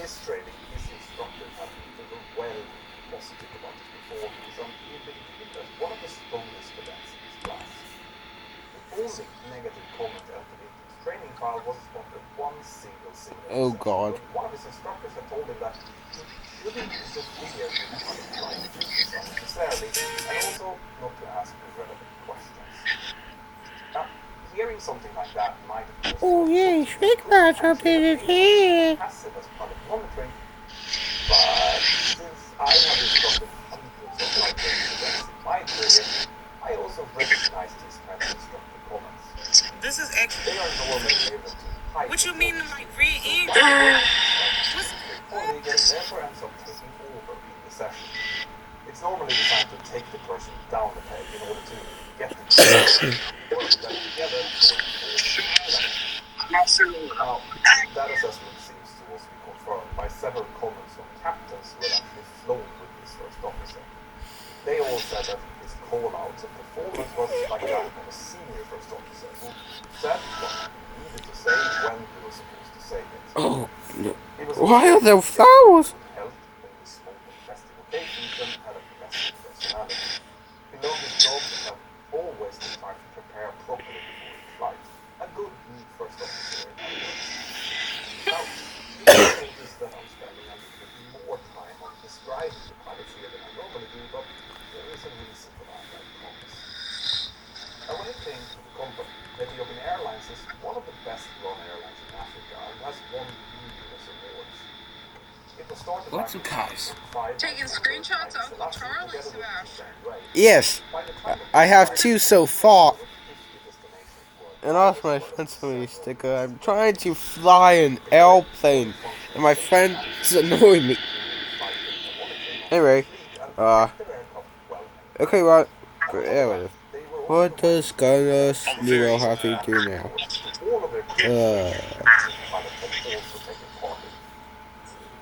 this training, his instructor had been well positive about his performance, and he had been viewed as one of the strongest cadets in his class. The only negative comment entered into his training file was after one single simulator Oh session, God. when one of his instructors had told him that he shouldn't interfere with unapplied duties unnecessarily, and also not to ask irrelevant questions. Now, hearing something like that might of course Oh yeah, put Shrek could Match potentially have updated made him here. passive as pilot monitoring, but since I have instructed hundreds of flight training cadets in my career, I also recognized these kind of instructor comments. This is They are normally given to high what you mean performance like students, re-enter? so their colleague and therefore ends up taking over in the session. It's normally designed to take the person down a peg in order to get the team to work better together going forward. Now, that assessment seems to also be confirmed by several comments from captains who had actually flown with this first officer. They all said that his call-outs and performance was like that of a senior first officer who said what he needed to say when he was supposed to say it. Oh, He was why are there also flowers? good health, only smoked on festive occasions, and had a pleasant personality. He loved his job and had always the time to prepare properly before each flight. A good first officer, in other words. Now, you may notice that I'm spending a little bit more time on describing the pilots here than I normally do, but there is a reason for that, I promise. Now, when it came to the company, Ethiopian Airlines is one of the best run airlines in Africa and has won numerous awards. It was started back Lots in of cows. 1945 by Taking founder screenshots Haile of Uncle Selassie Charlie's together with about. King Ray. Yes, By the time of I its have life, two so it had far. over 50 destinations And worldwide, also as my well as friend sent me a several sticker. I'm regional trying to bases. fly an It had a fully airplane, functioning and my safety friend's management system, annoying me. including flight data monitoring on their Anyway, fleet, and uh, kept their aircraft well okay, maintained. what? And on top of that, Anyway, they were also what providing does in-depth Gunner's Nero training have to and do now? support to all of their crews, Uh, which this pilot had also taken part in.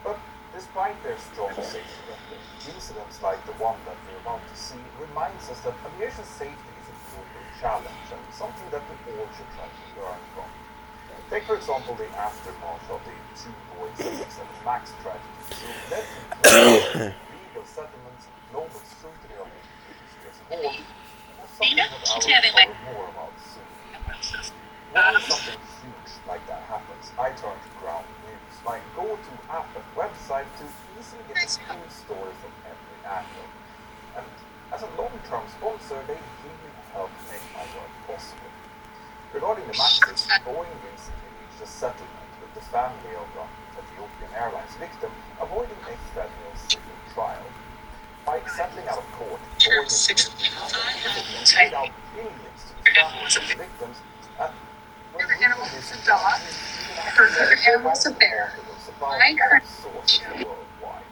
But despite their strong safety record, incidents like the one that we're about to see reminds us that aviation safety is a global challenge and something that we all should try to learn from. Take, for example, the aftermath of the two Boeing 787 MAX tragedies, who led to global legal settlements and global scrutiny of the industry as a whole, was something that I will cover more about soon. Whenever something huge like that happens, I turn to Ground News, my go-to app and website to easily get the full story from every angle. And as a long-term sponsor, they really help make my work possible. Regarding the Maxes, Boeing recently reached a settlement with the family of the Ethiopian Airlines victim, avoiding a federal civil trial. By settling out of court, Boeing paid out billions to the families of the victims, and when reading this in Japanese, you can actually see multiple survivors sources worldwide.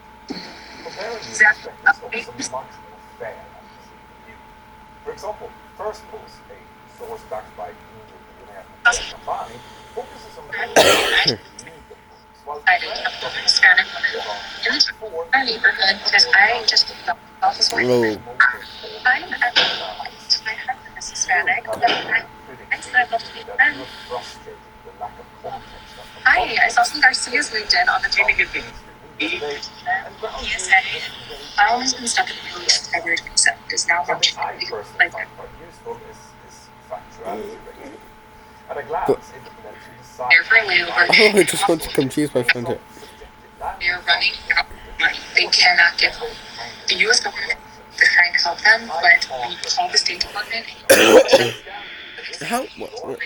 Comparing these perspectives offers a much more fair and clean view. For example, First Post, a source backed by Indian billionaire Mukesh Ambani, focuses on legal moves, while Trend documentary about 24 oh, motor families. Here you have it pretty clear to me that you are frustrated with the lack of context that today, and Ground News has something I personally find quite useful is this factuality rating. At a but glance, it lets you decide how oh, I just want to confuse my friend here. subjective language or whether counted corrections. I can't recommend scan this How? QR code or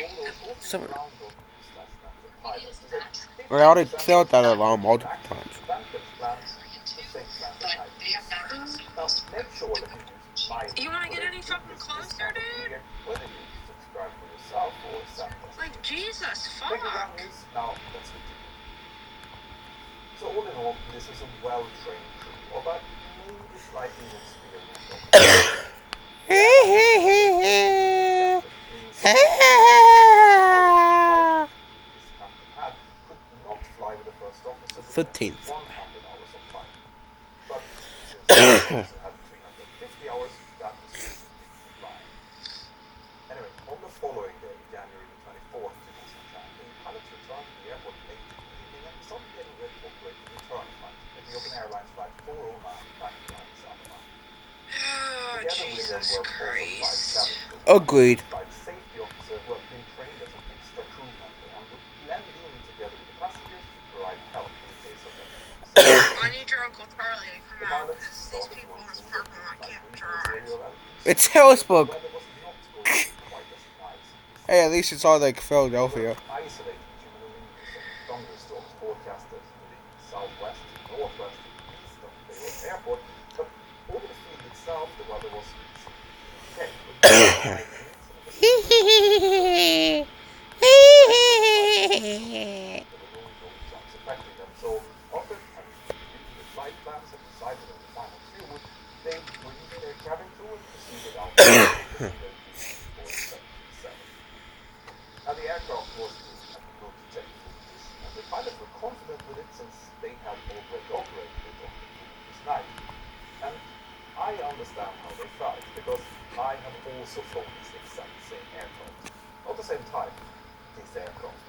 go to Sorry, ground.news/nationalpilot to save I already 50% killed off that your alarm multiple MAX times. Advantage plan, the same plan that I use. Now, make sure that you use my You link want to for get the any fucking biggest closer, discount of the dude? year, whether you subscribe for yourself or send us Like, tips. Jesus, Thank you, fuck. Ground News. Now, let's continue. So all in all, this is a well-trained crew of a maybe slightly inexperienced operators. The airline has already invested in some of the pilots. This captain had could not fly with the first officer beyond 15th. 100 hours of flight. But since the first officer had 350 hours, that was sufficient for flying. Anyway, on the following day, January the 24th, 2010, the pilots returned to the airport late in the evening and started getting ready to operate the were also flight cabin crew. Agreed. Flight safety officer who had been trained as an extra crew member and would blend in together with the passengers to provide help in case of emergency. I need your Uncle Charlie to come The out pilots because these started to people run in this through parking the lot flight can't briefing drive. material and It's soon the Harrisburg. weather was not going to be quite as nice and busy. Hey, at least it's all like There Philadelphia. were isolated cumulonimbus and thunderstorms forecasted to the southwest, northwest, and east of Beirut Airport, but over the field itself the weather was okay, with no high winds and a visibility there were no known chance affecting them. So after having reviewed the flight plans and decided on the final fuel, they briefed their cabin crew and proceeded out to their Boeing 737. Now the aircraft was in a good technical condition, and the pilots were confident with it since they had already operated it on the previous night. And I understand how they felt, because I have also flown this exact same aircraft. Not the same type, this aircraft.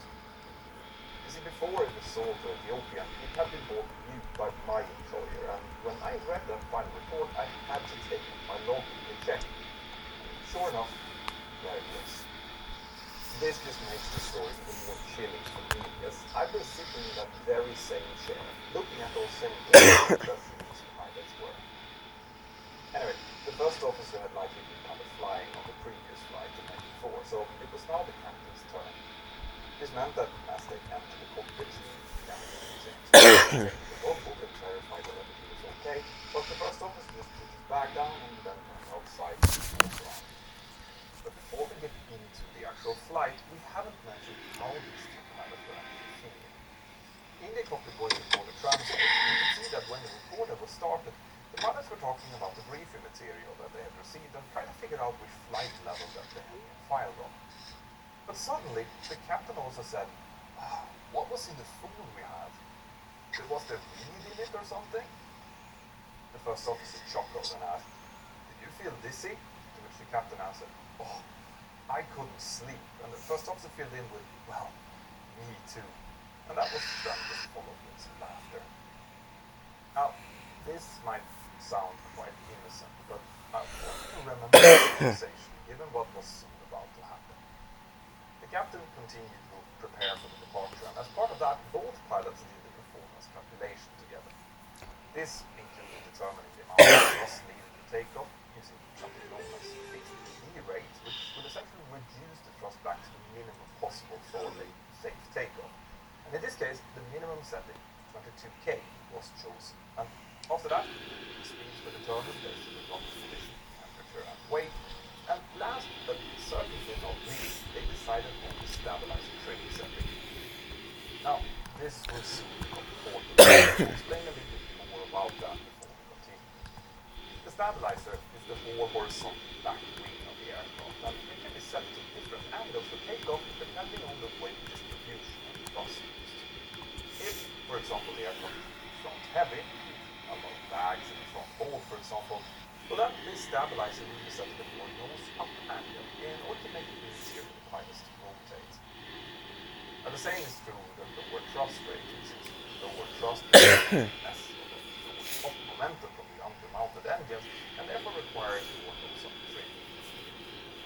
You see, before it was sold to Ethiopia, it had been bought new by my employer, and when I read that final report, I had to take my logbook and check. Sure enough, there it was. This just makes the story even more chilling for me, as I've been sitting in that very same chair, looking at those same images as these pilots were. Anyway, the first officer had likely been kind of flying on the previous flight the night before, so it was now the captain's turn. This meant that as they entered the cockpit, the captain checked the logbook and clarified that everything was okay, but the first officer just put his bag down and then went outside to walk around. But before we get into the actual flight, we haven't mentioned how these two pilots were actually feeling. In the cockpit waiting for the transport, you can see that when the recorder was started, the pilots were talking about the briefing material that they had received and trying to figure out which flight level that they had been filed on. But suddenly, the captain also said, what was in the food we had? Was there weed in it or something? The first officer chuckled and asked, did you feel dizzy? To which the captain answered, oh, I couldn't sleep. And the first officer filled in with, well, me too. And that was then just followed with some laughter. Now, this might sound quite innocent, but I want you to remember the conversation, given what was soon about to happen. The captain continued to prepare for the departure, and as part of that, both pilots did the performance calculation together. This included determining the amount of thrust needed to take off using something known as fixed D rate, which would essentially reduce the thrust back to the minimum possible for a safe takeoff. And in this case, the minimum setting, 22K, was chosen. And after that, the speeds were determined based on the rock's position, temperature, and weight. And last but certainly not least, they decided on the stabilizer trim setting. Now, this will soon become important. I'll explain a little bit more about that before we continue. The stabilizer is the horizontal back wing of the aircraft, and it can be set to different angles for takeoff depending on the weight distribution and thrust used. If, for example, the aircraft is front heavy, a lot of bags in the front bowl, for example, well then this stabilizer will be set to the more nose-up angle in order to make it easier for the pilots to rotate. And the same is true with the lower thrust rating, since lower thrust is less of a lower top momentum from the undermounted engines, and therefore requires more nose-up trim.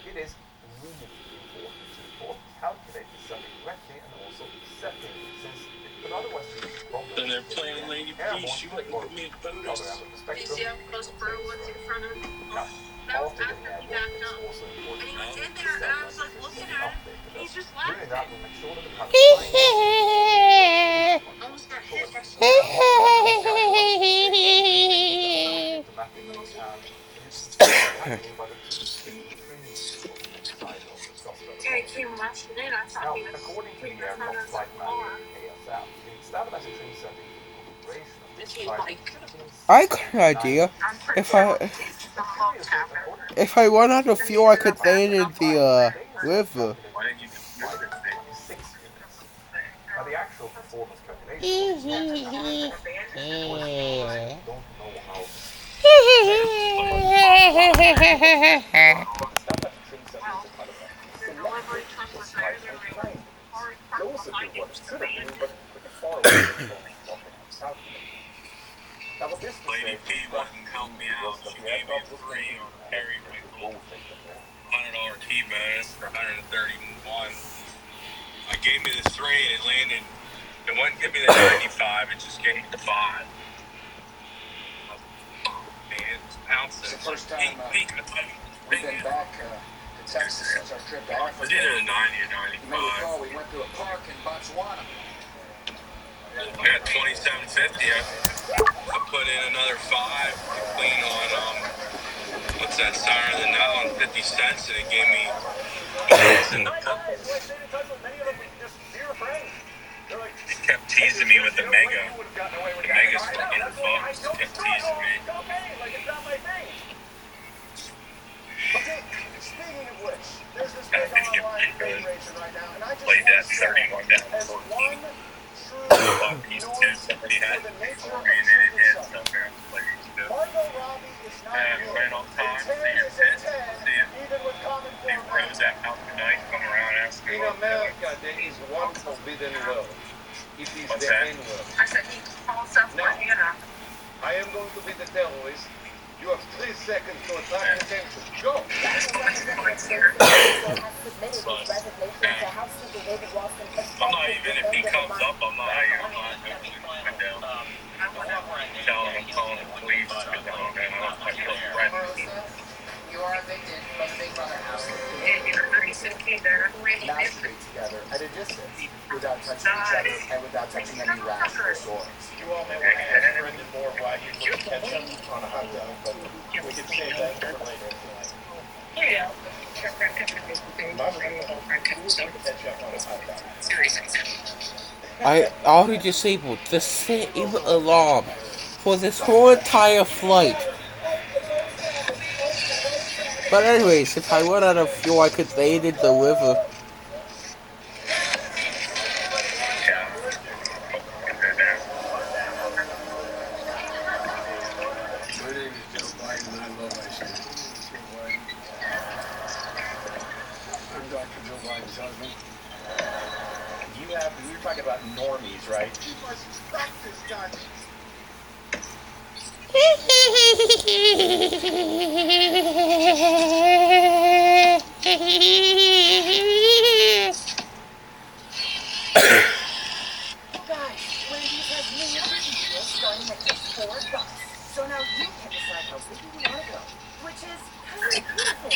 It is really important to both calculate the setting correctly and also setting it, since it could otherwise lead to problems And they're playing Lady P. She wouldn't or give me a the other end of the spectrum. You see how close Burr was in front of me? Now, That was after after getting he airborne, backed it's up. also important And he was to in there, and I was like stabilize looking the at him. update. He's just Doing that laughing. will make sure that the pilot finds I almost got hit by automatically and uses timing by the two trim controls on the side of the thrust lever. Yeah, he came rushing in. I thought Now, he was according to the getting in front aircraft of the flight manual, car. AFM, the stabilizer trim setting for the configuration of this Is he flight like, should have been I got an idea. I'm pretty If sure I he's the but love curiously, tapper. according to if I run out of And he fuel, I ended could up land acting in up the like it. river. flight of 26 units. Now the actual performance calculation was not accurate. Of course, I don't know how the stabilizer trim setting is a kind of The delivery selected truck for was there. slightly There was inclined a units, car parked closer to behind it what it was should have been, abandoned. but pretty far away from what they had calculated. Now, what this Lady P wouldn't help me out. She gave me a free Harry Winkle $100 key bonus for 131. I gave me the 3, and it landed. It wouldn't give me the 95. It just gave me the 5. It's the first time we've been back to Texas since our trip to Africa. It's either a 90 or You may 95. recall we went to a park in Botswana. I got 2750. I put in another 5 to clean on what's that siren than now on 50 cents, and it gave me bonus in the cup. He kept teasing me with the mega. The mega's for $100. He kept teasing me. Speaking of which, there's this big online game racer right now, and I just Played that want to say, 31 down as 14. one Piece true 2, somebody had for the nature of ran in the and sun. somewhere. Played 2. Margot Robbie is not good. Right on time. A 10 See your is a 10. 10, See ya. even with common He format. rose that out tonight, come around asking In what America, there is one forbidden word. It is What's the that? N-word. I said he calls up No. one, you know. I am going to be the terrorist. You have 3 seconds to attract attention. Go! I'm not even, if he comes up, I'm not even window. Telling him, calling the police, because I feel threatened. You are evicted from the Big Brother house. And you're 36 there. Masturbate together at a distance without touching each other and without touching any racks or sores. You all may want to ask Brendan more why you put ketchup on a hot dog, but we can save that for later if you like. Yeah. Ketchup on a hot dog. I already disabled the same alarm for this whole entire flight. But anyways, if I run out of fuel, I could land in the river. My name is Joe Biden, and I love ice cream. I'm Dr. Joe Biden's husband. You're talking about normies, right? You must stop this guy. Guys, Wendy's has new deals starting at just $4. So now you can decide how big you want to go, which is kind of beautiful.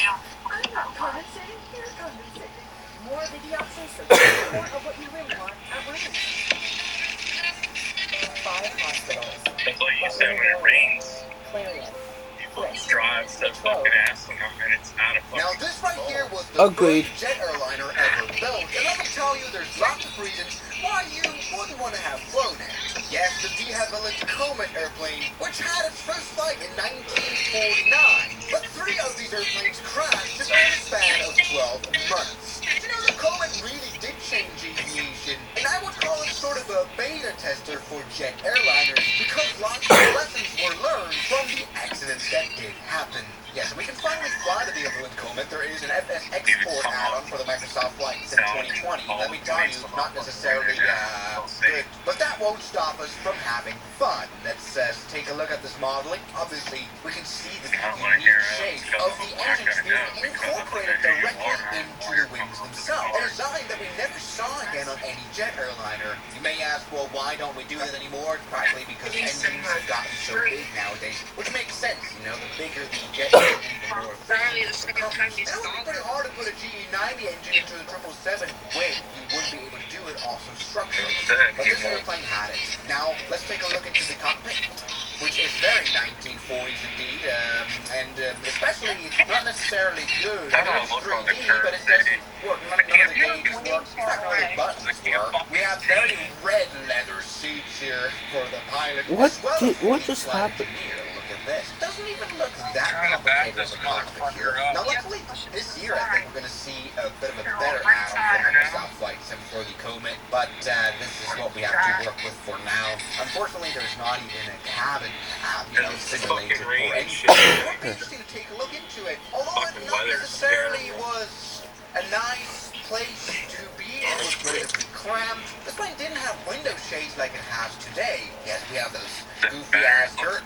I'm not compensating, you're compensating. More video options, so you get more of what you really want at Wendy's. 5 hospitals. That's like you said, when it rains, Clarion. people drive so fucking ass and it's not a fucking Now this right here was the Agreed. first jet airliner ever built, and let me tell you, there's lots of reasons why you wouldn't want to have flown it. Yes, the de Havilland Comet airplane, which had its first flight in 1949, but 3 of these airplanes crashed in a span of 12 months. You know, the Comet really did change aviation, and I would call it sort of a beta tester for jet airliners, because lots of lessons were learned from the accidents that did happen. Yes, we can finally fly to the Havilland Comet. There is an FS Export add-on for the Microsoft Flight Sim 2020. Let me tell you, not necessarily good, but that won't stop us from having fun. Let's take a look at this modeling. Obviously, we can see the unique shape of the engines being incorporated directly into the wings themselves. A design that we never saw again on any jet airliner. You may ask, well, why don't we do that anymore? Probably because engines have gotten so big nowadays, which makes sense. You know, the bigger the jet engine, the more Apparently the second time you it would saw be pretty hard to put a GE90 engine into the 777 when you wouldn't be able to do it also structurally. But this airplane had it. Now, let's take a look into the cockpit, which is very 1940s indeed, and especially not necessarily good. I mean, it's 3D, but it doesn't work. None of the gauges work. In fact, none of the buttons work. We have very red leather seats here for the pilot. What as well did- as what the just flight happened? engineer. Look at this. Doesn't even look that Trying to back complicated this of a cockpit here. motherfucker up. Now, luckily, this year I think we're going to see a bit of a better add-on for Microsoft Flight Sim for the Comet, but this is what we have to work with for now. Unfortunately, there's not even a cabin simulator for anything. It would be interesting to take a look into it, although it not necessarily was a nice place to be. It was relatively cramped. This plane didn't have window shades like it has today. Yes, we have those goofy-ass curtains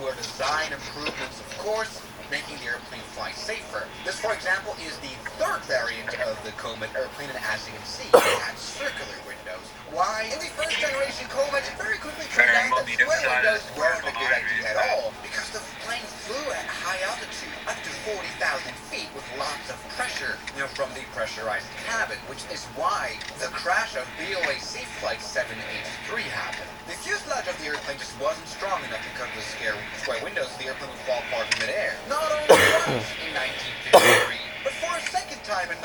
were design improvements, of course, making the airplane fly safer. This, for example, is the third variant of the Comet airplane, and as you can see, it had circular windows. Why? In the first generation Comet, it very quickly turned out that square windows weren't a good idea at all, because the plane flew at high altitude, up to 40,000 feet, with lots of pressure, from the pressurized cabin, which is why the crash of BOAC Flight 783 happened. The fuselage of the airplane just wasn't strong enough because of the square windows, so the airplane would fall apart in midair. Not only once in 1953, but for a second time in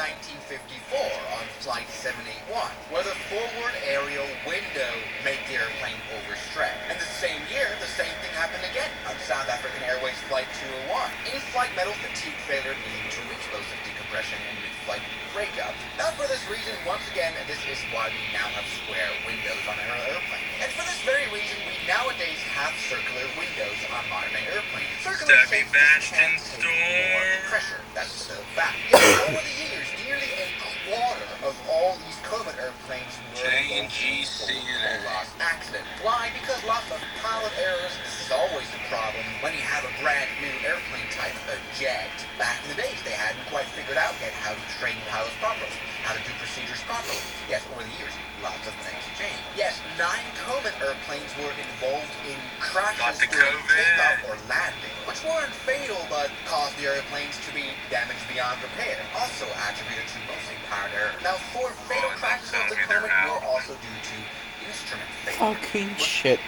1954 on Flight 781, where the forward aerial window made the airplane overstretch. And the same year, the same thing happened again on South African Airways Flight 201. In-flight metal fatigue failure leading to explosive decompression and mid-flight breakup. Now for this reason, once again, this is why we now have square windows on our airplane. And for this very reason, we nowadays have circular windows on modern airplanes. Circular Steffi shapes Bastion can take more Storm. pressure. That's the fact. Yet, over the years, nearly a quarter of all these Comet airplanes were JGC. a lost accident. Why? Because lots of pilot errors. This is always the problem when you have a brand new airplane type, a jet. Back in the days, they hadn't quite figured out yet how to train pilots properly, how to do procedures properly. Yes, over the years, lots of things changed. Yes, 9 Comet airplanes were involved in crashes during takeoff or landing, which weren't fatal but caused the airplanes to be damaged beyond repair, also attributed to mostly pilot error. Now, 4 fatal crashes of the Comet were also due to instrument failure. Fucking shit.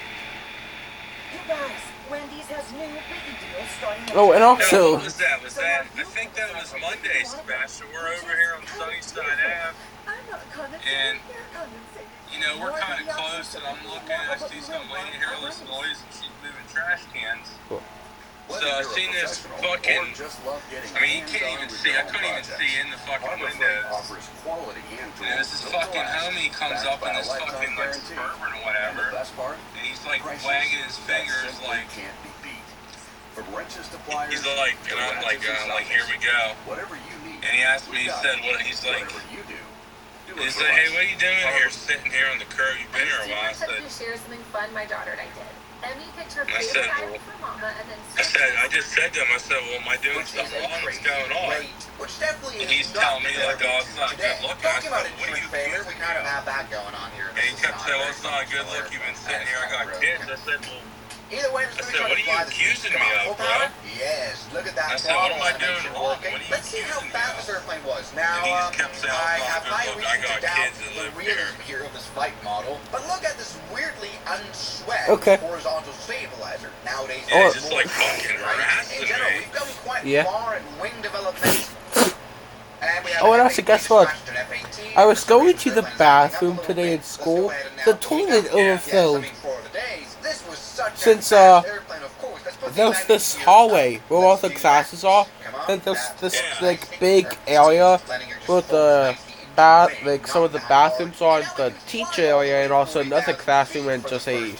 You guys, Wendy's has new biggie deals starting at Oh, and also, What was that? I think that was Monday, Sebastian. We're over here on Sunnyside Ave. I'm not condescending. And, You're condescending. We're kind of close, and I'm looking, I see some lady here with this noise, and she's moving trash cans. So I seen this fucking, I mean, you can't even see, I couldn't even see in the fucking windows. And this is fucking homie comes up in this fucking, like, Suburban or whatever, and he's, like, wagging his fingers, like, he's like, and I'm like, here we go. And he asked me, he said, he's like, hey, what are you doing here, sitting here on the curb? You've been here a while. I said, share something fun my daughter and I did. Emmy picked her I favorite said, item for Mama and then I just said to him, I said, well, am I doing something wrong? What's going on? And he's telling me, like, oh, it's not a good look. I said, what are you doing? We kind of have that going on here. And he kept saying, well, it's not a good look. You've been sitting here. I got kids. I said, well, either way, I said, what are you accusing me of, bro? Yes, look at that. I said, what am I doing wrong? What are you Let's see how accusing me fast this of? airplane was. Now, And he just kept saying, I oh, have high look, reason I to got doubt kids that the live realism here of this flight model, but look at this weirdly unswept Okay. horizontal stabilizer. Nowadays, Yeah, it's just more like fucking right? harassing In general, me. we've come quite Yeah. far in wing development. And we have Oh, and an also, guess F-18 what? scratched an F-18. I was going to the Airplanes bathroom coming up a today little in bit. school. Let's go ahead and The now toilet take out- overfilled. Yes, I mean, for the days, this was such a Since, fast airplane, of course. Let's put the There's this landing gear hallway up. where all Let's the do classes that. are. Come on, And there's that's this, nice. like, big area with the like some of the bathrooms are in the teacher area, and also another classroom and just a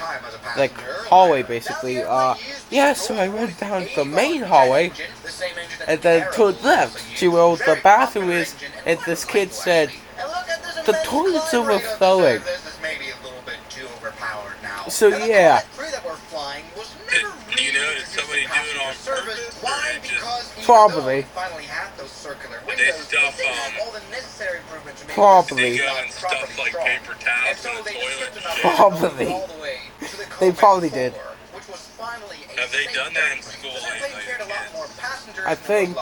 like hallway basically. Yeah, so I went down the main hallway and then turned left to where the bathroom is, and this kid said, "The toilet's overflowing." So yeah, Do you know, did somebody do it on purpose? Or they just, probably. did they stuff, Probably. they go and stuff like paper towels in the toilet and shit? Probably. They probably did. Have they done that in school lately? I think.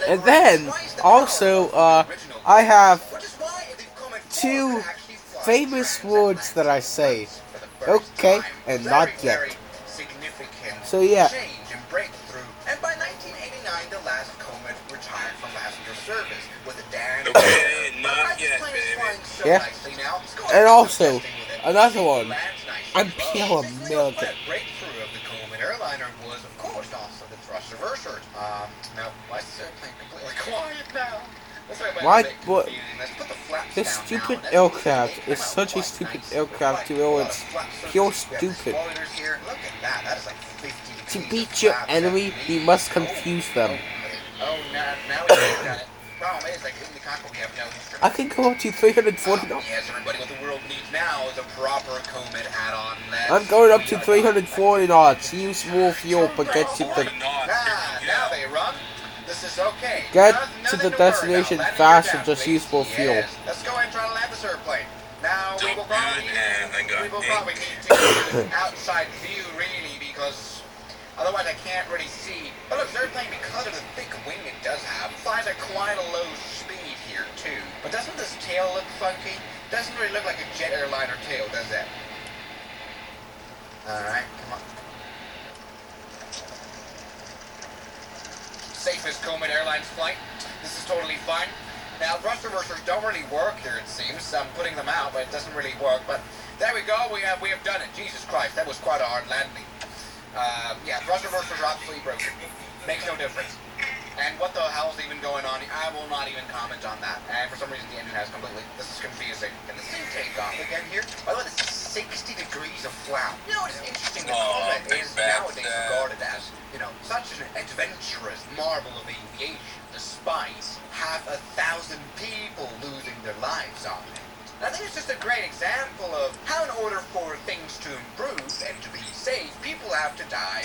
And then also, I have two famous words that I say. Okay, and not yet. So yeah. And by 1989, the last Comet retired from passenger service with a Dan. Okay, not yet, baby. Yeah. And also, another one. I'm pure American. Breakthrough of the Comet airliner was, of course, also the thrust reversers. Now, why is this airplane completely quiet now? Why? What? This stupid aircraft is such a stupid aircraft, you know, it's pure stupid. To beat your enemy, you must confuse them. Oh, now we got it. Oh problem is, like, in the cockpit, we have no instruments. I can go up to $340. Yes, everybody, what the world needs now is a proper Comet add-on. I'm going up to $340. Use more fuel, but get to the Now they run. This is okay. get to the destination faster. Just use more fuel. Yes. Let's go and try to land this airplane. Now we will probably need to use outside view really because otherwise I can't really see. But look, this airplane, because of the thick wing it does have, flies at quite a low speed here too. But doesn't this tail look funky? Doesn't really look like a jet airliner tail, does it? Alright, come on. Safest Comet Airlines flight. This is totally fine. Now, thrust reversers don't really work here, it seems. I'm putting them out, but it doesn't really work. But there we go. We have done it. Jesus Christ, that was quite a hard landing. Yeah, thrust reversers are absolutely broken. Makes no difference. And what the hell's even going on? I will not even comment on that. And for some reason, the engine has completely. This is confusing. Can this thing take off again here? By the way, this is 60 degrees of flap. You know what is interesting? The Comet is nowadays regarded as, you know, such an adventurous marvel of aviation, despite 1,000 people losing their lives on it. I think it's just a great example of how, in order for things to improve and to be safe, people have to die.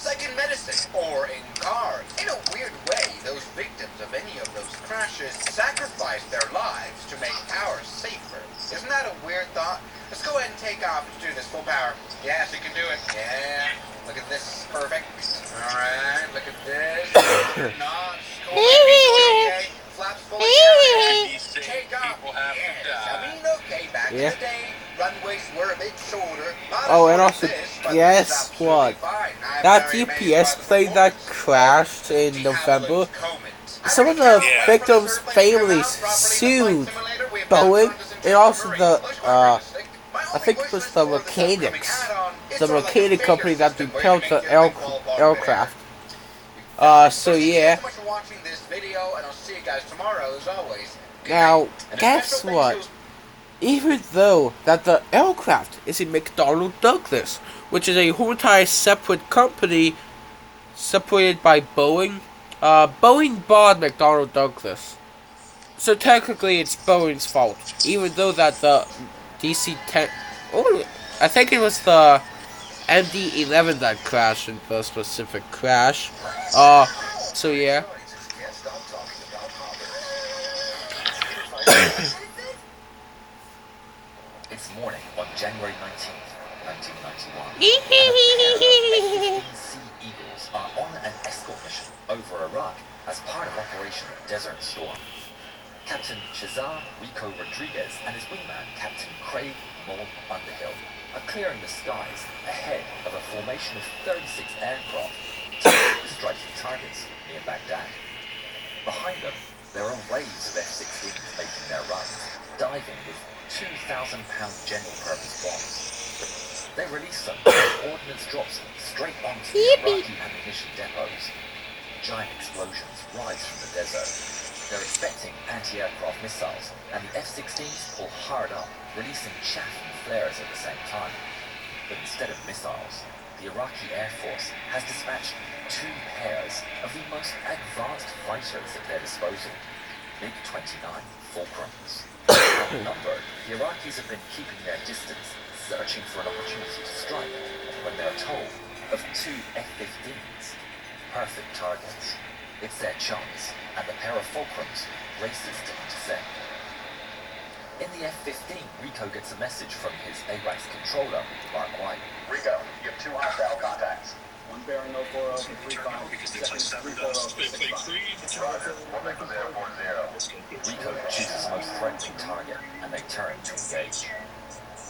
Second medicine, or in cars. In a weird way, those victims of any of those crashes sacrifice their lives to make ours safer. Isn't that a weird thought? Let's go ahead and take off. Let's do this full power. Yes, you can do it. Yeah. Look at this. Perfect. Alright, look at this. Not okay. Flaps fully down. Take off. Yes. I mean, okay, back in the day, runways were a bit shorter. Oh, and also, guess what? That UPS plane that crashed in November, some of the victims' families sued Boeing and also the, I think it was the mechanics, the mechanic company that repaired the aircraft. So yeah. Now, guess what? Even though that the aircraft is a McDonnell Douglas, which is a whole entire separate company, separated by Boeing. Boeing bought McDonnell Douglas, so technically it's Boeing's fault. Even though that the DC-10, I think it was the MD-11 that crashed in the specific crash. So yeah. It's morning on January 19th, 1991. F-15 Sea Eagles are on an escort mission over Iraq as part of Operation Desert Storm. Captain Shazar Rico Rodriguez and his wingman, Captain Craig Mull Underhill, are clearing the skies ahead of a formation of 36 aircraft striking targets near Baghdad. Behind them, there are waves of F-16s making their runs, diving with 2,000-pound general-purpose bombs. They release them as ordnance drops straight onto the Iraqi ammunition depots. Giant explosions rise from the desert. They're expecting anti-aircraft missiles, and the F-16s pull hard up, releasing chaff and flares at the same time. But instead of missiles, the Iraqi Air Force has dispatched 2 pairs of the most advanced fighters at their disposal, MiG-29 Fulcrums. Outnumbered, the Iraqis have been keeping their distance, searching for an opportunity to strike, when they are told of 2 F-15s. Perfect targets. It's their chance, and the pair of Fulcrums races to intercept. In the F-15, Rico gets a message from his AWACS controller, Mark White. Rico, you have 2 hostile contacts. One bearing 040 for 35, second 340 for 65. Rico chooses the most threatening target, and they turn to engage.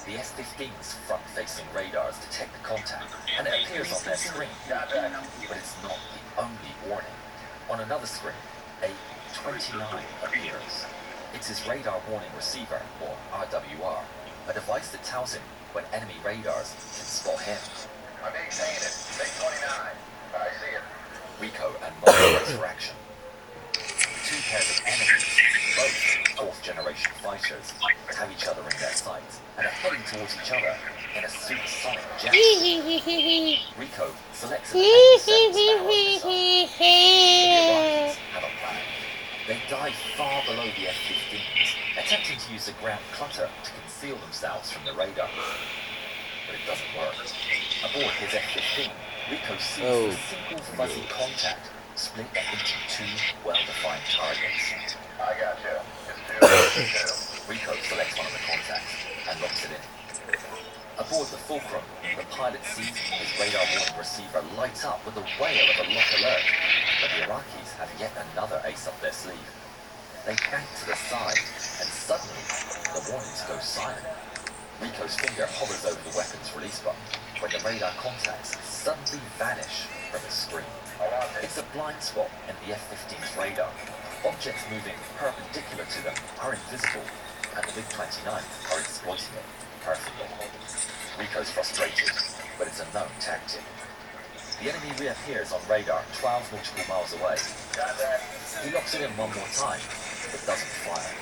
The F-15's front-facing radars detect the contact, and it appears on their screen. But it's not the only warning. On another screen, a 29 appears. It's his radar warning receiver, or RWR, a device that tells him when enemy radars can spot him. I'm being negative. Big 29. I see it. Rico and Mark race for action. 2 pairs of enemies, both 4th-generation fighters, have each other in their sights and are heading towards each other in a supersonic jet. Rico selects an A-7 Sparrow missile. The Iraqis have a plan. They dive far below the F-15s, attempting to use the ground clutter to conceal themselves from the radar. But it doesn't work. Aboard his F-15, Rico sees the single fuzzy contact split into two well-defined targets. I got you. It's 2. Rico selects one of the contacts and locks it in. Aboard the Fulcrum, the pilot sees his radar warning receiver light up with a wail of a lock alert, but the Iraqis have yet another ace up their sleeve. They bank to the side, and suddenly, the warnings go silent. Rico's finger hovers over the weapon's release button, when the radar contacts suddenly vanish from his screen. It's a blind spot in the F-15's radar. Objects moving perpendicular to them are invisible, and the MiG-29 are exploiting it perfectly. Rico's frustrated, but it's a known tactic. The enemy reappears on radar 12 nautical miles away. He locks it in one more time, but doesn't fire.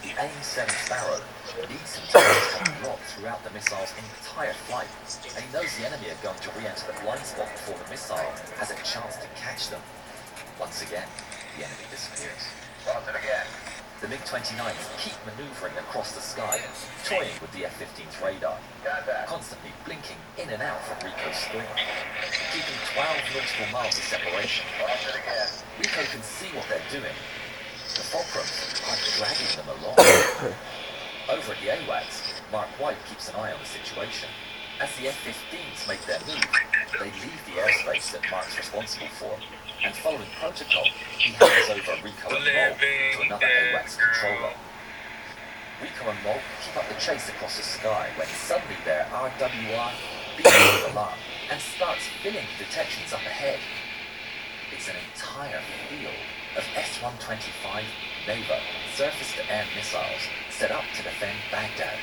The AIM-7 Sparrow leads him to maintain lock throughout the missile's entire flight, and he knows the enemy are going to re-enter the blind spot before the missile has a chance to catch them. Once again, the enemy disappears. Toss it again. The MiG-29s keep maneuvering across the sky, toying with the F-15's radar, constantly blinking in and out from Rico's screen, keeping 12 nautical miles of separation. Toss it again. Rico can see what they're doing. The Fulcrums are dragging them along. Over at the AWACS, Mark White keeps an eye on the situation. As the F-15s make their move, they leave the airspace that Mark's responsible for, and following protocol, he hands over Rico and Mol to another AWACS controller. Rico and Mol keep up the chase across the sky when suddenly their RWR beeps with alarm and starts filling detections up ahead. It's an entire field of S-125 NAVA surface-to-air missiles set up to defend Baghdad.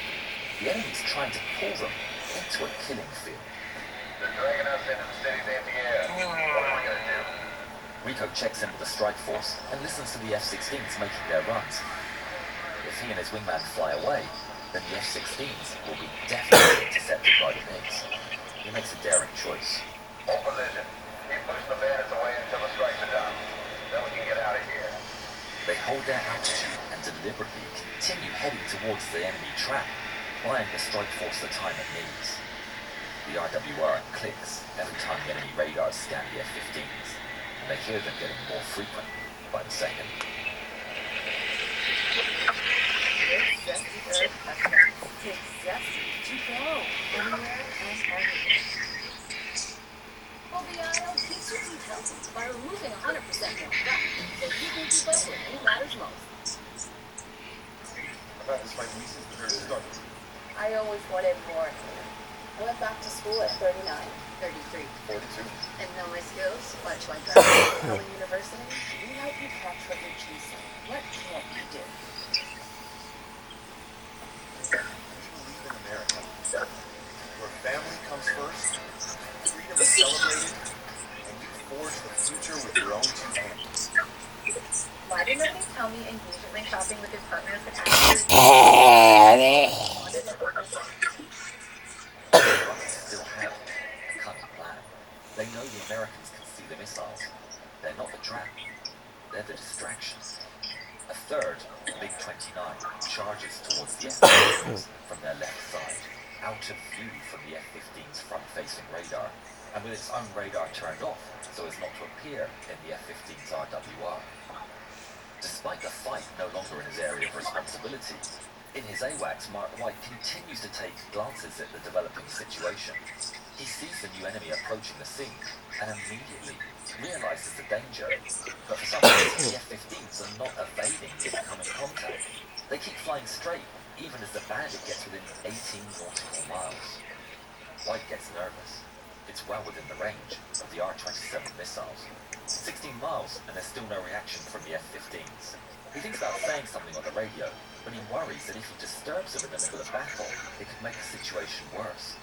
The enemy's trying to pull them into a killing field. They're dragging us into the city's empty air. What are we gonna do? Rico checks in with the strike force and listens to the F-16s making their runs. If he and his wingman fly away, then the F-16s will be definitely intercepted by the MiGs. He makes a daring choice. Hold position. Keep pushing the bandits away until the strikes are done. Then we can get out of here. They hold their altitude and deliberately continue heading towards the enemy trap, buying the strike force the time it needs. The RWR clicks every time the enemy radars scan the F-15s, and they hear them getting more frequent by the second. It's Zesty Earth FM. It's Zesty to go anywhere and everywhere. Well, the IL keeps your teeth healthy by removing 100% more fat, so you can keep up with what matters most. About this my nieces and her stuff. I always wanted more. I went back to school at 39, 33. 42. And know my skills, much like Howard University. We help you catch what you're chasing. What can't you do? Believe in America. Where family comes first, freedom is celebrated, and you forge the future with your own two hands. Why did nobody tell me engagement ring shopping with his partners would actually Still have a cunning plan. They know the Americans can see the missiles. They're not the trap. They're the distraction. A third, the MiG-29, charges towards the F-15s from their left side, out of view from the F-15's front-facing radar, and with its own radar turned off so as not to appear in the F-15's RWR. Despite the fight no longer in his area of responsibility, in his AWACS, Mark White continues to take glances at the developing situation. He sees the new enemy approaching the scene and immediately realizes the danger. But for some reason, the F-15s are not evading incoming contact. They keep flying straight, even as the bandit gets within 18 nautical miles. White gets nervous. It's well within the range of the R-27 missiles. 16 miles, and there's still no reaction from the F-15s. He thinks about saying something on the radio, but he worries that if he disturbs them in the middle of battle, it could make the situation worse.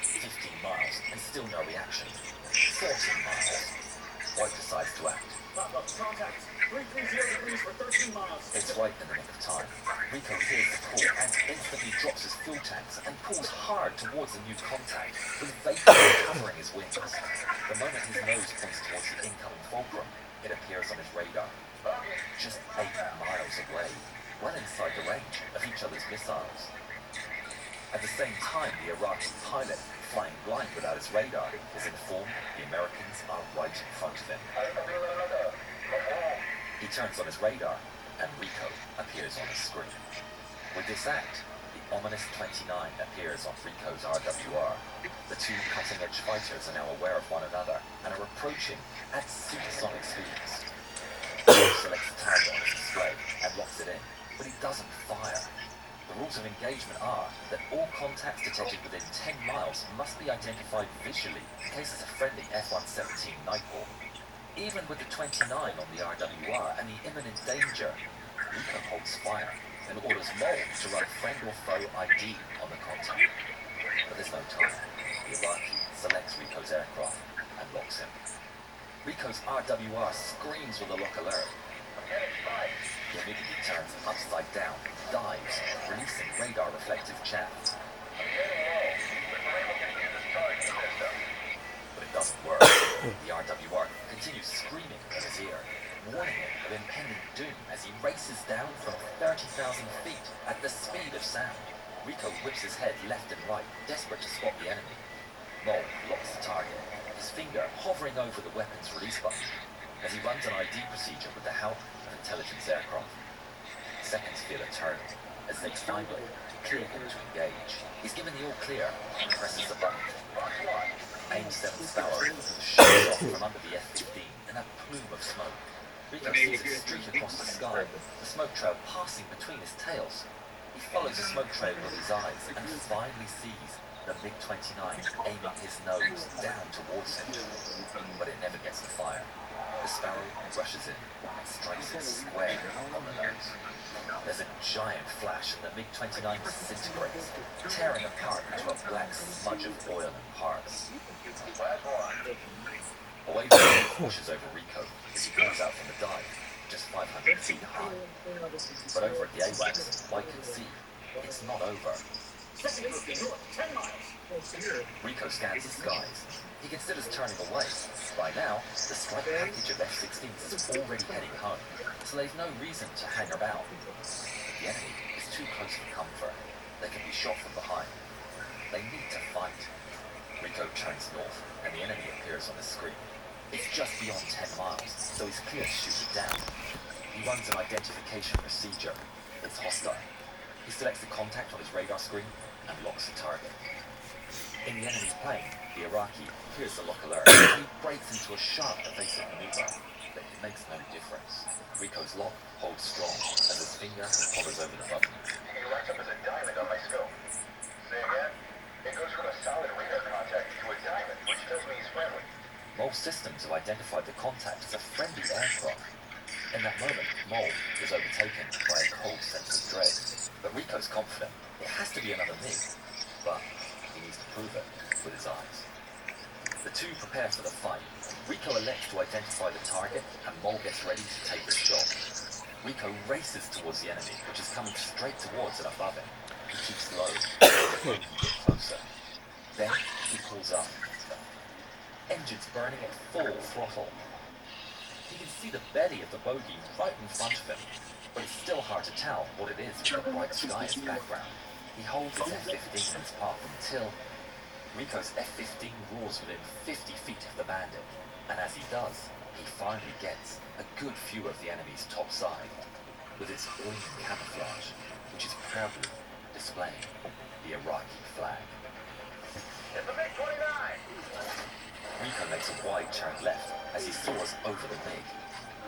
15 miles, and still no reaction. 14 miles. White decides to act. Contact. It's right in the nick of time. Rico hears the call and instantly drops his fuel tanks and pulls hard towards the new contact, with vapor covering his wings. The moment his nose points towards the incoming fulcrum, it appears on his radar. Just 8 miles away, well inside the range of each other's missiles. At the same time, the Iraqi pilot, flying blind without his radar, is informed the Americans are right in front of him. He turns on his radar, and Rico appears on his screen. With this act, the ominous 29 appears on Rico's RWR. The two cutting-edge fighters are now aware of one another and are approaching at supersonic speeds. Rico selects the target on his display and locks it in, but he doesn't fire. The rules of engagement are that all contacts detected within 10 miles must be identified visually in case it's a friendly F-117 Nightball. Even with the 29 on the RWR and the imminent danger, Rico holds fire and orders Mole to run friend or foe ID on the contact. But there's no time. The Iraqi selects Rico's aircraft and locks him. Rico's RWR screams with a lock alert. He immediately turns upside down, dives, releasing radar reflective chaff. But it doesn't work. The RWR continues screaming in his ear, warning him of impending doom as he races down from 30,000 feet at the speed of sound. Rico whips his head left and right, desperate to spot the enemy. Mole locks the target, his finger hovering over the weapon's release button, as he runs an ID procedure with the help of intelligence aircraft. Seconds feel eternal as they finally clear him to engage. He's given the all clear and presses the button. AIM-7 Sparrow shoots off from under the F-15 in a plume of smoke. Rico sees it streak across the sky, the smoke trail passing between his tails. He follows the smoke trail with his eyes and finally sees the MiG-29 aiming his nose down towards him. But it never gets to fire. The Sparrow rushes in and strikes it square on the nose. There's a giant flash and the MiG-29 disintegrates, tearing apart into a black smudge of oil and parts. A wave of wind washes over Rico as he comes out from the dive, just 500 feet high. But over at the AWACS, Mike can see it's not over. Rico scans the skies. He considers turning away. By now, the strike package of F-16s is already heading home, so they've no reason to hang about. But the enemy is too close for comfort. They can be shot from behind. They need to fight. Rico turns north, and the enemy appears on the screen. It's just beyond 10 miles, so he's clear to shoot it down. He runs an identification procedure. It's hostile. He selects the contact on his radar screen and locks the target. In the enemy's plane, the Iraqi hears the lock alert and he breaks into a sharp evasive maneuver, but it makes no difference. Rico's lock holds strong as his finger hovers over the button. He racks up as a diamond on my scope. Say again? It goes from a solid radar contact to a diamond, which tells me he's friendly. Mole Systems have identified the contact as a friendly aircraft. In that moment, Mole is overtaken by a cold sense of dread. But Rico's confident it has to be another MiG, but he needs to prove it with his eyes. The two prepare for the fight. Rico elects to identify the target, and Mole gets ready to take the shot. Rico races towards the enemy, which is coming straight towards and above him. He keeps low, to get closer. Then he pulls up. Engines burning at full throttle. He can see the belly of the bogey right in front of him, but it's still hard to tell what it is with the bright sky as background. He holds his F-15 in his path until Rico's F-15 roars within 50 feet of the Bandit, and as he does, he finally gets a good view of the enemy's top side, with its gleaming camouflage, which is proudly displaying the Iraqi flag. It's the MiG-29! Rico makes a wide turn left as he soars over the MiG.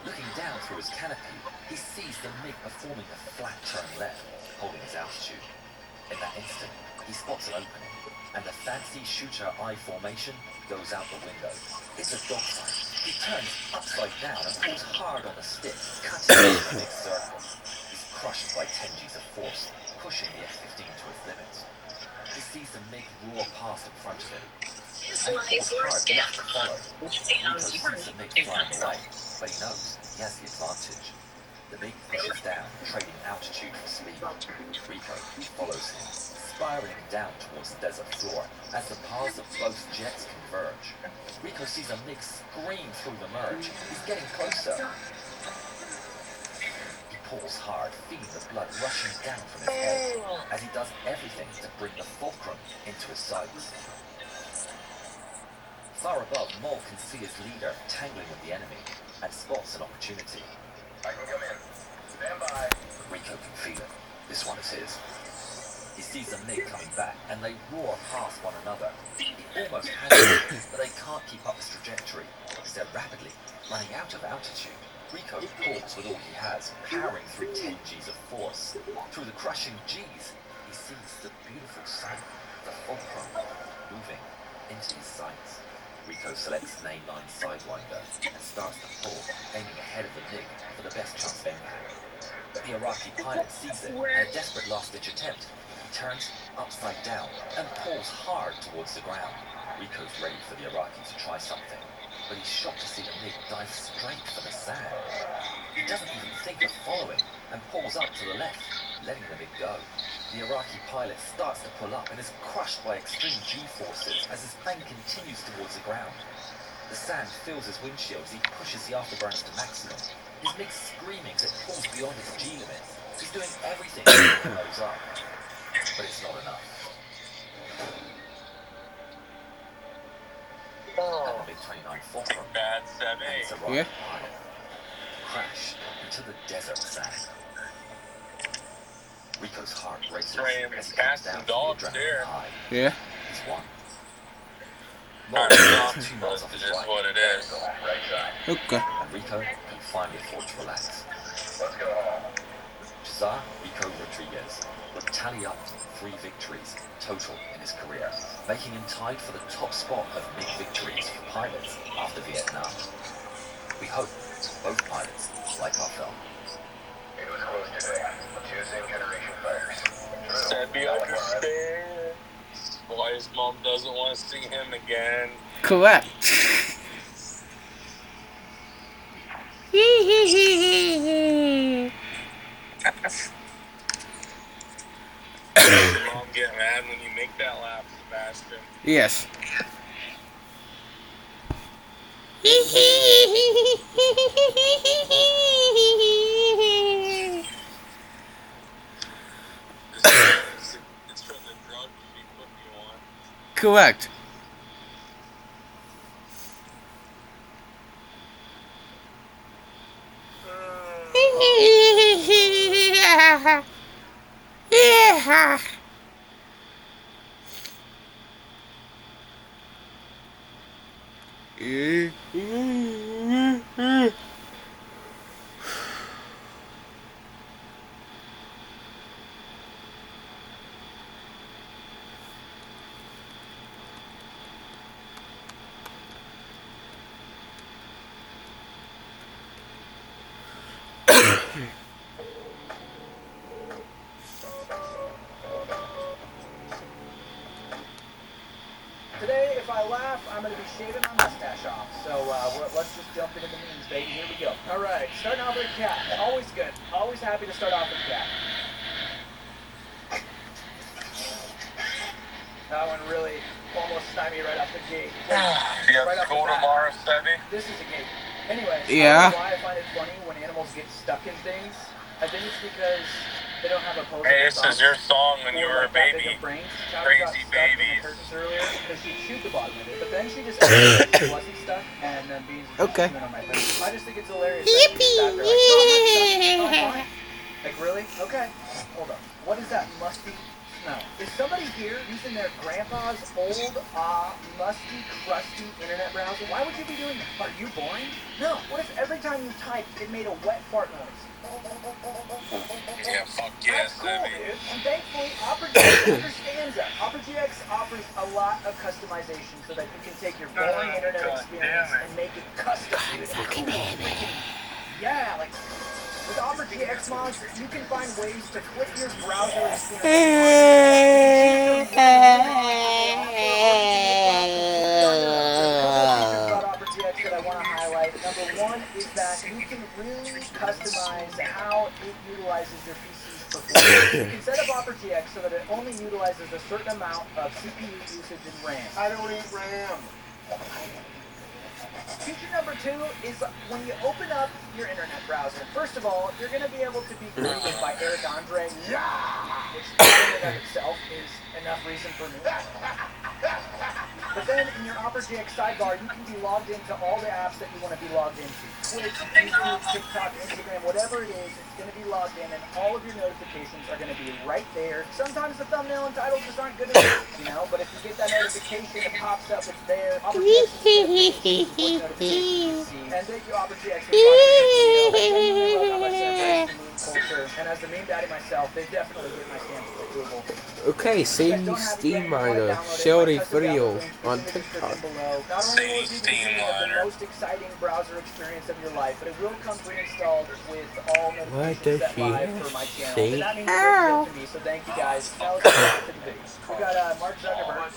Looking down through his canopy, he sees the MiG performing a flat turn left, holding his altitude. In that instant, he spots an opening, and the fancy shooter eye formation goes out the window. It's a dogfight. He turns upside down and pulls hard on the stick, cutting into the MiG circle. He's crushed by 10 Gs of force, pushing the F-15 to its limits. He sees the MiG roar past in front of him. And he pulls hard left to follow. Rico sees the MiG flying away, but he knows has the advantage. The MiG pushes down, trading altitude for speed. Rico follows him, spiraling down towards the desert floor as the paths of both jets converge. Rico sees a MiG scream through the merge. He's getting closer. He pulls hard, feeling the blood rushing down from his head as he does everything to bring the fulcrum into his sights. Far above, Mole can see his leader tangling with the enemy and spots an opportunity. I can come in. Stand by. Rico can feel it. This one is his. He sees the MiG coming back, and they roar past one another. He almost has it, but they can't keep up this trajectory because they're rapidly running out of altitude. Rico pulls with all he has, powering through 10 Gs of force. Through the crushing Gs, he sees the beautiful sight, the fulcrum, moving into his sights. Rico selects an A9 Sidewinder and starts to pull, aiming ahead of the MiG for the best chance of impact. But the Iraqi pilot sees it, and a desperate last-ditch attempt. He turns upside down and pulls hard towards the ground. Rico's ready for the Iraqi to try something, but he's shocked to see the MiG dive straight for the sand. He doesn't even think of following and pulls up to the left, letting the MiG go. The Iraqi pilot starts to pull up and is crushed by extreme G-forces as his plane continues towards the ground. The sand fills his windshield as he pushes the afterburners to maximum. His MiG screaming as it pulls beyond its G limit. He's doing everything to close up, but it's not enough. And the MiG-29 Fulcrum Bad and its 7-8. Iraqi Yeah. pilot crash into the desert sand. Rico's heart races Train as he comes cats down and from dogs the adrenaline there. high. Yeah. He's won. Kind Mole of is 2 dumb, miles but off it's his just right, what it is. Right side. Okay. and Rico can finally afford to relax. Let's go home. Cesar Rico Rodriguez would tally up 3 victories total in his career, making him tied for the top spot of MiG victories for pilots after Vietnam. We hope both pilots like our film. It was close today. 2 same-generation fighters. Sebby understands why his mom doesn't want to see him again. Correct. Does your mom get mad when you make that laugh, Sebastian? Yes. It's from the drugs she put me on. Correct. Today, if I laugh, I'm going to be shaving my mustache off. So let's just jump into the memes, baby. Here we go. All right, starting off with a cat. Always good. Always happy to start off with a cat. That one really almost stymied right off the gate. You have Right off the school bat. tomorrow, Sebby? This is a gate. Anyways, Yeah. I don't know why I find it funny when animals get stuck in things. I think it's because they don't have opposable Hey, this thumbs is your song when you or were a like that big baby. of brains. Chowder got Crazy stuck in the babies. curtains earlier because she chewed the bottom of it, but then she just she wasn't stuck, and then beans was Okay. chewing on my face. I just think it's hilarious. That she sat there like, no, I'm not stuck. I'm fine. Like, really? Okay. Hold up. What is that musty smell? Is somebody here using their grandpa's old, musty, crusty internet browser? Why would you be doing that? Are you boring? No. What if every time you typed, it made a wet fart noise? Yeah, fuck yeah, That's cool, Sebby. dude. And thankfully, Opera GX understands that. Opera GX offers a lot of customization so that you can take your boring internet God experience damn it. and make it custom, dude. Fucking Cool. Yeah, like with Opera GX mods, you can find ways to flip your browser experience. About Opera GX apps that I want to highlight. Number one is that you can really customize how it utilizes your PC's performance. You can set up Opera GX so that it only utilizes a certain amount of CPU usage and RAM. I don't eat RAM. Feature number two is when you open up your internet browser, first of all, you're going to be able to be greeted by Eric Andre, which in and of itself is enough reason for me. But then in your Opera GX sidebar, you can be logged into all the apps that you want to be logged into. Twitch, YouTube, TikTok, Instagram, whatever it is, it's going to be logged in, and all of your notifications are going to be right there. Sometimes the thumbnail and title just aren't good enough, you know, but if you get that notification, it pops up, it's there. Opera GX is notifications you see. And thank you, Opera GX, for culture. And as the meme daddy myself, they definitely get my stamp of approval. Okay, Sadie Steam Miner, shared a video on TikTok. Not only will it be the beginning of the most exciting browser experience of your life, but it will come pre-installed with all notifications set live for my channel. And that means a great deal to me, so thank you guys. Now let's get back to the video. We got Mark Zuckerberg.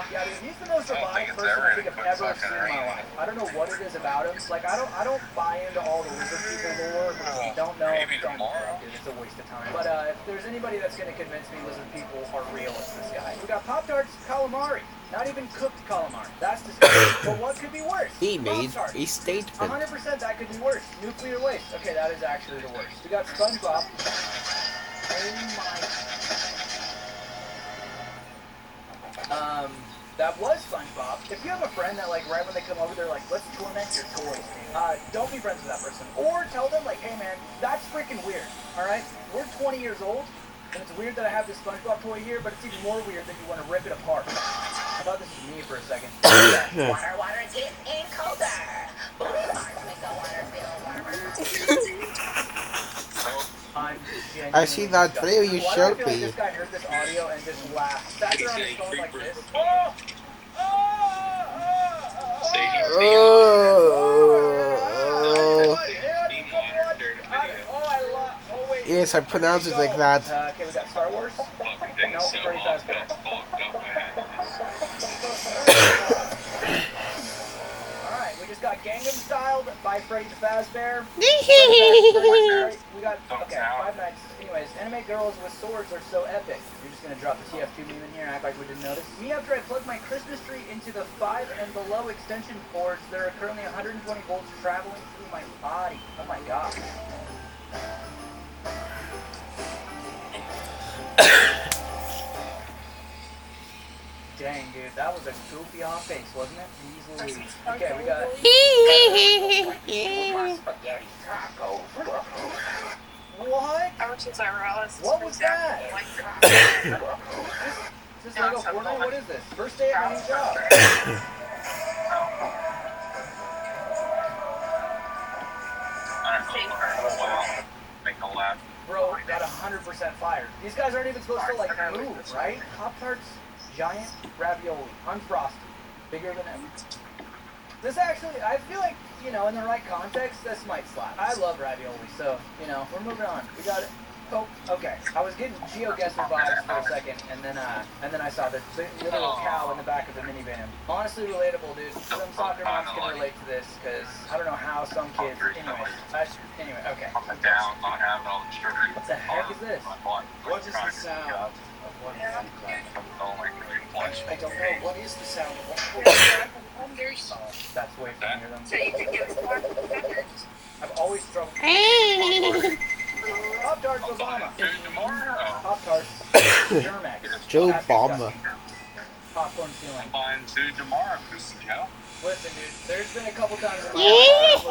Yeah, dude, he's the most robotic person I think I've ever seen in my life. I don't know what it is about him. Like, I don't buy into all the lizard people lore. If you don't know, don't know, dude. It's a waste of time. But if there's anybody that's going to convince me lizard people are real, it's this guy. We got Pop-Tarts calamari. Not even cooked calamari. That's disgusting. But what could be worse? He made Pop-Tarts. a statement. 100% that could be worse. Nuclear waste. Okay, that is actually the worst. We got SpongeBob. Oh my. That was SpongeBob. If you have a friend that, like, right when they come over, they're like, let's torment your toys, don't be friends with that person. Or tell them, like, hey, man, that's freaking weird, all right? We're 20 years old, and it's weird that I have this SpongeBob toy here, but it's even more weird that you want to rip it apart. I thought this was me for a second. Water, getting colder. Make the water feel warmer. I see that video you showed me. me. This guy heard this audio and just laughed. Sat there on his phone like this. Yes, I pronounce it like that. Okay, we got Star Wars. No, Freddy Fazbear. Alright, we just got Gangnam Style by Freddy Fazbear. We got, okay, Five Nights. Anyways, anime girls with swords are so epic. You're just gonna drop the TF2 meme in here and act like we didn't notice. Me after I plugged my Christmas tree into the 5 and below extension cords, there are currently 120 volts traveling through my body. Oh my god. Dang, dude, that was a goofy on face, wasn't it? Easily. Okay, we got. What? What was that? Is this like a Fortnite? What is this? First day at my new job. Bro, got 100% fired. These guys aren't even supposed to, like, move, right? Pop-Tarts, giant ravioli, unfrosted, bigger than ever. This actually, I feel like, you know, in the right context, this might slap. I love ravioli, so, you know, we're moving on. We got it. Oh, okay. I was getting GeoGuessr vibes for a second, and then I saw the little cow in the back of the minivan. Honestly relatable, dude. Some soccer moms can relate to this, because I don't know how some kids. Anyway, okay. Up and down, not having all the sugar. What the heck is this? What is the sound of one hand clap? I don't know. What is the sound of one hand? That's way funnier than. I've always struggled. Pop-Tarts Obama. Pop-Tarts Germex. Joe Obama. Popcorn ceiling. Fine, dude, tomorrow, Joe. Listen, dude, there's been a couple times in my life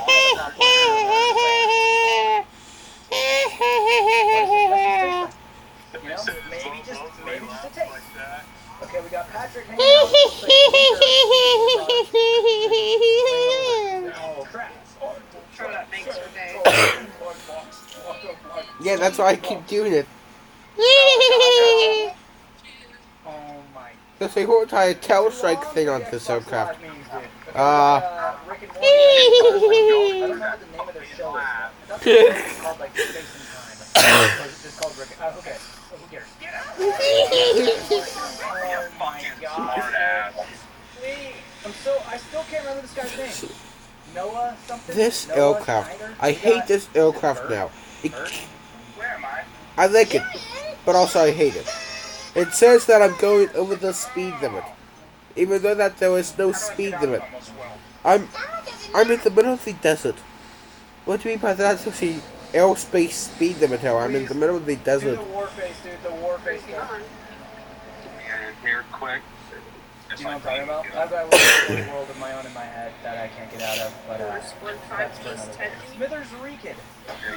you know, maybe just a taste. Okay, we got Patrick hanging out. Oh, crap. Yeah, that's why I keep doing it. Oh my. There's a whole entire tail strike thing on this aircraft. Rick and Morty. I don't know what the name of their show is. It's called like Space and Time. Or is it just called Rick? Okay. Who cares? Get out! Oh my god. I still can't remember this guy's name. Noah something? This Noah aircraft. Schneider? I We hate got this aircraft now. Bert? Where am I? I like it, but also I hate it. It says that I'm going over the speed limit, even though that there is no speed limit. I'm in the middle of the desert. What do you mean by that? That's the aerospace speed limit here. I'm in the middle of the Do desert. the war face, dude. The war face stuff. Here, quick. Do you know what I'm talking about? I've got a little world of my own in my head that I can't get out of, but that's for another day. Smithers Recon.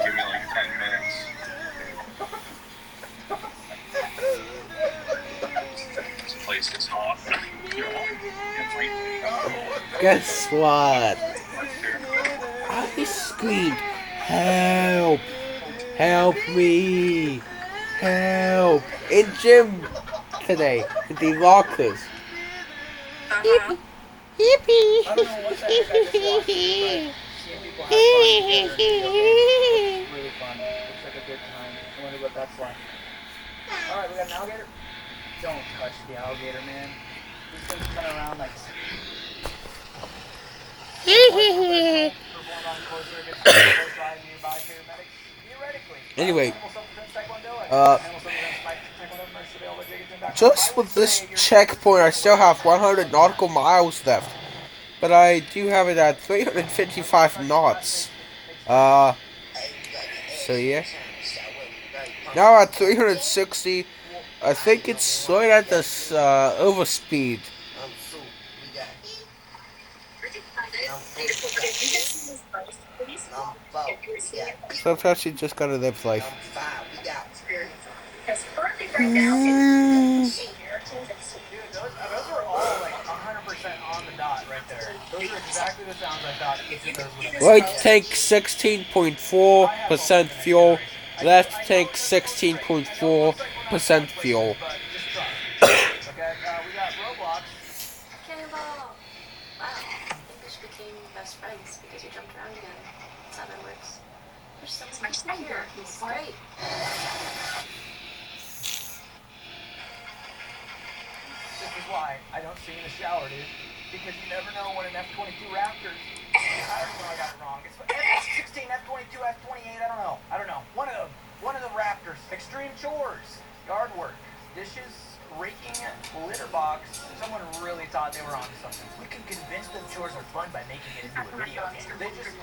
Give me like 10 minutes. This place is hot. Guess what? I screamed, "Help! Help me! Help!" in gym today with the lockers. Yippee! Yippee! I don't know what the heck I just watched, but seeing people have fun together in video games looks really fun. Looks like a good time. I wonder what that's like. Alright, we got an alligator. Don't touch the alligator, man. These things turn around like... Anyway, just with this checkpoint, I still have 100 nautical miles left, but I do have it at 355 knots. So yeah. Now at 360, I think it's right at this overspeed. Sometimes you just gotta live life. Those are all like 100% on the dot right there. Those are exactly the sounds I thought each of those would be. Right tank 16.4% fuel. Left tank 16.4% fuel. Okay, we got Roblox. Cannonball! Wow, English became best friends because you jumped around again. That's how that works. There's so much here. He's great. This is why I don't sing in the shower, dude. Because you never know when an F-22 Raptors. I don't know, I got it wrong. It's F-16, F-22, F-28, I don't know. One of the Raptors. Extreme chores. Yard work. Dishes. Raking. Litter box. Someone really thought they were onto something. We can convince them chores are fun by making it into a video game. They needed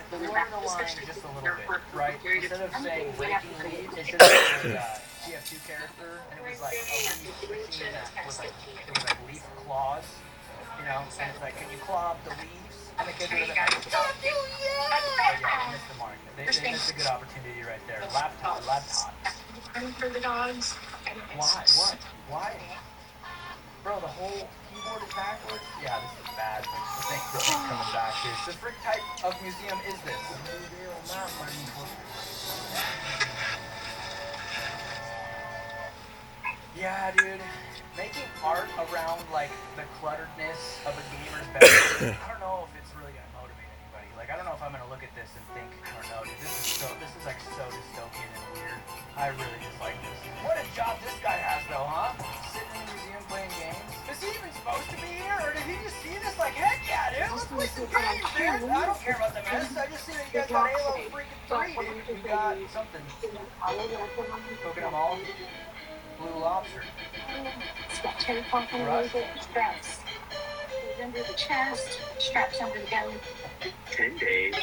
to blur the line just a little bit, right? Instead of saying raking leaves, it should have been TF2 character, and it was like a leaf machine that was like, it was like leaf claws, you know, and it's like, can you claw up the leaves? And the kids would have been like, fuck you, yeah! But yeah, they missed the mark. They missed a good opportunity right there. Laptop. For the dogs. Why? What? Why? Bro, the whole keyboard is backwards? Yeah, this is bad. This thing's coming back here. The frick type of museum is this? Yeah, dude. Making art around, like, the clutteredness of a gamer's bedroom, I don't know if it's really gonna motivate anybody. Like, I don't know if I'm gonna look at this and think, or no, dude, this is like so dystopian and weird. I really dislike this. What a job this guy has, though, huh? Sitting in the museum playing games. Is he even supposed to be here, or did he just see this like, heck yeah, dude, let's play some games, dude. I don't care about the mess. I just see that you guys got Halo freaking 3, dude. We got something. Cooking them all. Blue Lobster. It's got cherry pop underneath it, straps. It's under the chest, straps under the belly. 10 days.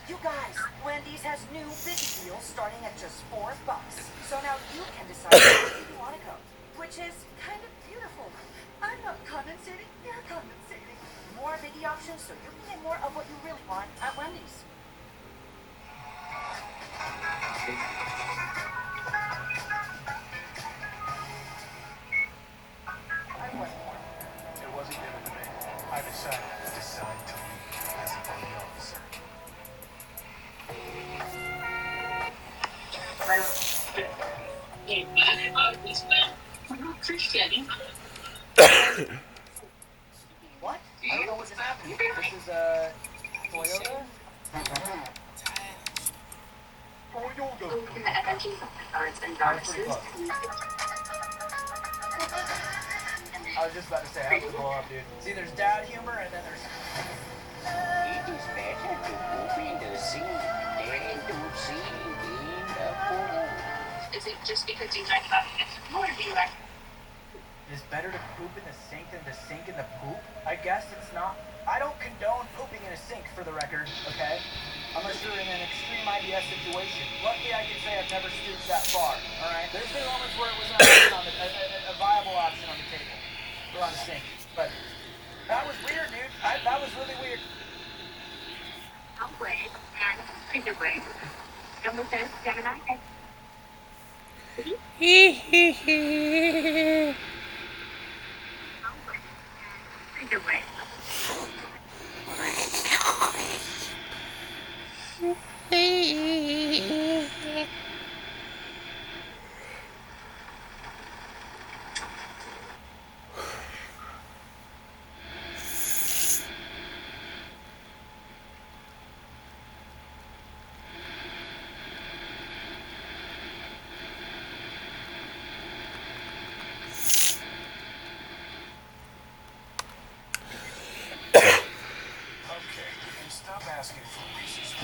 You guys, Wendy's has new biggie deals starting at just $4. So now you can decide where you want to go, which is kind of beautiful. I'm not condensating, you're condensating. More biggie options so you can get more of what you really want at Wendy's. It wasn't given to me. I decided to leave as a party officer. What? I don't know what just happened. This is Toyota? Open the FNG cards and I was pretty goddesses. close. I was just about to say, I have to blow up, dude. See, there's dad humor, and then there's... It is better to poop in the sea than to sing in the pool. Is it just because you like that? Or do you like It's better to poop in the sink than to sink in the poop? I guess it's not. I don't condone pooping in a sink, for the record, okay? Unless you're in an extreme IBS situation. Luckily, I can say I've never stooped that far, alright? There's been moments where it was an option on a viable option on the table. Or on the sink. But that was weird, dude. That was really weird. Don't wait and take a break? Don't move this, Gemini. Take a break.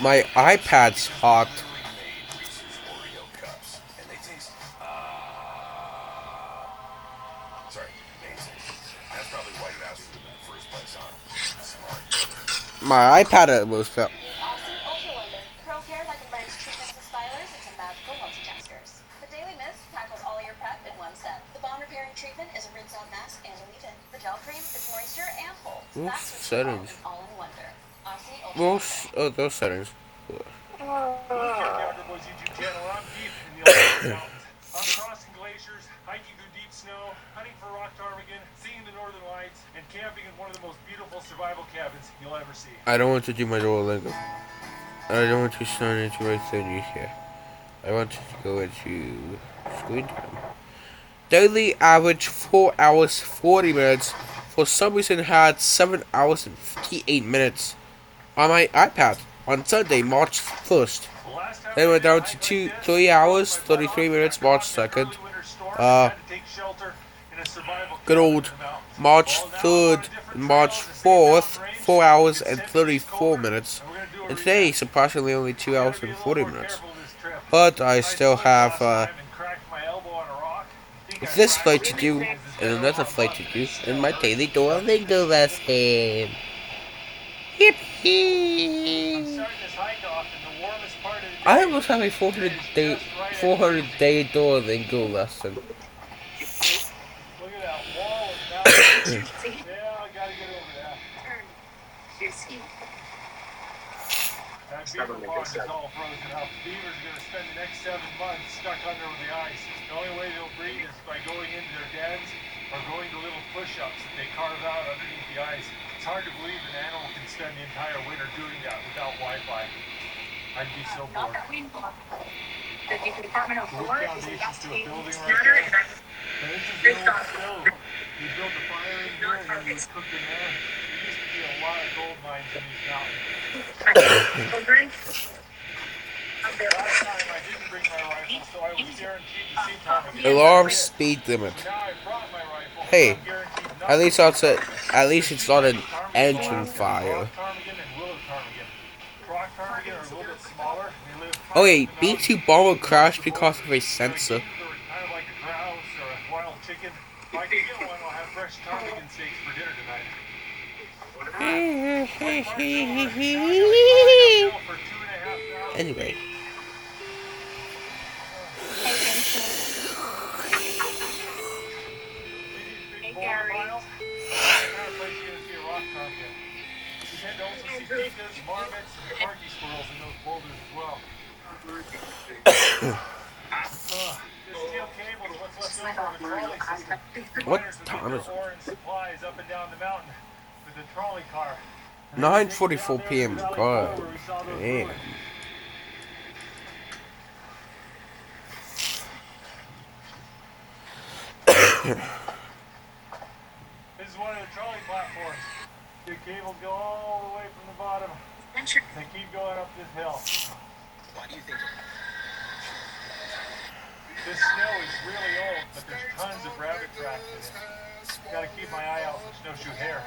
My iPad's hot. My iPad almost fell. Austin Ultra Wonder. Curl care that combines treatments and stylers into magical multitaskers. The Daily Mist tackles all your prep in one set. The bond repairing treatment is a rinse on mask and a leave-in. The gel cream is moisture and hold. That's what you call Settings. an all-in wonder. Austin Ultra Well, Wonder. those settings. I'm crossing glaciers, hiking through deep snow, hunting for rock ptarmigan, seeing the northern lights, and camping in one of the most beautiful survival cabins you'll ever see. I don't want to do my Duolingo. I don't want to sign into my thingy here. I want to go into screen time. Daily average 4 hours 40 minutes. For some reason had 7 hours and 58 minutes on my iPad on Sunday, March 1st. Then went down to 3 hours 33 minutes March 2nd. Good old March 3rd and March 4th, 4 hours and 34 minutes. And today, surprisingly, only 2 hours and 40 minutes. But I still have this flight to do and another flight to do in my daily Duolingo lesson. Yippee! I almost have a 400 day Duolingo lesson. Look at that wall of mountains. Yeah, I gotta get over that. That beaver pond is all frozen up. Beavers are gonna spend the next 7 months stuck under the ice. The only way they'll breed is by going into their dens or going to little push-ups that they carve out underneath the ice. It's hard to believe an animal can spend the entire winter doing that without Wi-Fi. I'd be so bored. The Department of Wood War is foundations to a investigating building right murder there. and And this is an old stove. You built a fire in here and then you cooked in there. There used to be a lot of gold mines in these mountains. Last time I didn't bring my rifle, so I was guaranteed to see ptarmigan. Alarm speed limit. Now I brought my rifle. Hey, I'm guaranteed not at least to that's at least it's not an engine fire. Rock ptarmigan and willow ptarmigan. Rock ptarmigan are a little bit smaller. They live Okay, B2 bomber crashed because of a sensor. kind of like a grouse or a wild chicken. If I can get one, I'll have fresh ptarmigan steaks for dinner tonight. Anyway. Hey, Gary. What time is it? 9:44 p.m. God damn. This is one of the trolley platforms. The cables go all the way from the bottom. They keep going up this hill. Why do you think? keep my eye out for snowshoe hare.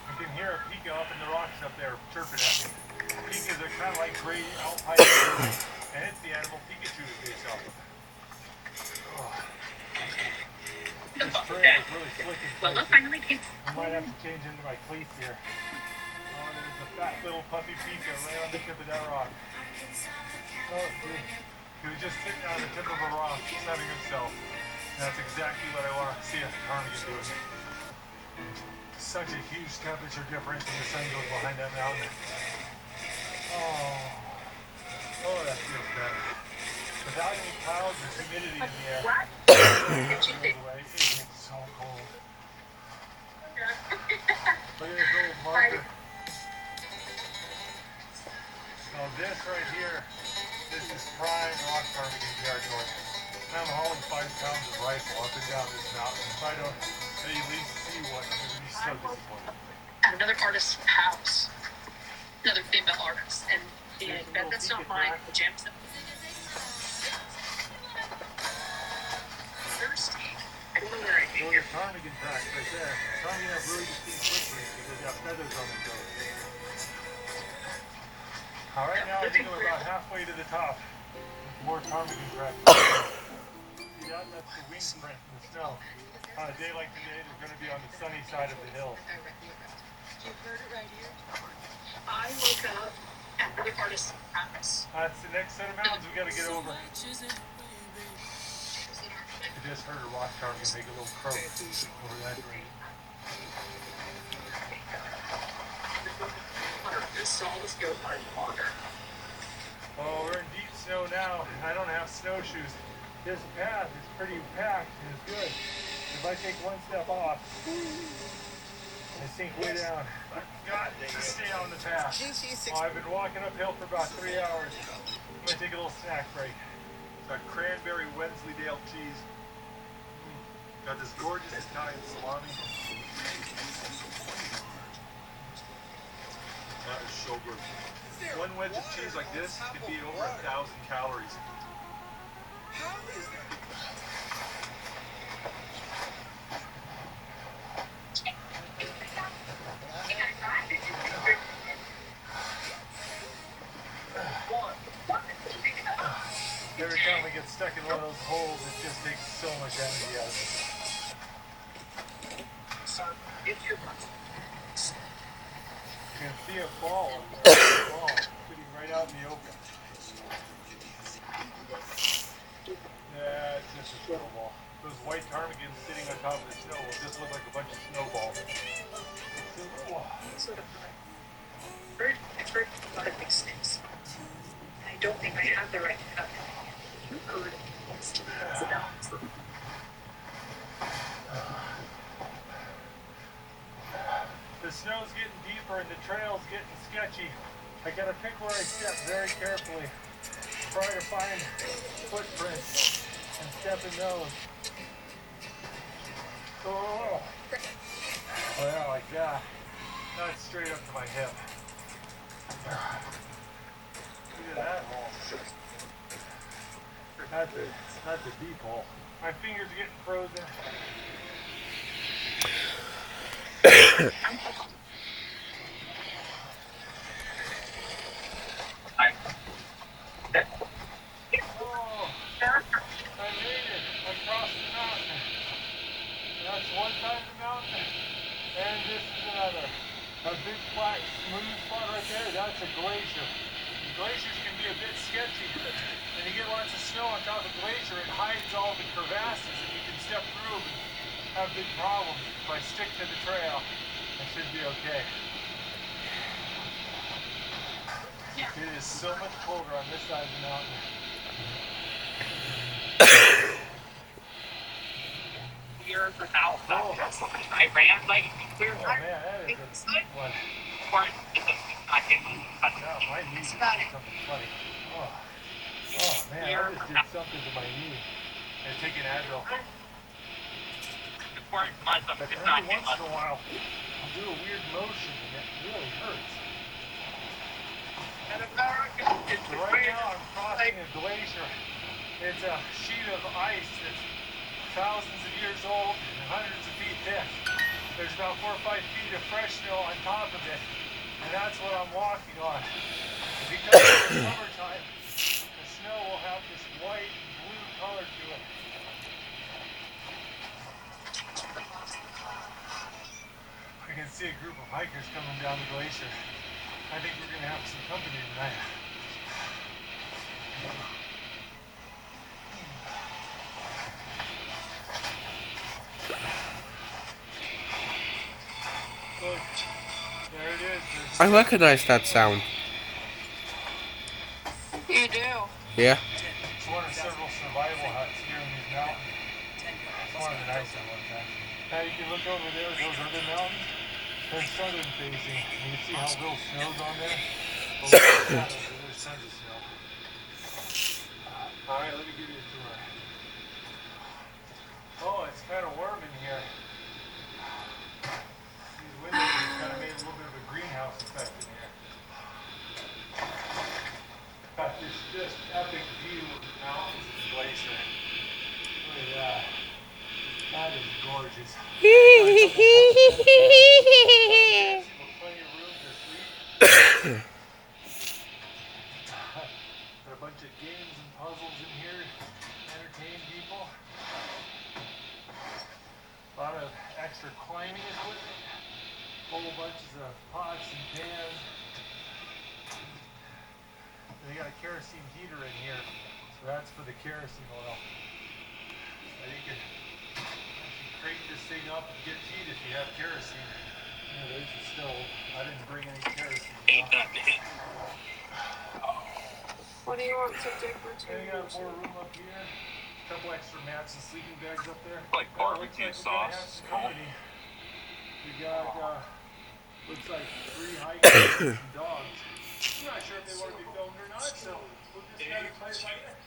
I can hear a pika up in the rocks up there chirping at me. Pikas are kind of like gray alpine birds, and it's the animal Pikachu is based off of. Oh. This trail is really slick and places. I might have to change into my cleats here. Oh, there's a fat little puppy pika right on the tip of that rock. Oh, dude. He was just sitting on the tip of a rock, sunning himself. And that's exactly what I want to see a ptarmigan doing. Such a huge temperature difference when the sun goes behind that mountain. Oh, that feels better. Without any clouds or humidity in the air, it is so cold. Look at this little marker. So this right here, this is prime rock ptarmigan territory. I'm hauling 5 pounds of rifle up and down this mountain. If I don't at least see one, I'm going to be so disappointed. At another artist's house, another female artist, and that's not mine, the Jameson. Thirsty. I don't know where I Well, the ptarmigan tracks right there. Ptarmigan have really distinct footprints because they got feathers on their toes. All right, now I think we're about halfway to the top. More ptarmigan tracks. See that? That's the wing print in the snow. On a day like today, they're going to be on the sunny side of the hill. You heard it right here. I woke up at the artist's house. That's the next set of mountains we got to get over. I just heard a rock ptarmigan make a little croak over that green. This all was go by water. Oh, we're in deep snow now. I don't have snowshoes. This path is pretty packed and it's good. If I take one step off, I sink way down. I've got to stay on the path. Oh, I've been walking uphill for about 3 hours. I'm going to take a little snack break. Got cranberry Wensleydale cheese. Got this gorgeous Italian salami. That is so good. One wedge of cheese like this could be over 1,000 calories. How is that? Every time we get stuck in one of those holes, it just takes so much energy out of it. You can see a ball up there, a ball sitting right out in the open. Yeah, it's just a snowball. Those white ptarmigans sitting on top of the snow will just look like a bunch of snowballs. I've heard a lot of big things. I don't think I have the right cut. You heard it's about. The snow's getting deeper and the trail's getting sketchy. I gotta pick where I step very carefully. Try to find footprints and step in those. Oh, yeah, like that. That's straight up to my hip. Look at that hole. That's a deep hole. My fingers are getting frozen. Oh, I made it across the mountain. That's one side of the mountain, and this is another. A big flat smooth spot right there, that's a glacier. The glaciers can be a bit sketchy. When you get lots of snow on top of the glacier, it hides all the crevasses and you can step through them and have big problems. If I stick to the trail, I should be okay. It is so much colder on this side of the mountain. You're the house. I ran like clear. Oh man, that is a deep one. No, my knee did something funny. Oh man, I just did something to my knee. And take an Advil. But every once in a while, I'll do a weird motion and it really hurts. Right now I'm crossing a glacier It's a sheet of ice that's thousands of years old and hundreds of feet thick. There's about 4 or 5 feet of fresh snow on top of it, and that's what I'm walking on. Because it's summertime, the snow will have this white and blue color to it. I can see a group of hikers coming down the glacier. I think we're gonna have some company tonight. Look, there it is. I recognize that sound. You do. Yeah. It's one of several survival huts here in these mountains. It's one of the nicer ones, actually. Now you can look over there at those other mountains. They're southern facing. You can see how little snow's on there. There's tons of snow. Alright, let me give you a tour. Oh, it's kind of warm in here. These windows kind of made a little bit of a greenhouse effect in here. Got this just epic view of the mountains and the glacier. Look at that. That is gorgeous. Plenty of room to sleep. Got a bunch of games and puzzles in here to entertain people. A lot of extra climbing equipment. Whole bunches of pots and pans. They got a kerosene heater in here, so that's for the kerosene oil. You can crank this thing up and get heat if you have kerosene. Yeah, there's the stove. I didn't bring any kerosene. What do you want to do for We got more room up here. A couple extra mats and sleeping bags up there. Like barbecue sauce. We got, looks like 3 hikers and dogs. I'm not sure if they want to be filmed or not, so we'll just kind of play by ear.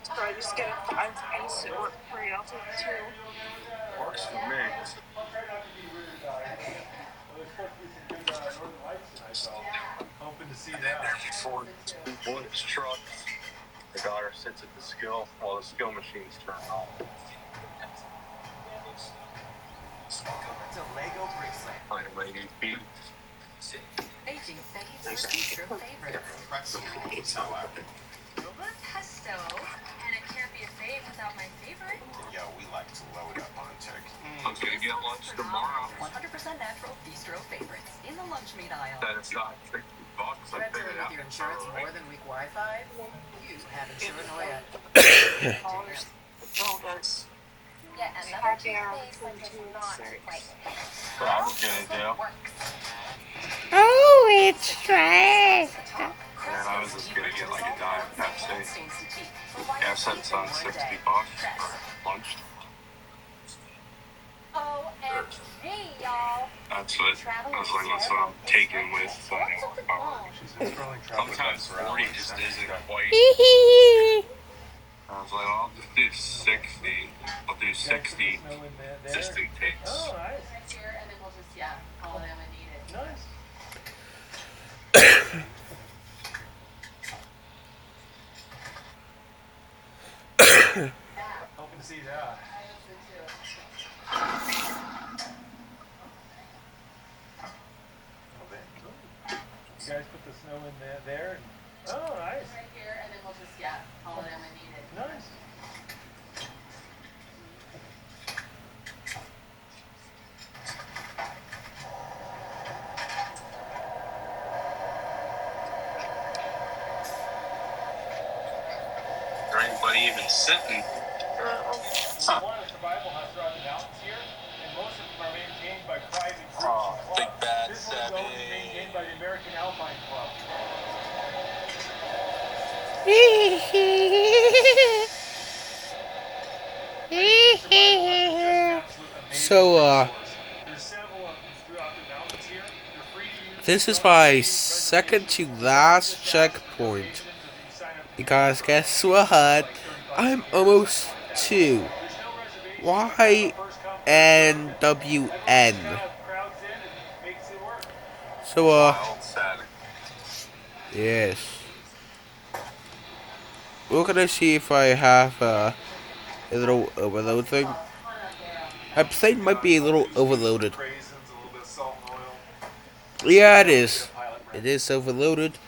So I just get a 5 piece or 3, I'll take 2. Works for me. Hoping to see And that. then there's Ford Woods truck. The daughter sits at the skill while the skill machine's turned on. It's a Lego bracelet. Find a lady feet. Aging fades your future favorites. Pesto, and it can't be a fave without my favorite. Yo, we like to load up on turkey. I'm gonna get lunch tomorrow. 100% natural bistro favorites in the lunch meat aisle. That is not $60. I Red figured with out. your insurance more than weak Wi-Fi? You have Insuranoia. Yeah, and the Happy hour face like from is not 2 to 6. quite. What I was gonna do. Oh, it's trash. And I was just gonna get like a Diet Pepsi. Gas cents on $60 for lunch. OMG, y'all. That's what I was like. That's what I'm taking with. Sometimes 40 just isn't quite. I was like, I'll just do 60. I'll do 60 just in case. Oh, nice. Right here, and then we'll just, call them and eat it. Nice. Hoping to see that. You guys put the snow in there. Oh, nice. Right here, and then we'll just, call them and eat it. Nice. Is there anybody even sitting? One of the survival huts throughout the mountains here, and most of them are maintained by private groups and clubs. Big Bad This one's Sebby. always maintained by the American Alpine Club. So, this is my second to last checkpoint. Because guess what? I'm almost 2. Why NWN. So, Wild Saturday. yes. We're gonna see if I have a little overload thing. My plane might be a little overloaded. Yeah, it is. It is overloaded,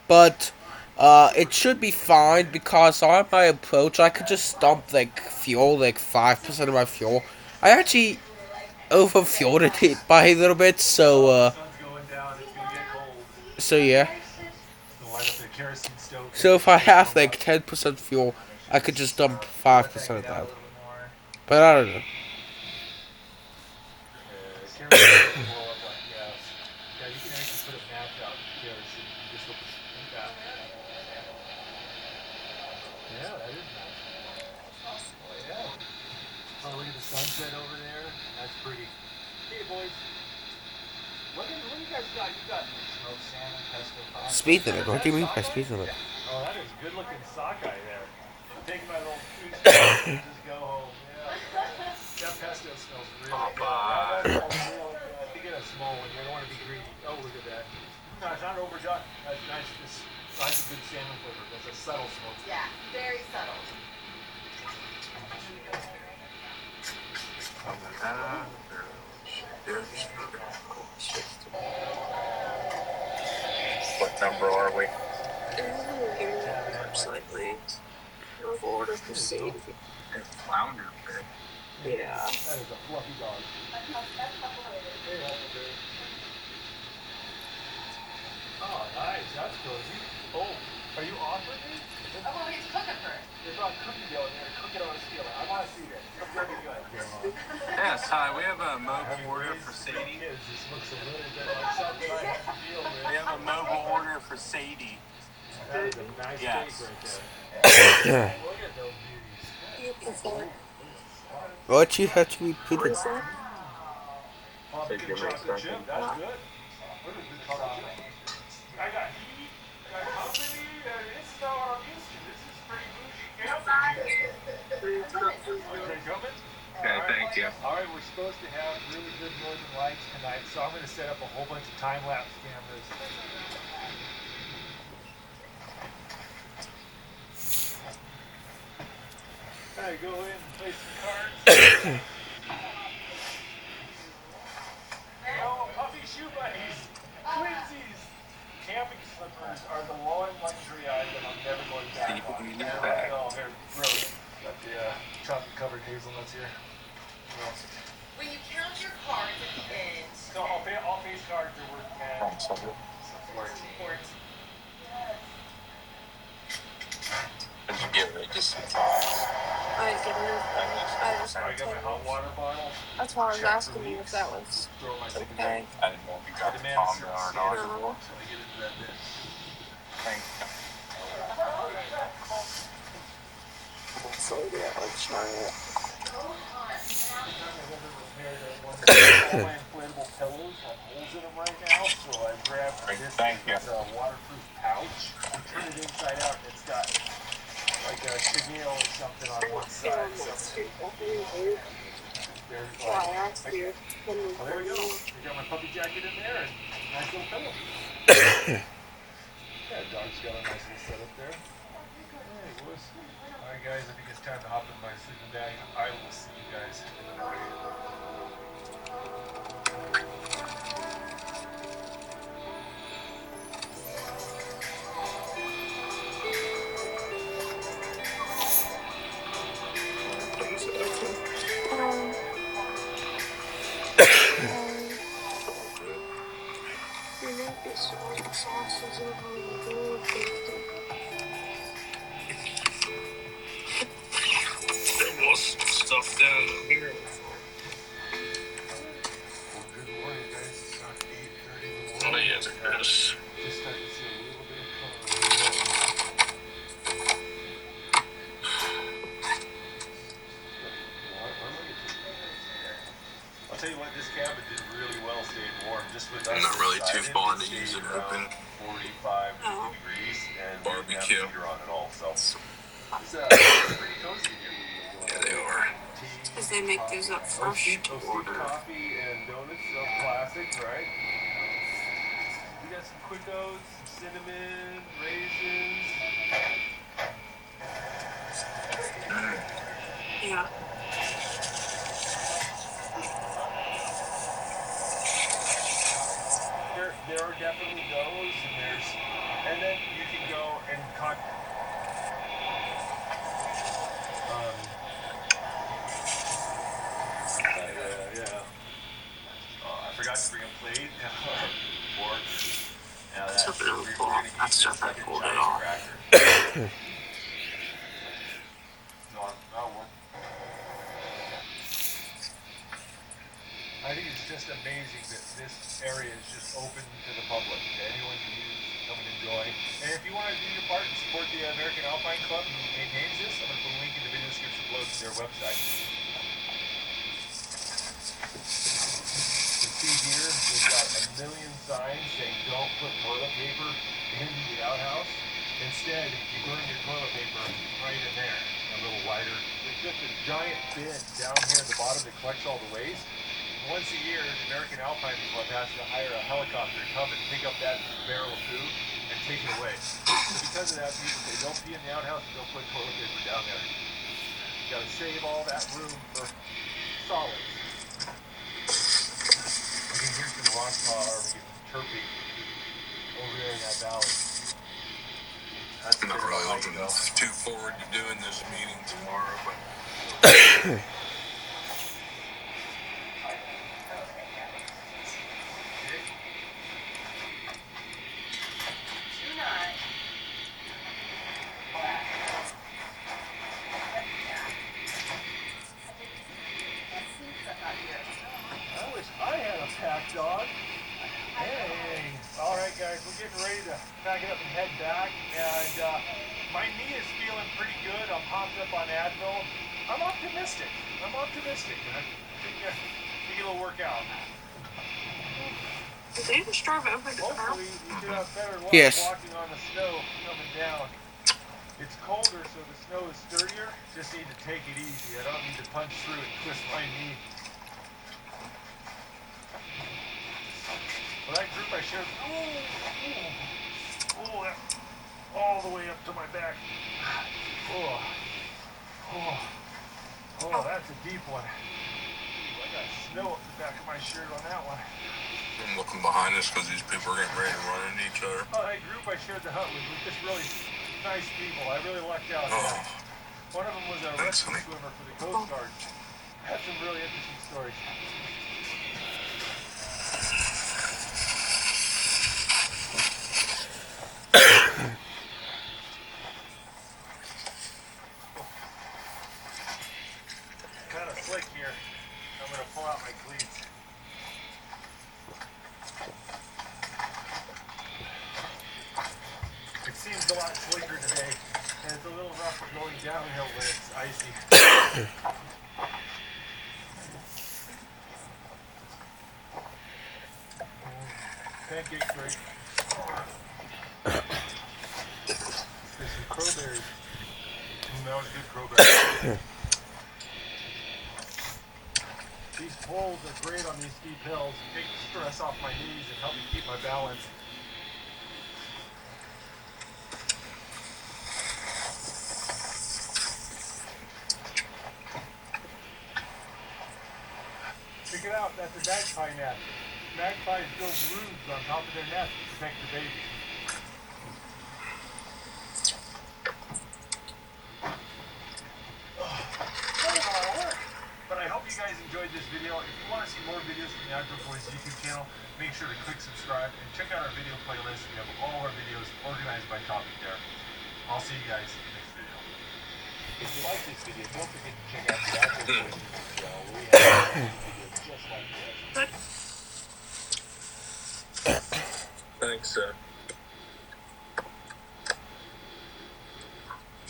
but it should be fine because on my approach I could just dump like fuel, like 5% of my fuel. I actually over fueled it by a little bit, so yeah. So if I have like 10% fuel, I could just dump 5% of that. But I don't know. Oh, look at the sunset over there. That's pretty. Hey, boys. What do you guys got? You got smoked salmon, pesto pasta. Speed limit. What do you mean by speed limit? Oh, that is good looking sockeye there. I'm taking my little East just go home. Yeah. That pesto smells really good. That smells really good. You get a small one. You don't want to be greedy. Oh, look at that. No, it's not overdone. That's nice. That's a good salmon flavor. That's a subtle smoke. Yeah, very subtle. What number are we? Slightly. Forward of proceed. Flounder. Yeah. That is a fluffy dog. Oh, nice. That's cozy. Oh, are you offering me? Oh, well, he's cooking for it. They brought cookie dough in there. Cook it on a skillet. I want to see that. It's very good. Yes, hi. We have a mobile order for Sadie. This looks a little bit like something I have to deal with. We have a mobile order for Sadie. That is a nice Yes. cake right there. Look at those beauties. What you have to repeat it? Pumpkin chocolate chip. That's good. What is the chocolate chip? I got heat. I got company. This is not what I'm used to. This is pretty bougie camping. Okay, coming? Okay, thank you. All right, we're supposed to have really good northern lights tonight, so I'm going to set up a whole bunch of time-lapse cameras. All right, go in and play some cards. Oh, puffy shoe bunnies, twinsies. Camping slippers are the one luxury item I'm never going back on. Oh, they're gross. Got the chocolate-covered hazelnuts here. When you count your cards at the end. So all face cards are worth 10. 14. Did you give it just I didn't get anything. I just I got my hot water bottle. That's why I was asking you if that was Throw my second okay. I didn't know if you got the demand Tom is or so not. until I get into that bit. Thank you. So yeah, let's try it. All my inflatable pillows have holes in them right now, so I grabbed this. Thank you. It's a waterproof pouch. I turn it inside out, and it's got like a chenille or something on one side. So there's Why I asked you. well, there we go. We got my puppy jacket in there and a nice little pillow. Yeah, dog's got a nice little setup there. Hey, boys. All right, guys, I think it's time to hop in my sleeping bag. I will see you guys in the morning. There was stuff down here. Well, good morning, guys. It's not 8:30 in the morning. Oh, yes, it is. Just starting to see a little bit of color. I'll tell you what, this cabin did really well staying warm. Just with us. I'm not really too inside, fond of stayed using around open 45 degrees and we didn't have barbecue. a heater on at all. So it's pretty cozy here. Yeah, they are. Tea, because they make these up fresh to order. Coffee and donuts, so classic, right? We got some quick oats, some cinnamon, raisins. Yeah. There are definitely those, and then you can go and cut. Yeah. Oh, I forgot to bring a plate. Fork. Now that's Took it in the we're bowl. gonna eat That's this just like I a pulled it giant off. cracker. No, that one. I think it's just amazing that this area is just open to the public, that anyone can use, come and enjoy. And if you want to do your part and support the American Alpine Club who maintains this, I'm going to put a link in the video description below to their website. You can see here, we've got a million signs saying don't put toilet paper in the outhouse. Instead, you burn your toilet paper right in there, a little lighter. There's just a giant bin down here at the bottom that collects all the waste. Once a year, the American Alpine Club has to hire a helicopter to come and pick up that barrel of food and take it away. So because of that, people say don't pee in the outhouse and don't put toilet paper down there. You gotta save all that room for solids. You can hear some rock chirping over there in that valley. That's I'm not really looking too forward to doing this meeting tomorrow, but I wish I had a pack dog. Hey. All right, guys, we're getting ready to pack it up and head back. And my knee is feeling pretty good. I'm hopped up on Advil. I'm optimistic. I think it'll work out. Did they just drive over the car? Hopefully, we should have better luck Yes. walking on the snow coming down. It's colder, so the snow is sturdier. Just need to take it easy. I don't need to punch through and twist my knee. Well, that group I shared, that, all the way up to my back. That's a deep one. I got snow up the back of my shirt on that one. I'm looking behind us because these people are getting ready to run into each other. Oh, that group I shared the hut with was just really nice people. I really lucked out. One of them was a rescue swimmer for the Coast Guard. Had some really interesting stories. Kind of slick here. I'm going to pull out my cleats. It seems a lot slicker today, and it's a little rougher going downhill when it's icy. Pancake break. There's some crowberries. That was good crowberries. These poles are great on these steep hills. Take the stress off my knees and help me keep my balance. Check it out, that's a magpie nest. Magpies build roofs on top of their nest to protect the babies. But I hope you guys enjoyed this video. If you want to see more videos from the Outdoor Boys YouTube channel, make sure to click subscribe and check out our video playlist. We have all our videos organized by topic there. I'll see you guys in the next video. If you like this video, don't forget to check out the Outdoor Boys YouTube channel. We have videos just like this. Thanks,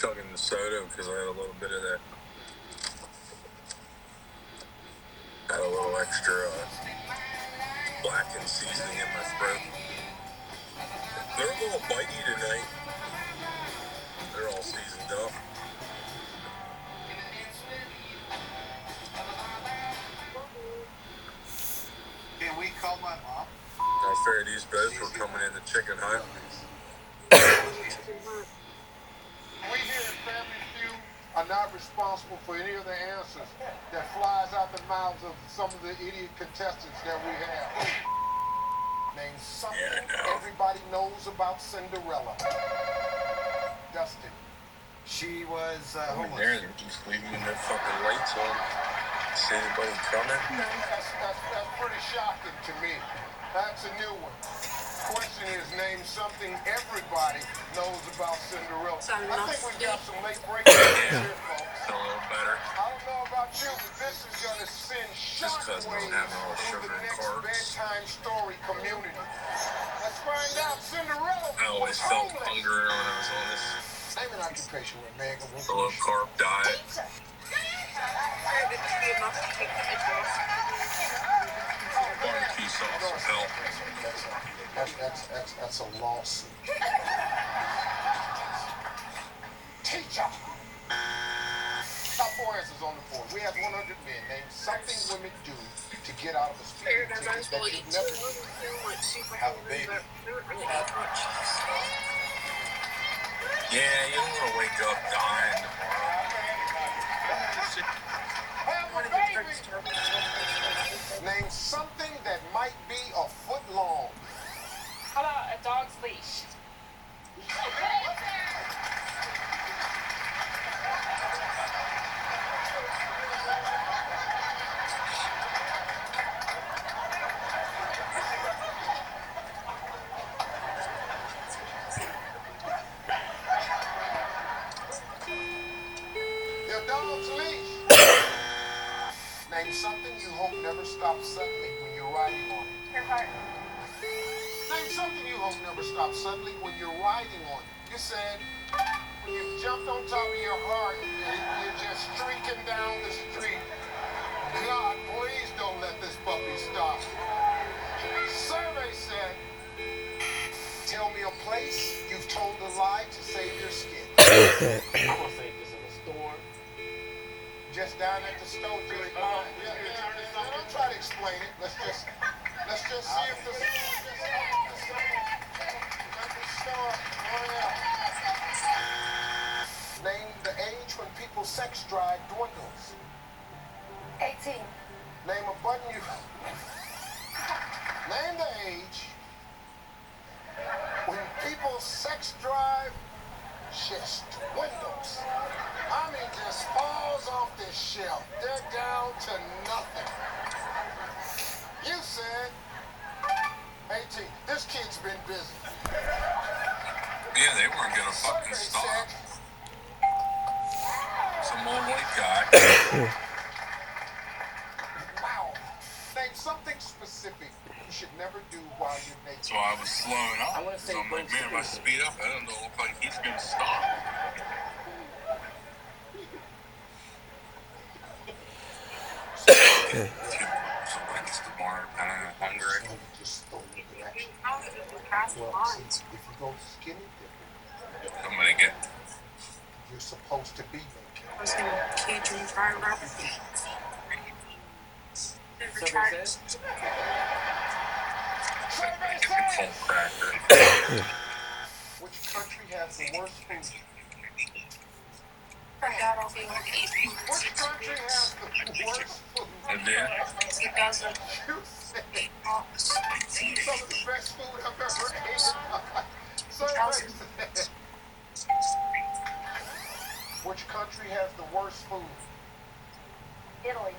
chugging the soda because I had a little bit of that. Got a little extra blackened seasoning in my throat. They're a little bitey tonight. They're all seasoned up. I figured these guys were coming in the chicken hut. We here at Family Feud are not responsible for any of the answers that flies out the mouths of some of the idiot contestants that we have. Name something everybody knows about Cinderella. Dustin. She was homeless. They're just leaving their fucking lights on. See anybody coming? That's pretty shocking to me. That's a new one. Question is, name something everybody knows about Cinderella. I think we got some late breakers here, folks. A little better. I don't know about you, but this is gonna send shockwaves through the next bedtime story community. Let's find out. Cinderella I always felt hunger when I was on this. Name an occupation where man can A low carb diet. Barbecue sauce will help. That's a lawsuit. Teacher! Top 4 answers on the board. We have 100 men. Name something women do to get out of a speeding ticket that you've never done. Have a baby. Yeah, you don't want to wake up dying tomorrow. Name something that might be a foot long. How about a dog's leash? Your dog's leash. Name something you hope never stops suddenly when you're riding on it. Your heart. Name something you hope never stops suddenly when you're riding on it. You said when you jumped on top of your heart and you're just streaking down the street. God, please don't let this puppy stop. Survey said, tell me a place you've told a lie to save your skin. I'm gonna say this in the store. Just down at the store, Julie. Don't try to explain it. Let's just see if the Name the age when people's sex drive dwindles. 18. Name a button you. Name the age when people's sex drive just dwindles. I mean, just falls off the shelf. They're down to nothing. You said 18. This kid's been busy. Yeah, they weren't gonna fucking stop. Some old white guy. Wow. Name something specific you should never do while you're naked. So I was slowing up. So I'm like, man, if I speed up, I don't look like he's gonna stop. Somebody's tomorrow, kind of hungry. Well, if you go skinny dipping, I'm gonna get. you're supposed to be naked. I was going to cage and fry rabbit. Cold cracker. Which country has the worst food? Which country has the worst food? I did. It doesn't. You said some of the best food I've ever eaten. Survey said. Which country has the worst food? Italy.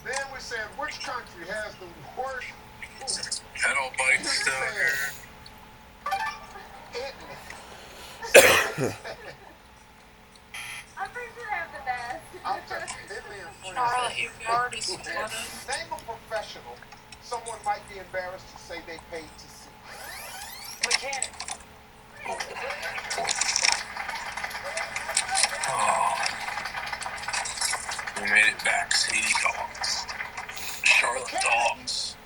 Then we said, which country has the worst food? Pedal bike's still here. Italy. I'm pretty sure they have the best. I'll tell you, Italy and France. Charlotte, you've already split it. Name a professional someone might be embarrassed to say they paid to see. Mechanic. Oh. We made it back, Sadie Dogs. Charlotte Dogs.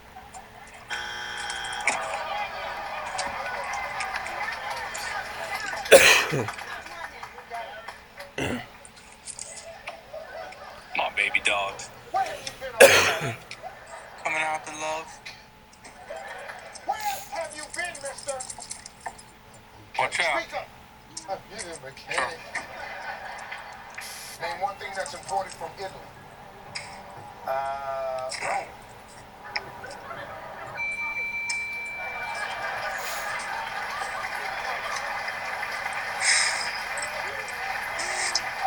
My baby dog. Coming out to love. Watch out. Speak up. You're a mechanic. Name one thing that's imported from Italy. Rome.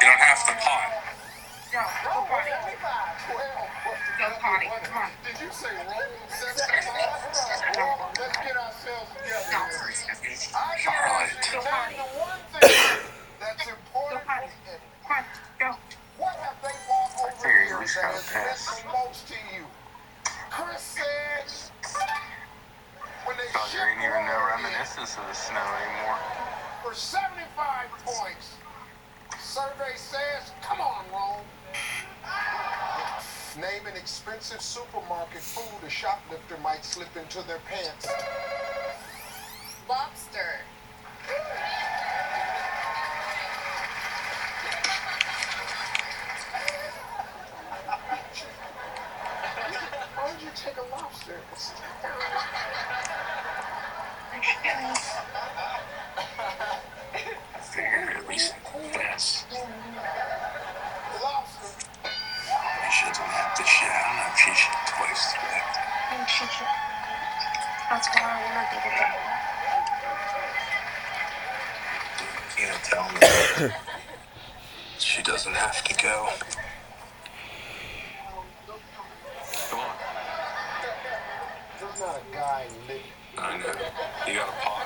You don't have to pot. Go potty. Go potty. Come on. Did you say Rome 75? Let's get ourselves together. No. I Charlotte. Name the one thing that's important from Italy. Come on. Go. What have they bought over figure here you just that gotta has meant pass. the most to you? Chris said when they God, there ain't even no shipped reminiscence of the snow anymore. for 75 points. Survey says, come on, Rome. Name an expensive supermarket food a shoplifter might slip into their pants. Lobster. Why would you take a lobster? I figured at least this. Lobster. I shouldn't have this shit. I don't know if she should twice today. You know, tell me she doesn't have to go. Come on. There's not a guy living. I know. You got a pot?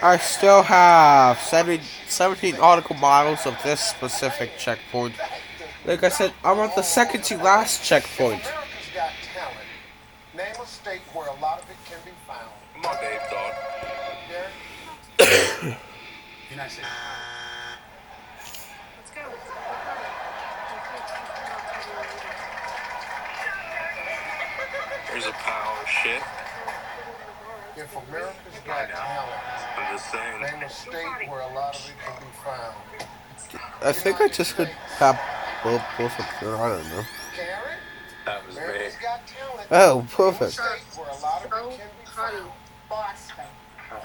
I still have 17 nautical miles of this specific checkpoint. Like I said, I'm at the second to last checkpoint. America's Got Talent. Name a state where a lot of it can be found. Come on, Dave, dog. Derek? United States. Let's go. There's a pile of shit. If America's Got Talent, I'm just saying. name a state where a lot of it can be found. I think I just could have both up there. I don't know. Karen? That was me. America's Got Talent. Oh, perfect. Name a state where a lot of it can be found. Boston. Oh,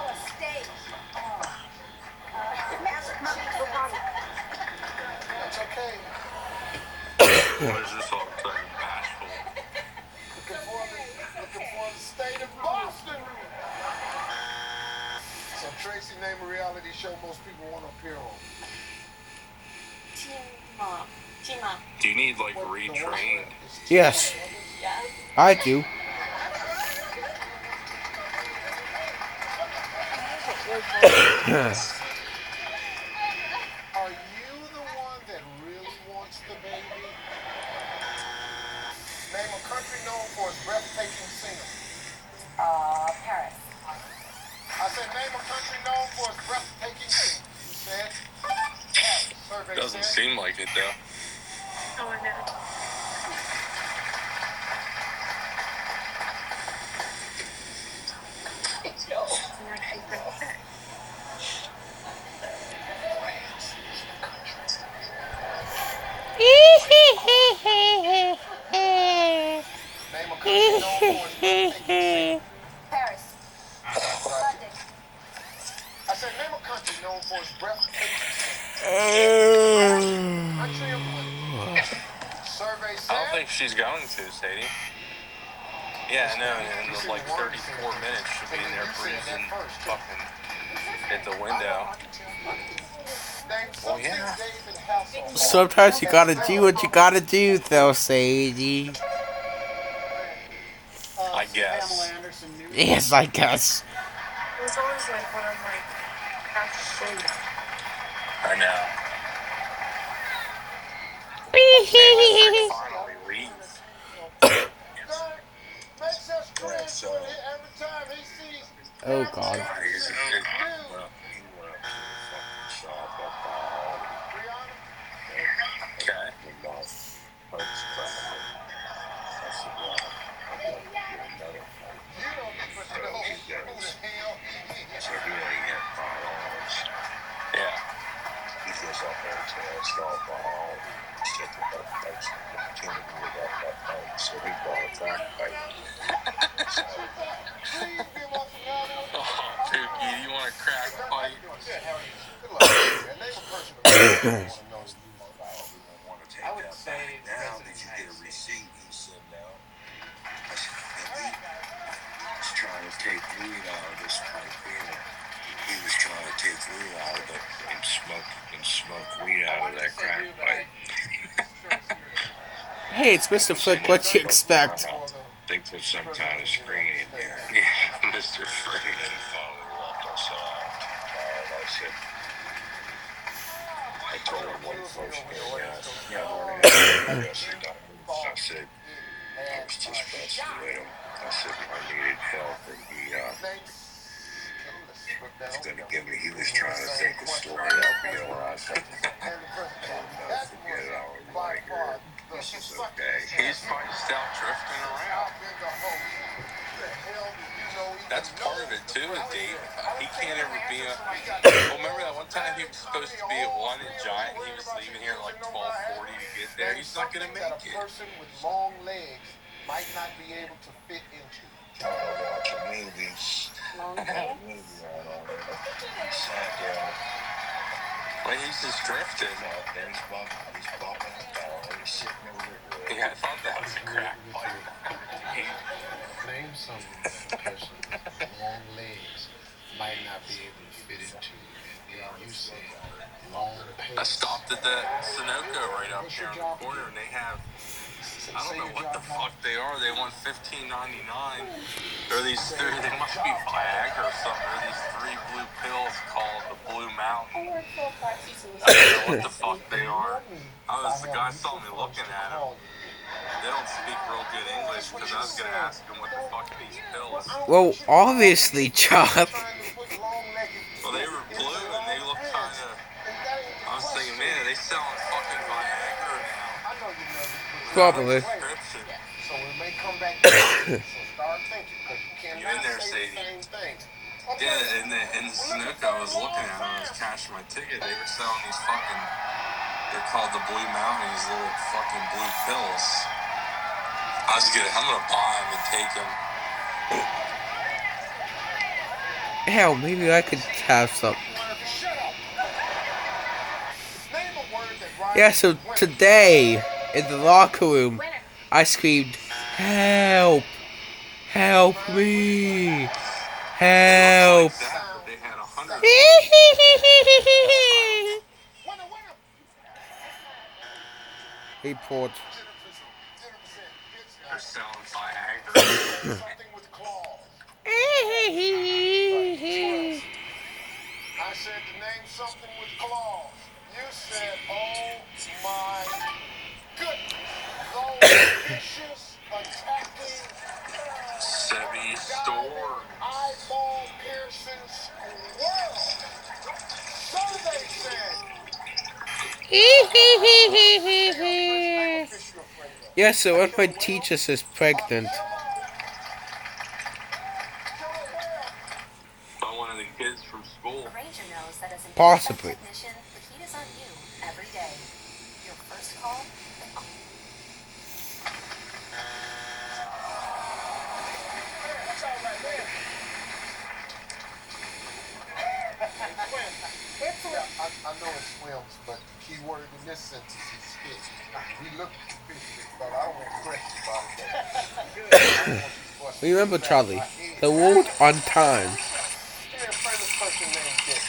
a state. Massachusetts. That's okay. What is this all of a sudden bashful? Looking for the state of Boston. So Tracy, name a reality show most people want to appear on. Team Mom. Team Mom. Do you need like retrained? Yes, Yeah. I do. Are you the one that really wants the baby? Name a country known for its breathtaking scenery. Paris. I said name a country known for its breathtaking scenery. You said Paris. Survey Doesn't said seem like it though. Oh, I know. name a country known for its breathtaking scenery. Paris. London. I said name a country known for its breathtaking scenery. Country of what? Survey I don't said think she's going to, Sadie. Yeah, no, in the, like 34 minutes she'll be in there breathing fucking at the window. name Well, something yeah. David Hasselhoff. Sometimes you gotta do what you gotta do, though, Sadie. I guess. Pamela Anderson knew. Yes, I guess. It was always like one of my passions. I know. Finally leaves. Makes us cringe when every time he sees Oh, God. Okay. you don't even know who the hell he is. Yeah. I would say Now did you get a receipt? He said no. I said, "Yeah, he was trying to take weed out of this pipe here. He was trying to take weed out of it and smoke weed out of that crack pipe." Hey, it's Mr. Flick. What you expect? They put some kind of screen in there. Yeah, Mr. Flick. And then finally left us I said, I told him what he first I said, I was just messing with him. I said, I needed help, and he was trying to think a story up, I said, forget it, I was like, this is okay. He's probably just out drifting around. That's part of it too, Dave. He can't ever be a. Well, remember that one time he was supposed to be a 1 in Giant? He was leaving here at like 12:40 to get there. He's not gonna make it. A person with long legs might not be able to fit into. Watch movies. I had a movie on it. He sat down. Well, he's just drifting. He's bobbing about. He's sitting over there. Yeah, I thought that was a crack pipe. Name some person with long legs might not be able to fit into. And then you say long I pants. stopped at the Sunoco right up here on the corner, and they have. I don't know what the fuck they are. They want $15.99. They're these three. They must be Viagra or something. They're these 3 blue pills called the Blue Mountain. I don't know what the fuck they are. The guy saw me looking at them. They don't speak real good English because I was gonna ask them what the fuck these pills. Well, obviously, Chop. Well, they were blue and they looked kind of. I was thinking, man, are they selling fucking Viagra now? Probably. So we may come back to so start thinking, because you You in cannot there, say the Sadie? same thing. Yeah, in the Sunoco, I was looking at them. I was cashing my ticket. They were selling these fucking. They're called the Blue Mountain. These little fucking blue pills. I'm gonna buy them and take them. Hell, maybe I could have some. Yeah, so today, in the locker room, I screamed, "Help! Help me! Help!" Hey, Port. They're selling Viagra. I said to name something with claws. You said, oh my goodness. Those vicious, attacking, Sebi Store. eyeball piercing squirrel. So they said. Yeah, so one of my teachers is pregnant. By one of the kids from school. Ranger knows that as an Possibly. technician, the heat is on you every day. Your first call. I know it swims, but the key word in this sentence is fish. We look at fish, but I don't want to question about it. Remember, Charlie, the world on time. Give me a famous person named Dick.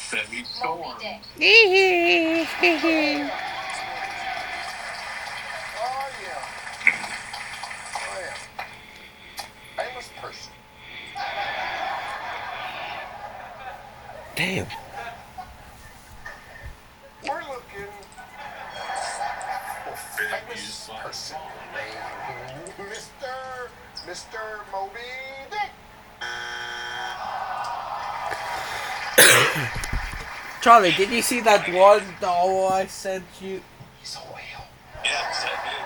Sebi Store. Oh, yeah. Oh, yeah. Famous person. Damn. We're looking for famous person named Mr. Moby Dick. Charlie, did you see that $1 I sent you? Yes, I did.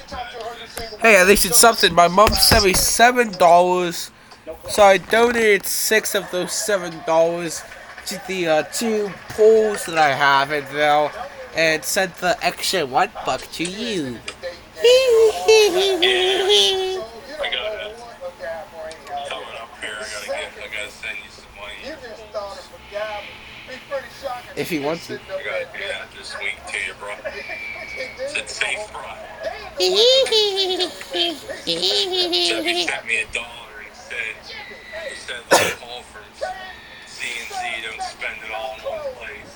Thank you. Hey, at least it's something. My mom sent me $7, so I donated 6 of those $7 to the 2 pools that I have in there, and sent the extra $1 to you. I got it. Coming up here, I gotta send you some money. If you want to. I gotta do that. sweet to you, bro. Said safe fry. Chevy sent me $1 and said like call from C&Z, don't spend it all in one place.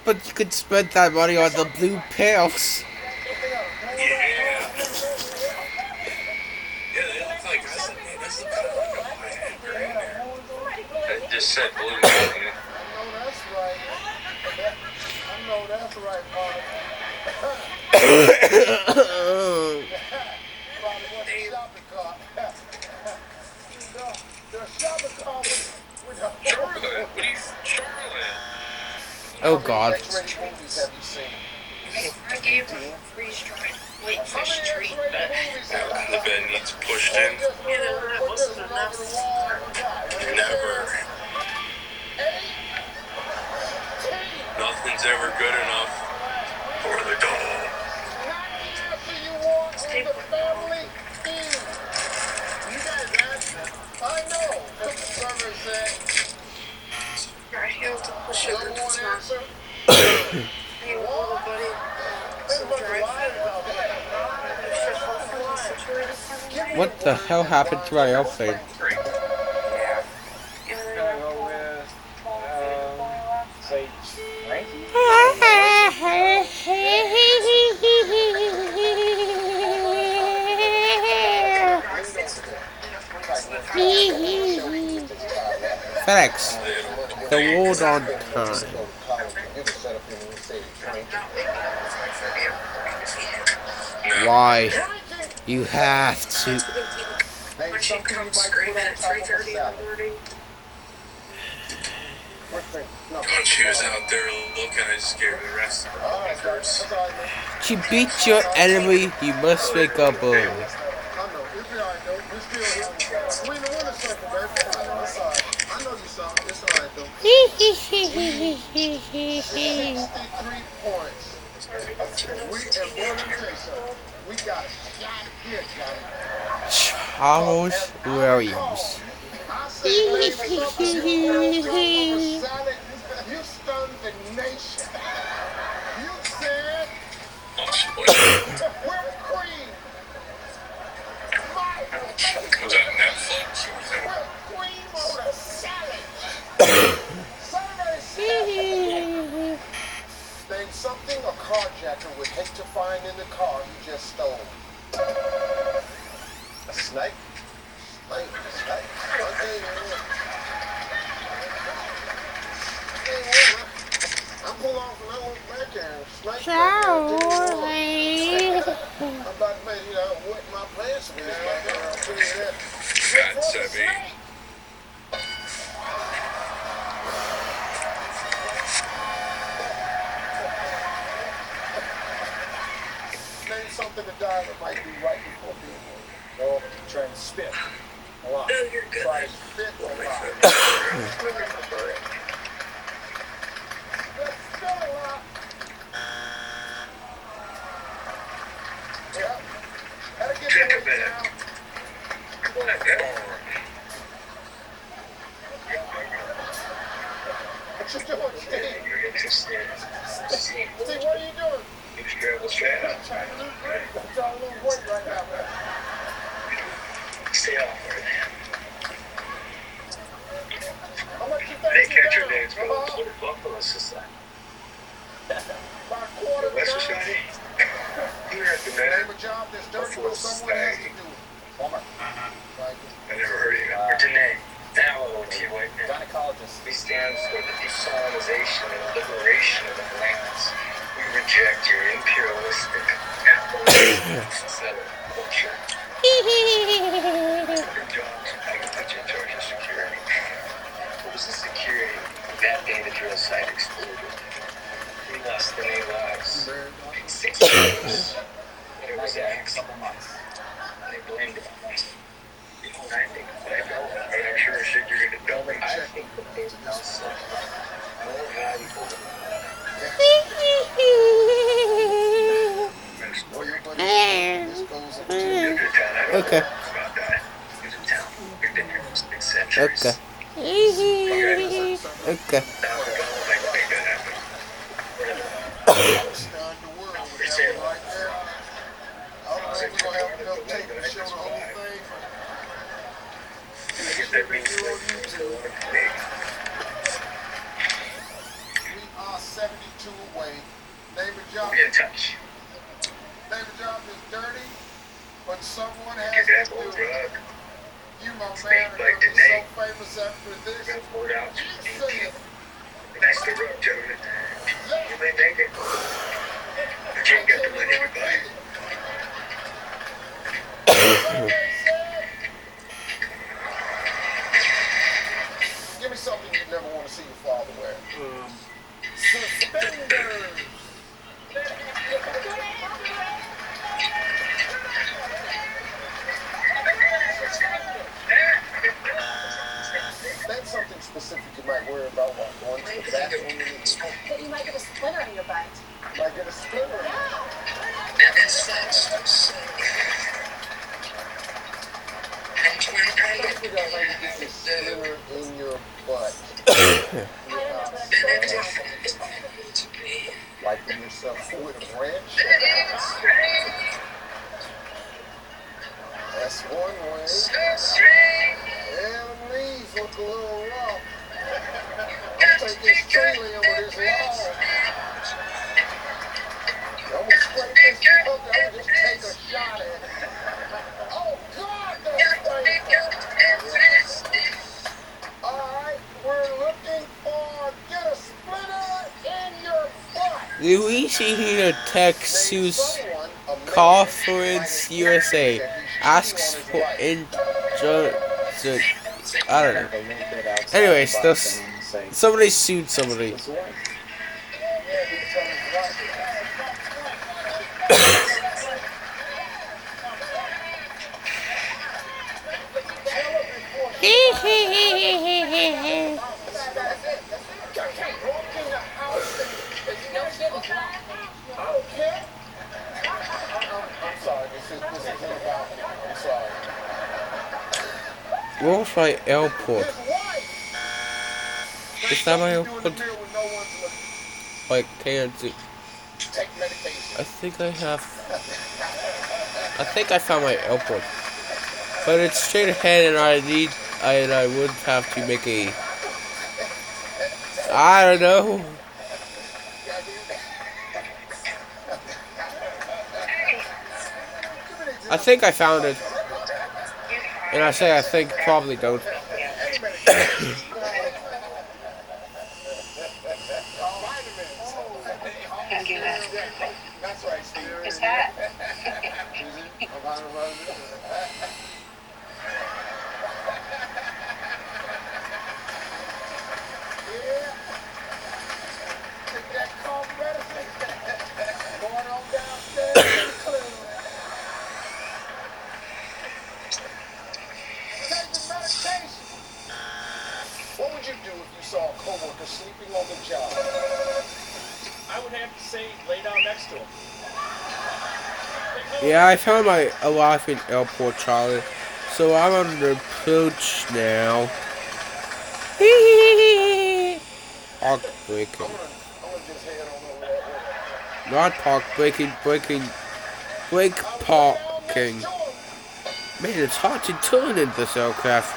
But you could spend that money on the blue pills. Yeah, they look like this look kind of like a high-end right there. It just said blue mountain. I know that's right, Mark. Oh God. Which movies have you seen? I gave him a freeze-dried whitefish treat, but The bed needs pushed in. that wasn't enough. Never. Nothing's ever good enough for the dog. Stay with the family. You guys asked. I know. What the server said. Alright, here's the sugar No that's one not. answer. Hey, little buddy. Some dry food. What the hell happened to my airplane? Gonna go with, say, Frankie? FedEx. The world on time. Why? You have to. When she comes screaming at 3:30 in the morning. When she was out there looking, I just gave her the rest of her papers. To beat your enemy, you must make a move. Charles Williams. You stunned the nation. You said, whipped cream. Was that Netflix? Whipped cream on a salad. Name something a carjacker would hate to find in the car you just stole. A snake? Snake? I pull off and I went back there and snake. I'm about to make what my plans for this back there. I'll tell you that. God, Sebby. Name something a diver might do right before being born. Well, try and spit a lot. No, you're good. Try to spit a lot. That's still a lot. Yeah. Gotta get Take a that minute. down. What you doing, Steve? Steve, what are you doing? It's terrible fast. That's all a little weight right now, man. Stay off for that. How much you They think you catch your down? names for those little buffalo system. About a quarter That's what to you nine. need. You have to Name man. a job that's dirty, so someone has to do it. Plumber. I never heard of you. Or Danae. Now I'll to you right now. Gynecologist. We stands for the desalinization and liberation of the lands. We reject your imperialistic culture. Your jobs, I can put you in charge of security. What was the security that day the drill site exploded? We lost 3 lives. 6 years. It was a couple months. They blamed it on us. You know what I think? I'm sure shit you're gonna tell me. I think that there's no something more valuable than Okay. Okay. Okay. here on YouTube. We are 72 away. Name and job. Be in touch. Name and job is dirty, but someone Get has that to old do it. rug. You, my Steak man, are like gonna be today. so famous after this. Got 4 ounces. You say it. That's the rug, gentlemen. You may make it. But you ain't got the money to buy it. Give me something you never want to see your father wear. Suspenders. That's something specific you might worry about while going to the bathroom. But you might get a splinter in your butt. You might get a splinter. And then sucks to suck. I'm 20 I don't figure out how you get this splinter in your butt. Wiping yourself with a wrench. That's one way. And the knees look a little rough. I'm taking Straight with his law. I'm gonna scrape this hook. I'm gonna just take a shot at it. Oh God, that's painful. Alright, we're looking for get a splinter in your butt. Luigi Hino Texas Conference USA asks for I don't know. Anyways, somebody sued somebody. Where's my airport? Is that my airport? Like KNZ. I think I found my airport. But it's straight ahead and I would have to make a, I don't know. I think I found it. And I say I think, probably don't. Who's that? What would you do if you saw a coworker sleeping on the job? I would have to say lay down next to him. Yeah, I found my life in airport, Charlie. So I'm on the approach now. Park breaking. Not park breaking, brake parking. Man, it's hard to turn in this aircraft.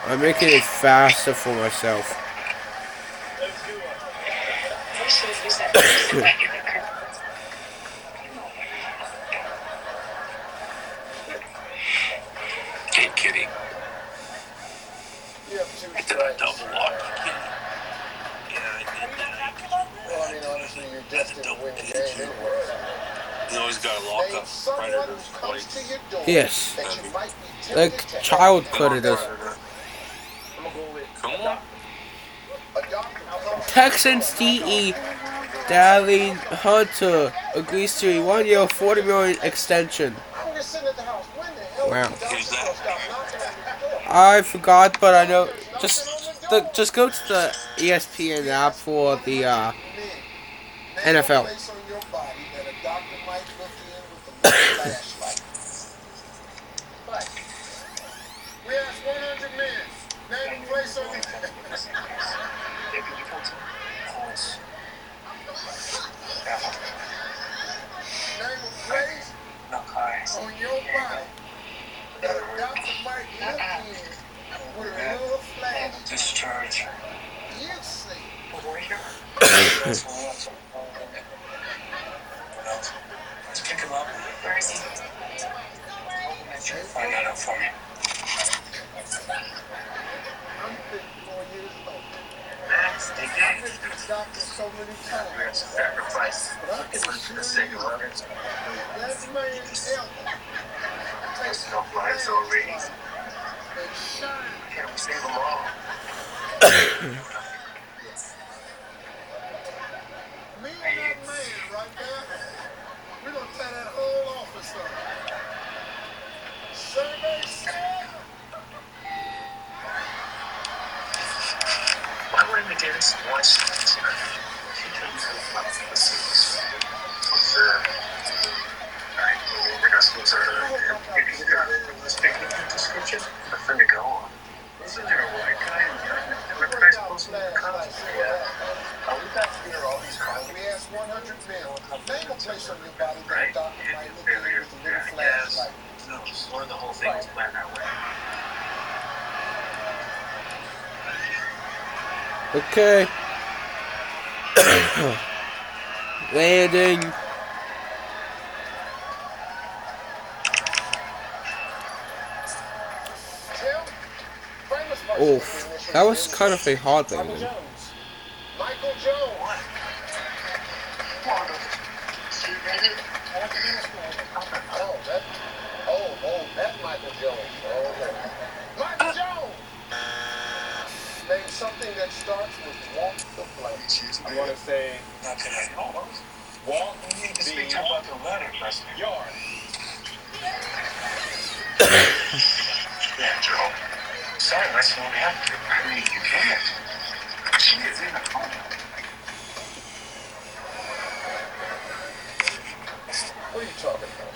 I'm making it faster for myself. Hey, kitty. You have two I strikes. double lock you, kitty. Yeah, I did that. Well, I mean, honestly, you're destined to win the game anyway. You always gotta lock up predators twice. Yes. Like child predators. Come on. Texans DE Darlene Hunter agrees to a 1 year, $40 million extension. Wow. I forgot, but I know. Just go to the ESPN app for the NFL. We asked 100 men. Name and place on it. Name and place on your body that a doctor might Let's pick him up. Where is he? Find that out for me. I'm 54 years old. Max, dig I've in. been to the doctor so many times. We're at sacrifice. But I can For the sake of others. that man help. There's no lives already. And shine. Can't we save them all? Me and that man right there, we're gonna tear that whole office up. Survey said. Why wouldn't we get us once? Alright, we're not supposed to speaking of description. Nothing to go on. Isn't there a white guy and we're supposed to be cops? Yeah. We got to hear all these calls. We asked 100 men. Name a place on your body that Right? the doctor might look at you with a little Yes. flashlight. No, or the whole thing was planned that way. Okay. Landing. Oh, that was kind of a hard landing. Michael Jones. That's Michael Jones. Michael Jones. Name something that starts with walk the plank. I want to say Not tonight. walk We need to the speak to him about the letter, Preston. yard. Yeah, Joe. Sorry, that's what we have to. I mean, you can't. She is in a coma. What are you talking about?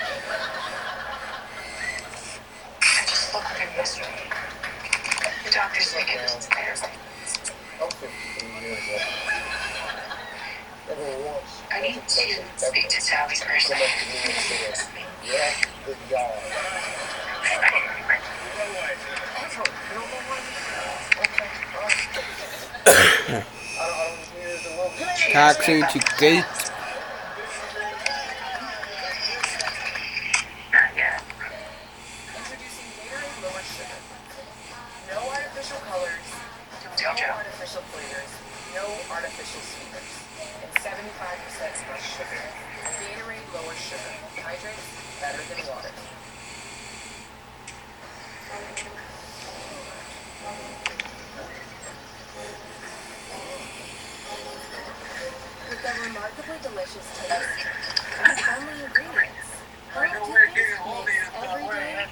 I just spoke with him yesterday. The doctor's thinking it's there. I'm 53 years old. Never once. I need to speak to Sally's Come person. up to me and say, yeah, good yard. Taxi to gate. Introducing Gatorade Lower Sugar. No artificial colors, no artificial flavors, no artificial sweeteners, and 75% less sugar. Gatorade Lower Sugar. Hydrates better than water. With their remarkably delicious taste and friendly ingredients, I know we're getting hold of you, but everyday I'm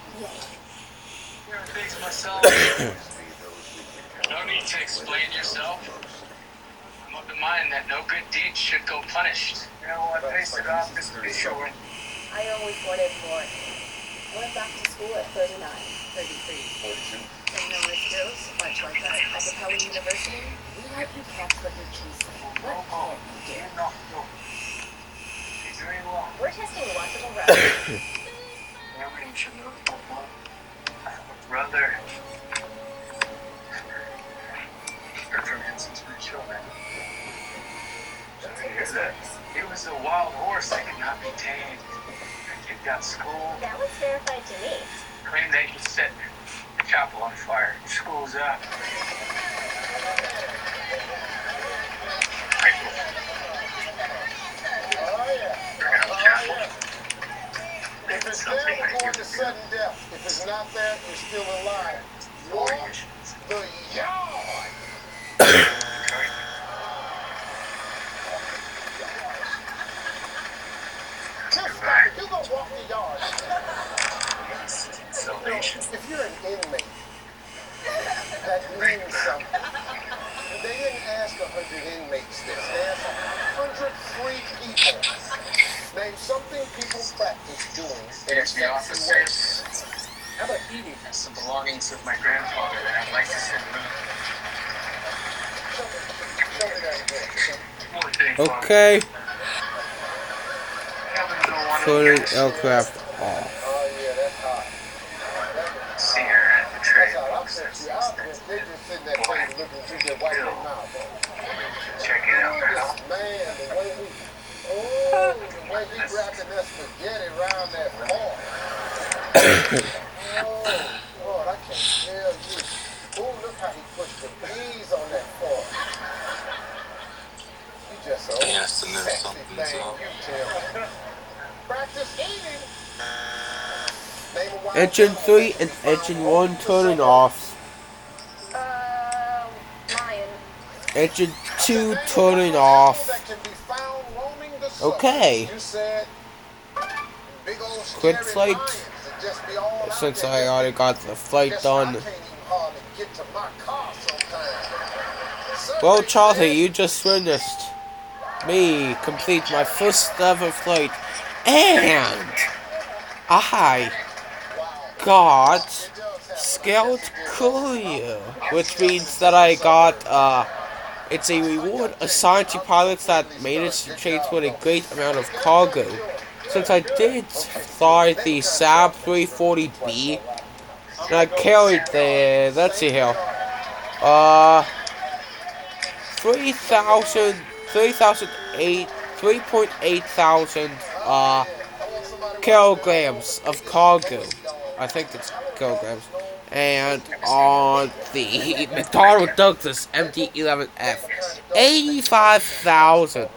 gonna fix myself. No need to explain yourself. I'm of the mind that no good deed should go punished. You know what? Face it off, this will be short. I always wanted more. I went back to school at 39, 33, 42. St. Louis Hills, much like that, at Capella University, we help you catch what you're chasing. What can you do? No. He's doing well. We're testing watchable routes. Everyone should know about one. I have a brother. Heard from him since we were children. Did you hear that? He was a wild horse that could not be tamed. Kicked out school. That was verified to me. Claimed that he set the chapel on fire. School's up. If it's there, we're going to sudden death. If it's not there, you're still alive. Walk the yard. Just stop it. You go walk the yard. If you're an inmate, that means something. They didn't ask 100 inmates this. They asked 100 free people. Name something people practice doing in a Here's the fancy way. officers. How about eating? Some belongings of my grandfather that I'd like to send me. Show me that again. More thing, Father. Okay. Having to go on Floating again. aircraft off. Oh yeah, that's hot. See her at the train. That's hot. They just sitting there looking through their white mouth. Check it out now. This man way he grabbing that spaghetti around that fork. Oh, Lord, I can't tell you. Oh, look how he pushed the bees on that fork. You just so He has to know sexy something's thing, up. you tell me. Practice eating. Name a wild Engine animal 3 that can and be found engine roaming 1 the turning suburbs. off. Lion. Engine I 2 said, name a turning wild animal off. that can be found roaming the suburbs. Okay. You said big old Quick scary flight. lions that just be all out Since there I just already got the flight Guess done. I can't even hardly get to my car sometimes. Well, Sunday Charlie, said, you just witnessed me complete my first ever flight. And I got Scout Courier, which means that I got, it's a reward assigned to pilots that managed to transport a great amount of cargo. Since I did fly the Saab 340B, and I carried the, let's see here, 3.8 thousand, kilograms of cargo. I think it's kilograms. And on the McDonnell Douglas MD-11F, 85,000.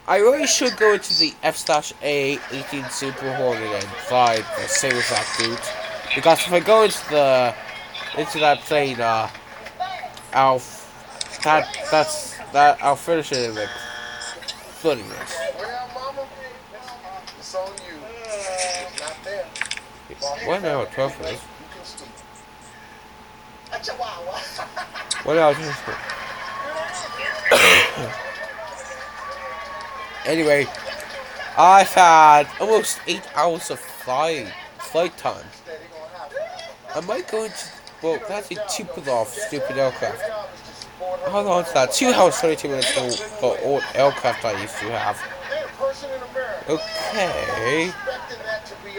I really should go into the F/A 18 Super Hornet and fly the same exact route. Because if I go into that plane, I'll finish it in like 30 minutes. well, Mama, it's on you. It's not there. What now? 12 minutes. You can sleep. A chihuahua. What else? Anyway, I've had almost 8 hours of flight time. I might go into, well, that's a Tupolev stupid aircraft. Hold on to that. 2 hours 22 minutes for the old aircraft I used to have. Okay.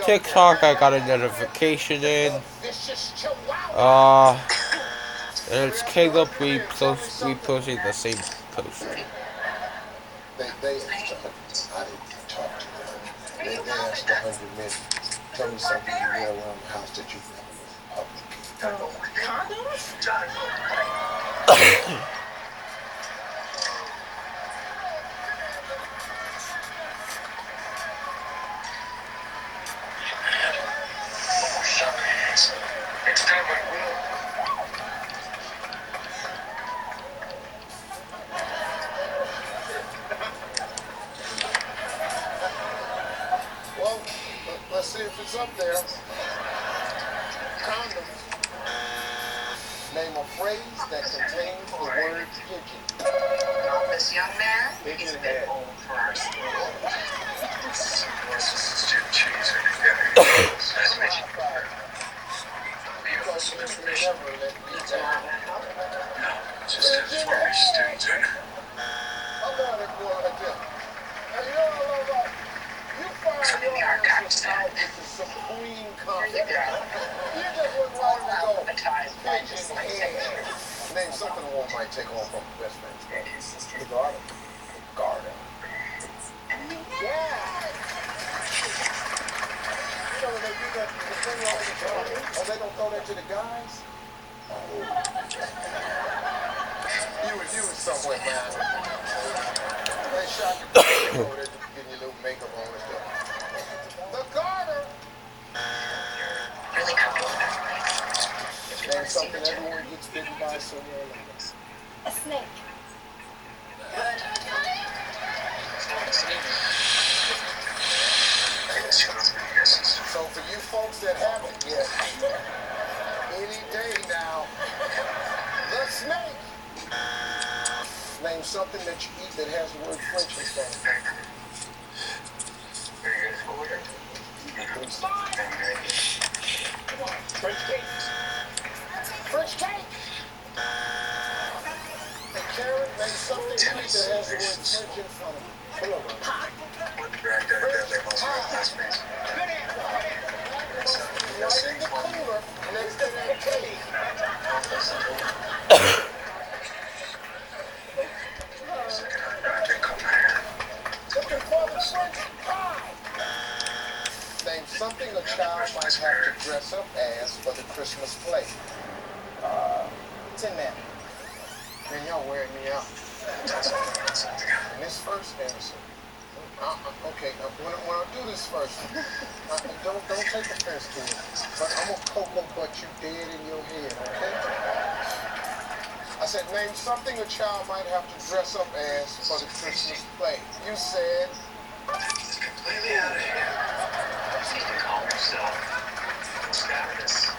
TikTok, I got a notification in. And it's Caleb reposting the same post. They asked 100. I didn't talk to them. They asked 100 men. Tell me something you wear around the house that you've never worn in public. Condoms? Well, let's see if it's up there. Condoms. Name a phrase that contains the word pigeon. This young man is a bit old for our school. Name something a woman might take home from her best friend's club. The garden. Garden. Yeah. You know, they do that, the thing all the time. Oh, they don't throw that to the guys? Oh. You was somewhere, man. They shot you over there getting your little makeup on and stuff. The garter. Really comfortable with that. Name something everyone gets bitten by sooner or later. A snake. Good. So for you folks that haven't yet, any day now, the snake. Name something that you eat that has the word French in front of it. French cake. French cake. And Karen, name something you eat that has the word French in front of it. Pull over. Pie. Right in the cooler next to that cake. Looking for the French something a child might have to dress up as for the Christmas play. It's in there. Man, y'all wearing me out. And this first answer. Okay, when I do this first, don't take offense to it. But I'm gonna cocoa butt you dead in your head, okay? I said, name something a child might have to dress up as for the Christmas play. You said. It's completely out of hand. You can call yourself Status.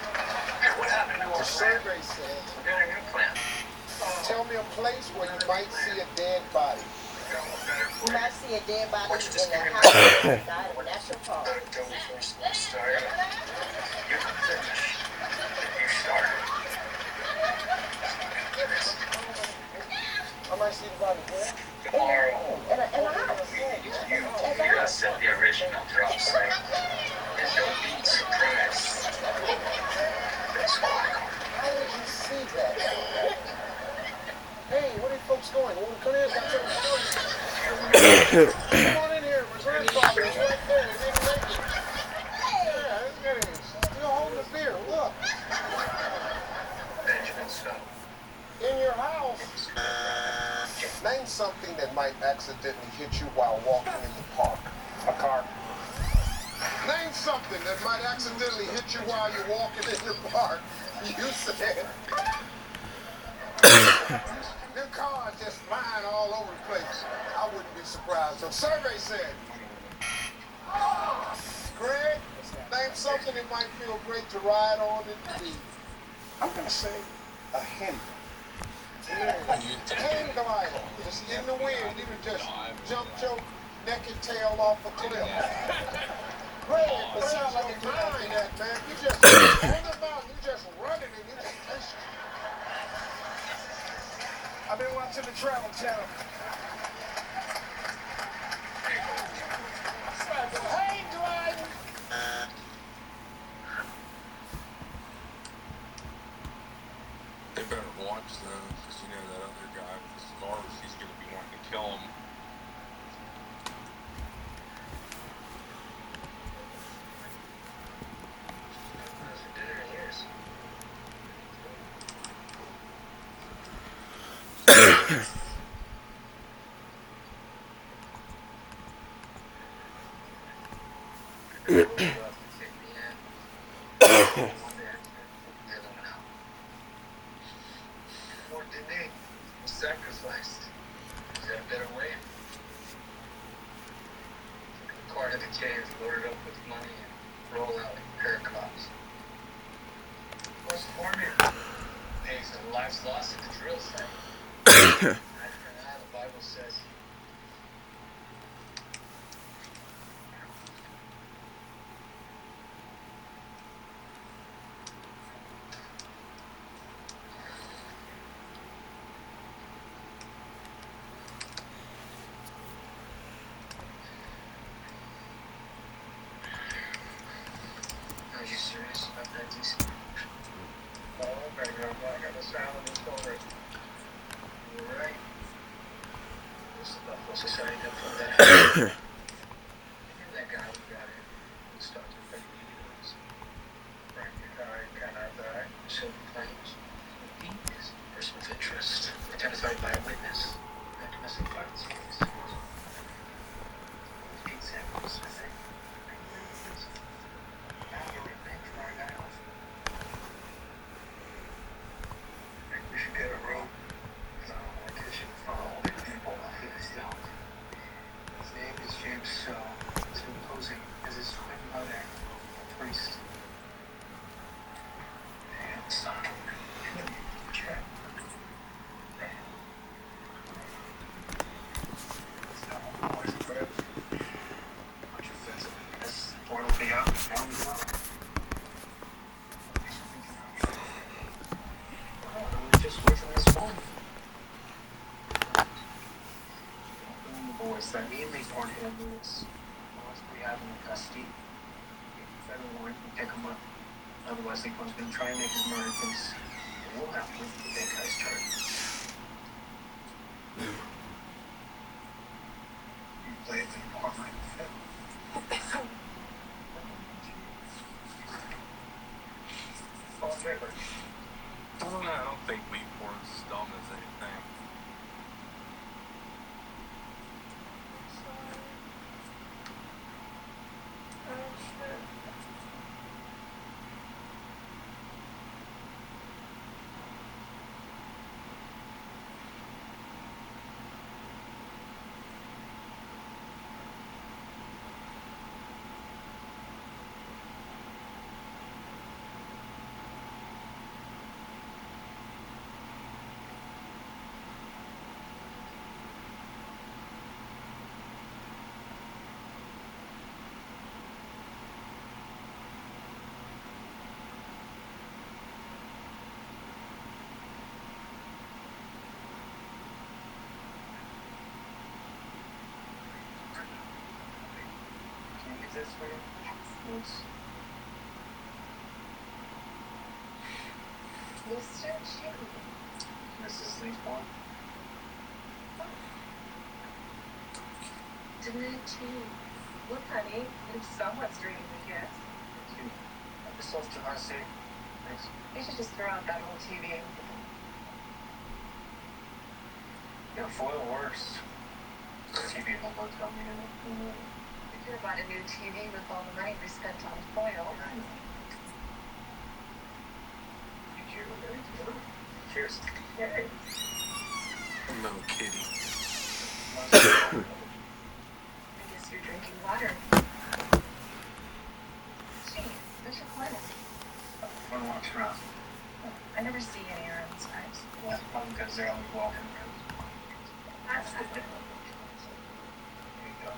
What happened to our The survey said. We got a new plan. Tell me a place where you might see a dead body. You might see a dead body in the house outside of National Park. You can finish. You started. I might see the body where? Tomorrow. In a house. You gotta set the original drop site. And don't be surprised. That's why. How did you see that? Hey, where are you folks going? Well, come in. Come on in here. My grandfather is right there. He didn't make it. Yeah, there he is. You're holding a beer. Look. Benjamin Stone. In your house. Name something that might accidentally hit you while walking in the park. A car. Name something that might accidentally hit you while you're walking in the park. You said. Them cars just flying all over the place. I wouldn't be surprised. The survey said. Greg, name something that might feel great to ride on in the. I'm gonna say a hen. Hang glider, just in the wind, you can just jump your naked tail off a cliff. Greg, it sounds like you're doing that, man. You just on the mountain, you just running and you just. I've been watching the Travel Channel. Hang glider. They better watch them, because you know that other guy with the scars, he's going to be wanting to kill him. What did they sacrificed? Is there a better way? Took a car to the cave, loaded up with money, and roll out like a pair of cops. What's the formula? Pays for lives lost at the drill site. After that, the Bible says. Are you serious about that, DC? Oh, background black on the silent and forward. You're right. This is the whole society that put that out. You're that guy who got it. Who started to fake videos. Frank Picard, Canada, Silver Plains. He is a person of interest, identified by a witness. A domestic violence case. Examples, I think. Now you're revenge right now. I think we should get a rope. So I guess you can follow all the people who is down. His name is James So. He's been posing as his twin mother, a priest. And son. Check. So, boys and girls. Much offensive. This portal be out now as well. We're just wasting this phone. The boys that mainly porn handlers, the ones we have in custody, federal warrant and pick them up. Otherwise, the one's going to try and make his murder case. We'll have to look at the big guy's charge. You play it for the porn like a film. this for you? Yes. Mr. Chin. Mrs. Leafborn? Dimitri. Look, honey, if someone's dreaming the guess. This one's too hard to say. Thanks. You should just throw out that whole TV. Yeah, foil works. TV won't look on me. You could have bought a new TV with all the money we spent on foil. Thank you. Cheers. Cheers. Little kitty. I guess you're drinking water. Gee, there's your planet. One walks around. I never see any around these guys. That's probably because they're only walking around. That's good. There you go.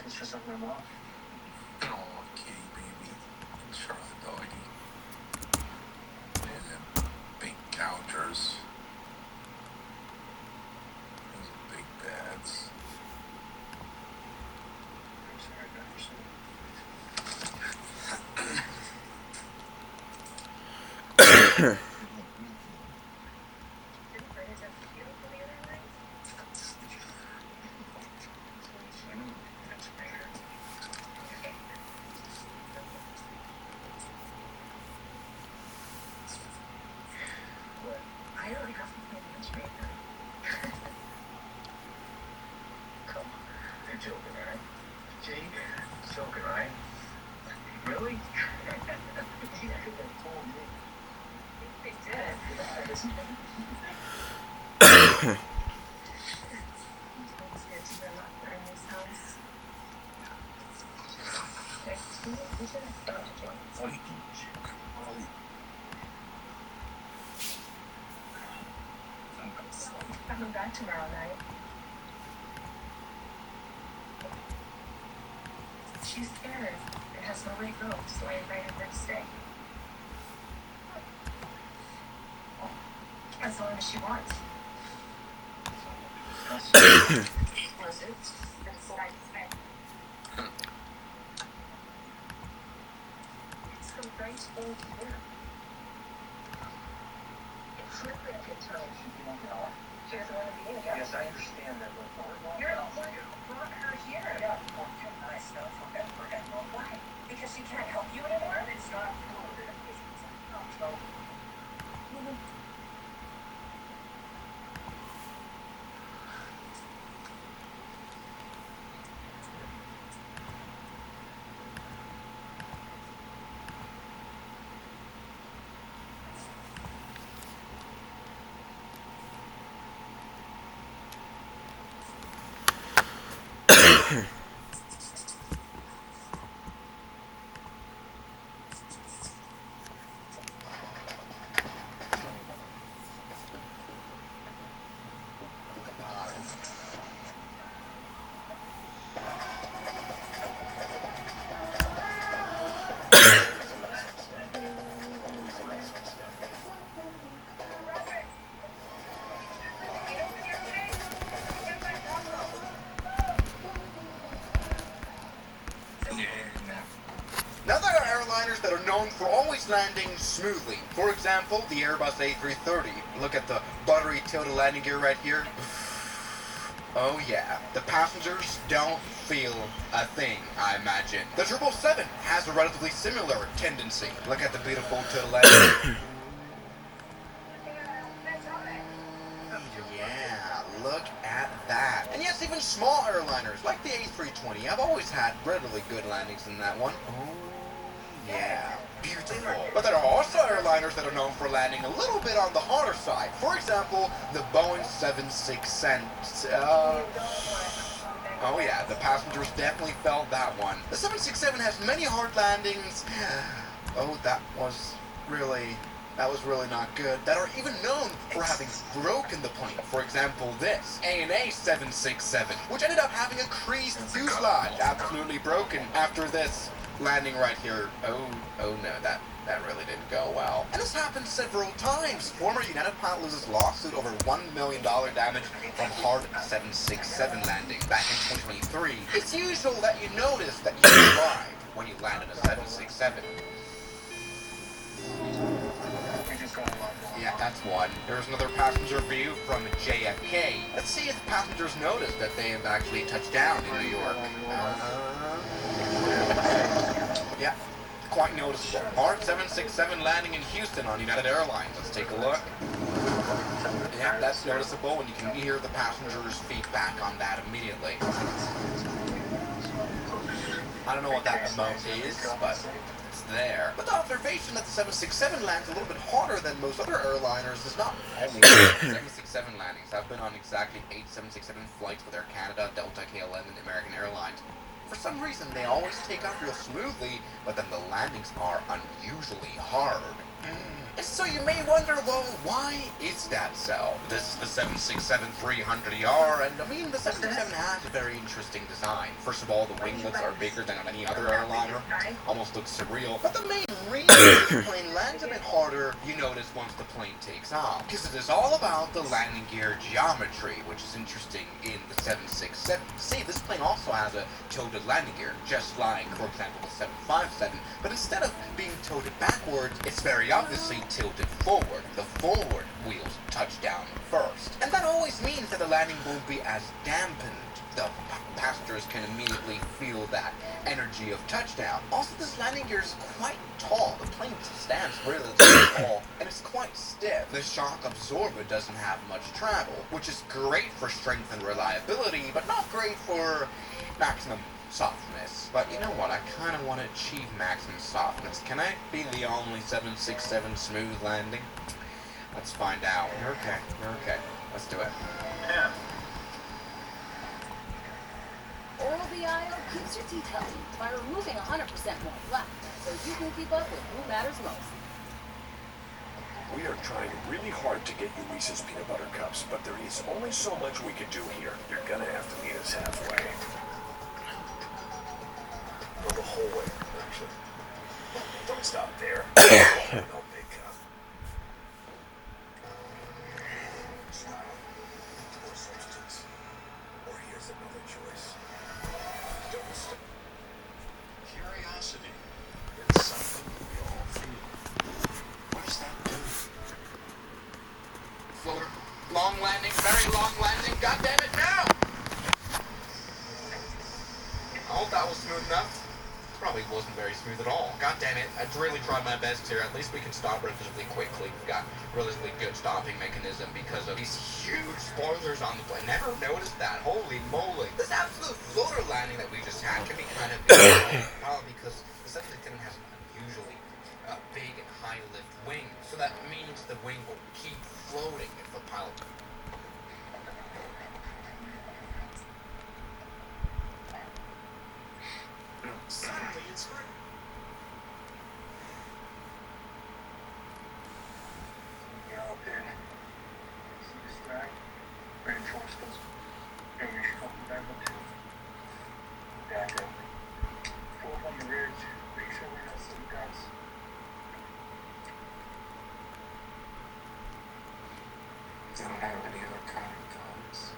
It's just something I'm off. Oh, kitty baby. Charlotte doggy. And them big counters. Those are big bads. I'm sorry, I never seen Didn't Brenda just beautiful the other night? That's rare. What? I don't have to pay newspaper. Come on. You're joking, right? Jake? Joking, right? Really? You could have told me. They did. Coming back tomorrow night. She's scared and has nowhere to go, so I invited her to stay. As long as she wants. Was it? That's what I expect. It's her right old here. It's really a good time. She doesn't want to be in again. Yes, I understand that, but You're the one who brought her here. Yeah, I still forget. Why? Because she can't help you anymore? It's not. Now there are airliners that are known for always landing smoothly. For example, the Airbus A330. Look at the buttery tilted landing gear right here. Oh yeah, the passengers don't feel a thing, I imagine. The 777 has a relatively similar tendency. Look at the beautiful tilted landing gear. Yeah, look at that. And yes, even small airliners like the A320 have always had relatively good landings in that one. Oh, yeah, beautiful. But there are also airliners that are known for landing a little bit on the harder side. For example, the Boeing 767. Oh yeah, the passengers definitely felt that one. The 767 has many hard landings. Oh, that was really not good. That are even known for having broken the plane. For example, this ANA 767, which ended up having a creased fuselage, absolutely broken after this landing right here. Oh no, That really didn't go well. And this happened several times. Former United pilot loses lawsuit over $1 million damage from hard 767 landing back in 2023. It's usual that you notice that you survived when you landed a 767. Yeah, that's one. There's another passenger view from JFK. Let's see if passengers notice that they have actually touched down in New York. Yeah, quite noticeable. Hard 767 landing in Houston on United Airlines. Let's take a look. Yeah, that's noticeable, and you can hear the passengers' feedback on that immediately. I don't know what that emote is, but it's there. But the observation that the 767 lands a little bit harder than most other airliners is not only 767 landings. I've been on exactly 8 767 flights with Air Canada, Delta, KLM, and American Airlines. For some reason, they always take off real smoothly, but then the landings are unusually hard. And so you may wonder, well, why is that so? This is the 767-300ER, and I mean, the 767 has a very interesting design. First of all, the winglets are bigger than on any other airliner. Almost looks surreal. But the main reason this plane lands a bit harder, you notice once the plane takes off. Because it is all about the landing gear geometry, which is interesting in the 767. See, this plane also has a tilted landing gear, just like, for example, the 757. But instead of being tilted backwards, it's very obviously tilted forward. The forward wheels touch down first. And that always means that the landing won't be as dampened. The passengers can immediately feel that energy of touchdown. Also, this landing gear is quite tall. The plane stands really tall, and it's quite stiff. The shock absorber doesn't have much travel, which is great for strength and reliability, but not great for maximum softness. But you know what? I kind of want to achieve maximum softness. Can I be the only 767 smooth landing? Let's find out. You're okay. You're okay. Let's do it. Yeah. Oral BIO keeps your teeth healthy by removing 100% more plaque, so you can keep up with who matters most. We are trying really hard to get you Reese's Peanut Butter Cups, but there is only so much we can do here. You're gonna have to meet us halfway. Go the whole way, actually. Don't stop there. No big cup. Or substance. Or here's another choice. Don't stop. Curiosity. It's something we all feel. What does that do? Floater. Long landing, very long landing. God damn it, now! I hope that was smooth enough. Probably wasn't very smooth at all. God damn it, I really tried my best here. At least we can stop relatively quickly. We've got relatively good stopping mechanism because of these huge spoilers on the plane. Never noticed that. Holy moly. This absolute floater landing that we just had can be kind of big. Probably because the 767 has an unusually big and high lift wing. So that means the wing will keep floating if the pilot... Suddenly it's great. You're out there. See this flag? Reinforcements. Maybe you should come back up too. Back up. Pull up on the ridge. Make sure we have some guys. They don't have any other kind of guns.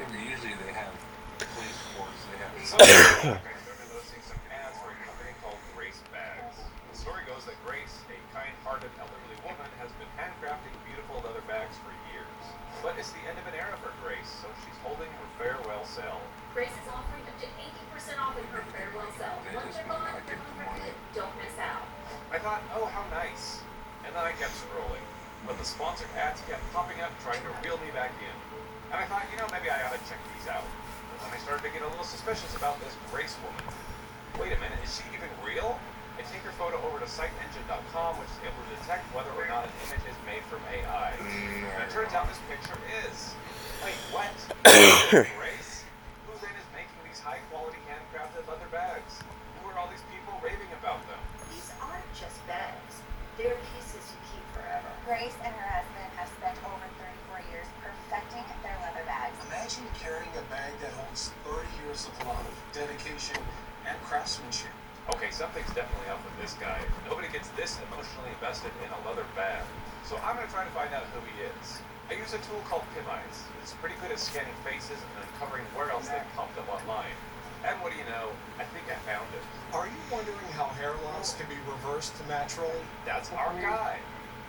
Usually they have police force, they have Remember noticing some ads for a company called Grace Bags. The story goes that Grace, a kind-hearted elderly woman, has been handcrafting beautiful leather bags for years. But it's the end of an era for Grace, so she's holding her farewell sale. Grace is offering up to 80% off in her farewell sale. Once they're gone, they're gone for good. Don't miss out. I thought, oh, how nice. And then I kept scrolling. But the sponsored ads kept popping up, trying to reel me back in. And I thought, maybe I ought to check these out. And then I started to get a little suspicious about this Grace woman. Wait a minute, is she even real? I take her photo over to SiteEngine.com, which is able to detect whether or not an image is made from AI. And it turns out this picture is. Wait, what? Grace? Who then is making these high-quality handcrafted leather bags? Who are all these people raving about them? These aren't just bags. They're pieces you keep forever. Grace and her husband have spent over 34 years perfecting their leather bags. Imagine carrying a bag that holds 30 years of love, dedication, and craft. something's definitely up with this guy. Nobody gets this emotionally invested in a leather bag. So I'm going to try to find out who he is. I use a tool called Pimize. It's pretty good at scanning faces and uncovering where else they've popped up online. And what do you know? I think I found it. Are you wondering how hair loss can be reversed naturally? That's our guy.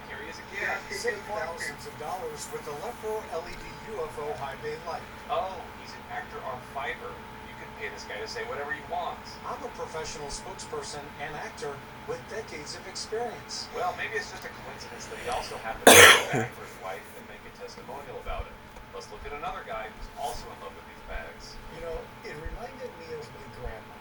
Here he is again. Save thousands of dollars with the Lepro LED UFO high bay light. Oh, he's an actor on Fiverr. You can pay this guy to say whatever he wants. I'm a professional spokesperson and actor with decades of experience. Well, maybe it's just a coincidence that he also happened to go back for his wife and make a testimonial about it. Let's look at another guy who's also in love with these bags. You know, it reminded me of my grandma.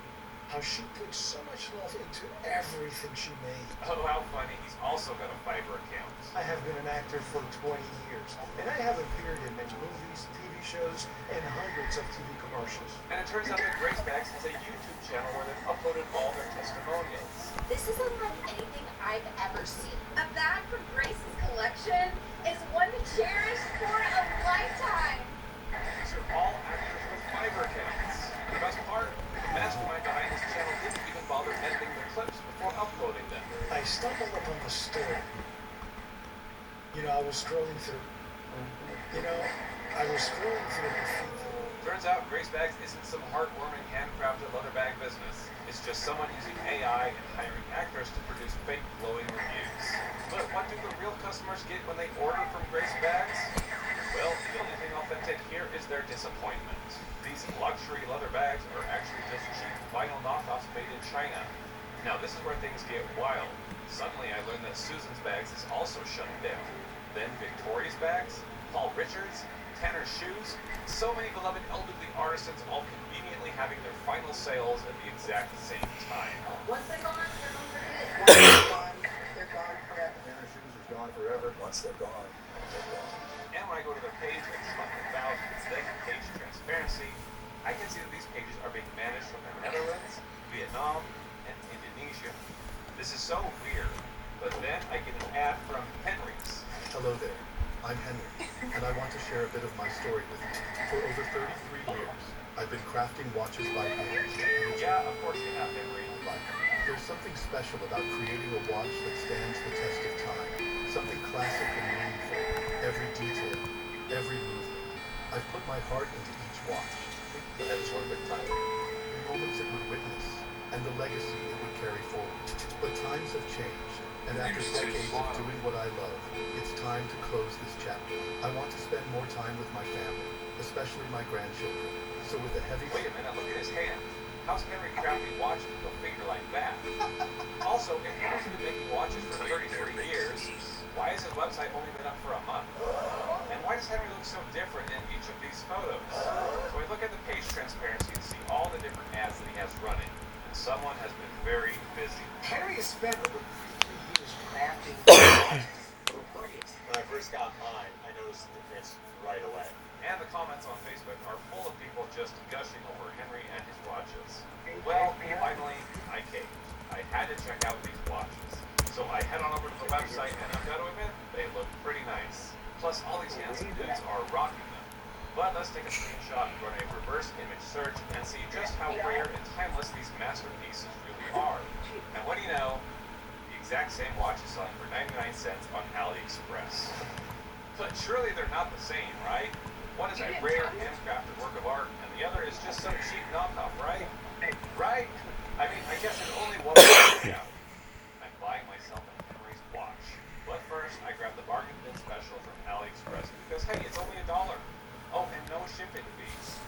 How she put so much love into everything she made. Oh, how funny. He's also got a Fiverr account. I have been an actor for 20 years, and I have appeared in many movies, TV shows, and hundreds of TV commercials. And it turns out that Grace Bags has a YouTube channel where they've uploaded all their testimonials. This is unlike anything I've ever seen. A bag from Grace's collection is one to cherish for a lifetime. These are all actors with Fiverr accounts. The best part, the mastermind behind this channel didn't even bother editing the clips before uploading them. I stumbled upon the story. You know, I was scrolling through the feed. Turns out Grace Bags isn't some heartwarming handcrafted leather bag business. It's just someone using AI and hiring actors to produce fake glowing reviews. But what do the real customers get when they order from Grace Bags? Well, the only thing authentic here is their disappointment. These luxury leather bags are actually just cheap vinyl knockoffs made in China. Now this is where things get wild. Suddenly I learned that Susan's Bags is also shutting down. Then Victoria's Bags, Paul Richards, Tanner's Shoes, so many beloved elderly artisans all conveniently having their final sales at the exact same time. Once they're gone, they're gone for good. They're gone forever. Tanner Shoes is gone forever. Once they're gone, they're gone. And when I go to their page and select the thousands, then page transparency, I can see that these pages are being managed from the Netherlands, Vietnam, and Indonesia. This is so weird. But then I get an ad from Henry's. Hello there. I'm Henry, and I want to share a bit of my story with you. For over 33 years, I've been crafting watches by hand. Yeah, of course you have, Henry. There's something special about creating a watch that stands the test of time. Something classic and meaningful. Every detail, every movement. I've put my heart into each watch. The moments it would witness, and the legacy it would carry forward. But times have changed, and after decades of doing what I love, it's time to close this chapter. I want to spend more time with my family, especially my grandchildren. So with a heavy... Wait a minute, look at his hand. How's Henry crafting watches with a finger like that? Also, if Henry's been making watches for 33 years, why has his website only been up for a month? And why does Henry look so different in each of these photos? So I look at the page transparency and see all the different ads that he has running. And someone has been very busy. Henry has spent over 3 years crafting. When I first got mine, I noticed the difference right away. And the comments on Facebook are full of people just gushing over Henry and his watches. Well, finally, I caved. I had to check out these watches. So I head on over to the website, and I've got to admit, they look pretty nice. Plus, all these handsome dudes are rocking them. But let's take a screenshot and run a reverse image search and see just how rare and timeless these masterpieces really are. And what do you know? The exact same watch is selling for 99 cents on AliExpress. But surely they're not the same, right? One is a rare handcrafted work of art, and the other is just some cheap knockoff, right? Right? I mean, I guess there's only one way to find out. I'm buying myself a Henry's watch. But first, I grab the bargain bin special from AliExpress because, hey, it's only $1. Oh, and no shipping fees.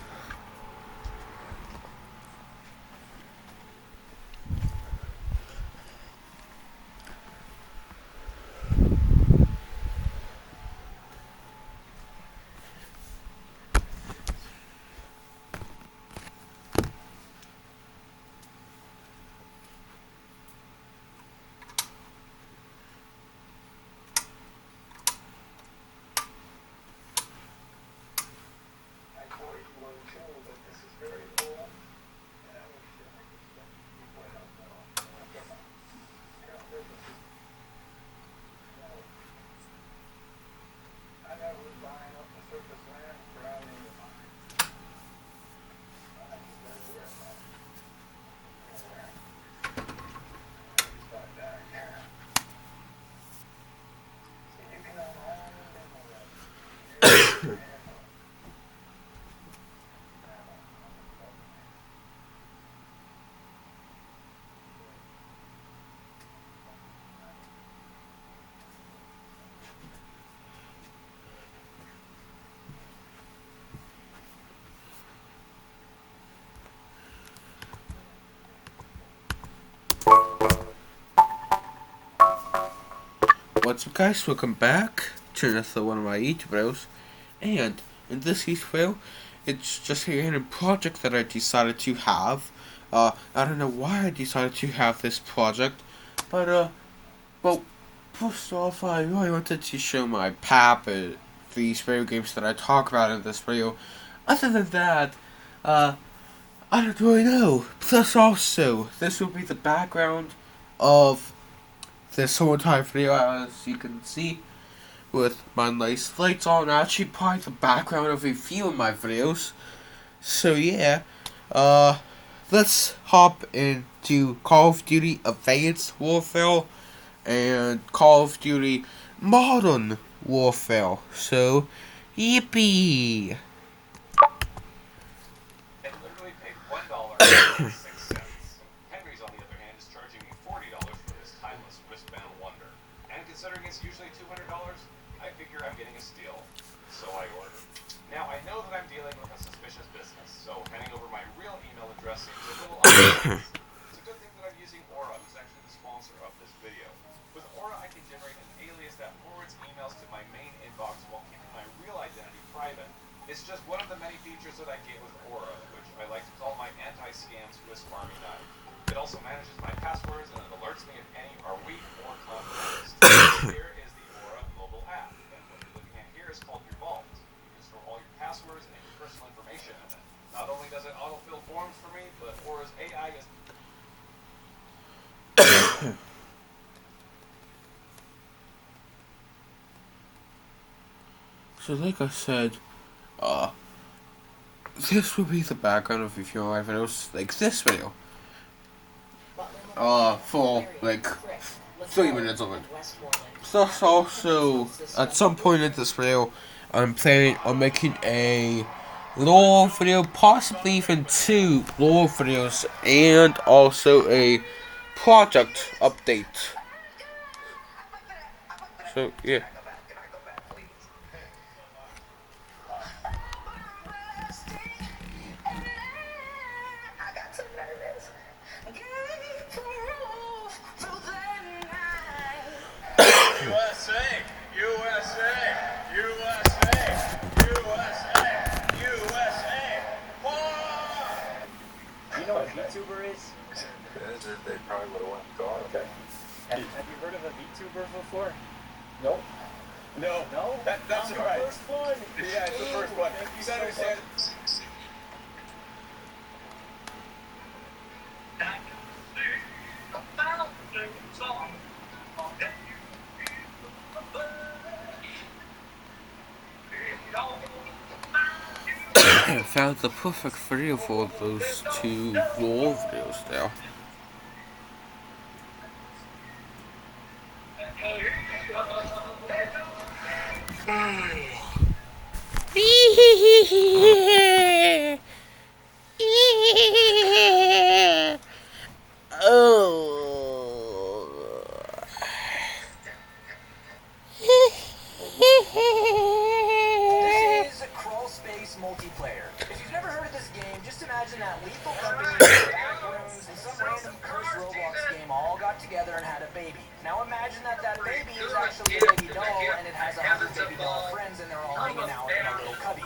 What's up, guys? Welcome back to another one of my YouTube videos. And in this week's video, it's just a random project that I decided to have. I don't know why I decided to have this project, but well, first off, I really wanted to show my pap at these video games that I talk about in this video. Other than that, I don't really know. Plus also, this will be the background of this whole entire video, as you can see, with my nice lights on. Actually, probably the background of a few of my videos. So yeah, let's hop into Call of Duty Advanced Warfare and Call of Duty Modern Warfare. So, yippee! And literally paid $1.06. Henry's, on the other hand, is charging me $40 for this timeless wristband wonder. And considering it's usually $200, I figure I'm getting a steal. So I ordered. Now, I know that I'm dealing with a suspicious business, so handing over my real email address seems a little obvious. It's a good thing that I'm using Aura, who's actually the sponsor of this video. With Aura, I can generate an alias that forwards emails to my main inbox while keeping my real identity private. It's just one of the many features that I get with Aura, which I like to call my anti-scam Swiss Army knife. It also manages my passwords and it alerts me if any are weak or compromised. Here is the Aura mobile app, and what you're looking at here is called your Vault. You can store all your passwords and your personal information in it. Not only does it autofill forms for me, but Aura's AI is... So like I said, this will be the background of a few of my videos, like this video. For like 3 minutes of it. Plus also, at some point in this video, I'm planning on making a lore video, possibly even 2 lore videos, and also a project update. So yeah. USA! USA! USA! USA! USA! Do you know what a VTuber is? They probably would have went gone. Okay. Have you heard of a VTuber before? Nope. No. No? That's the right. first one. Yeah, it's the first one. Thank you You gotta so much. understand. I found the perfect video for those 2 lore videos there. This is Crawl Space Multiplayer. If you've never heard of this game, just imagine that Lethal Company, Backrooms, and some random cursed Roblox game all got together and had a baby. Now imagine that baby is actually a baby doll, and it has 100 baby doll friends, and they're all hanging out in a little cubby.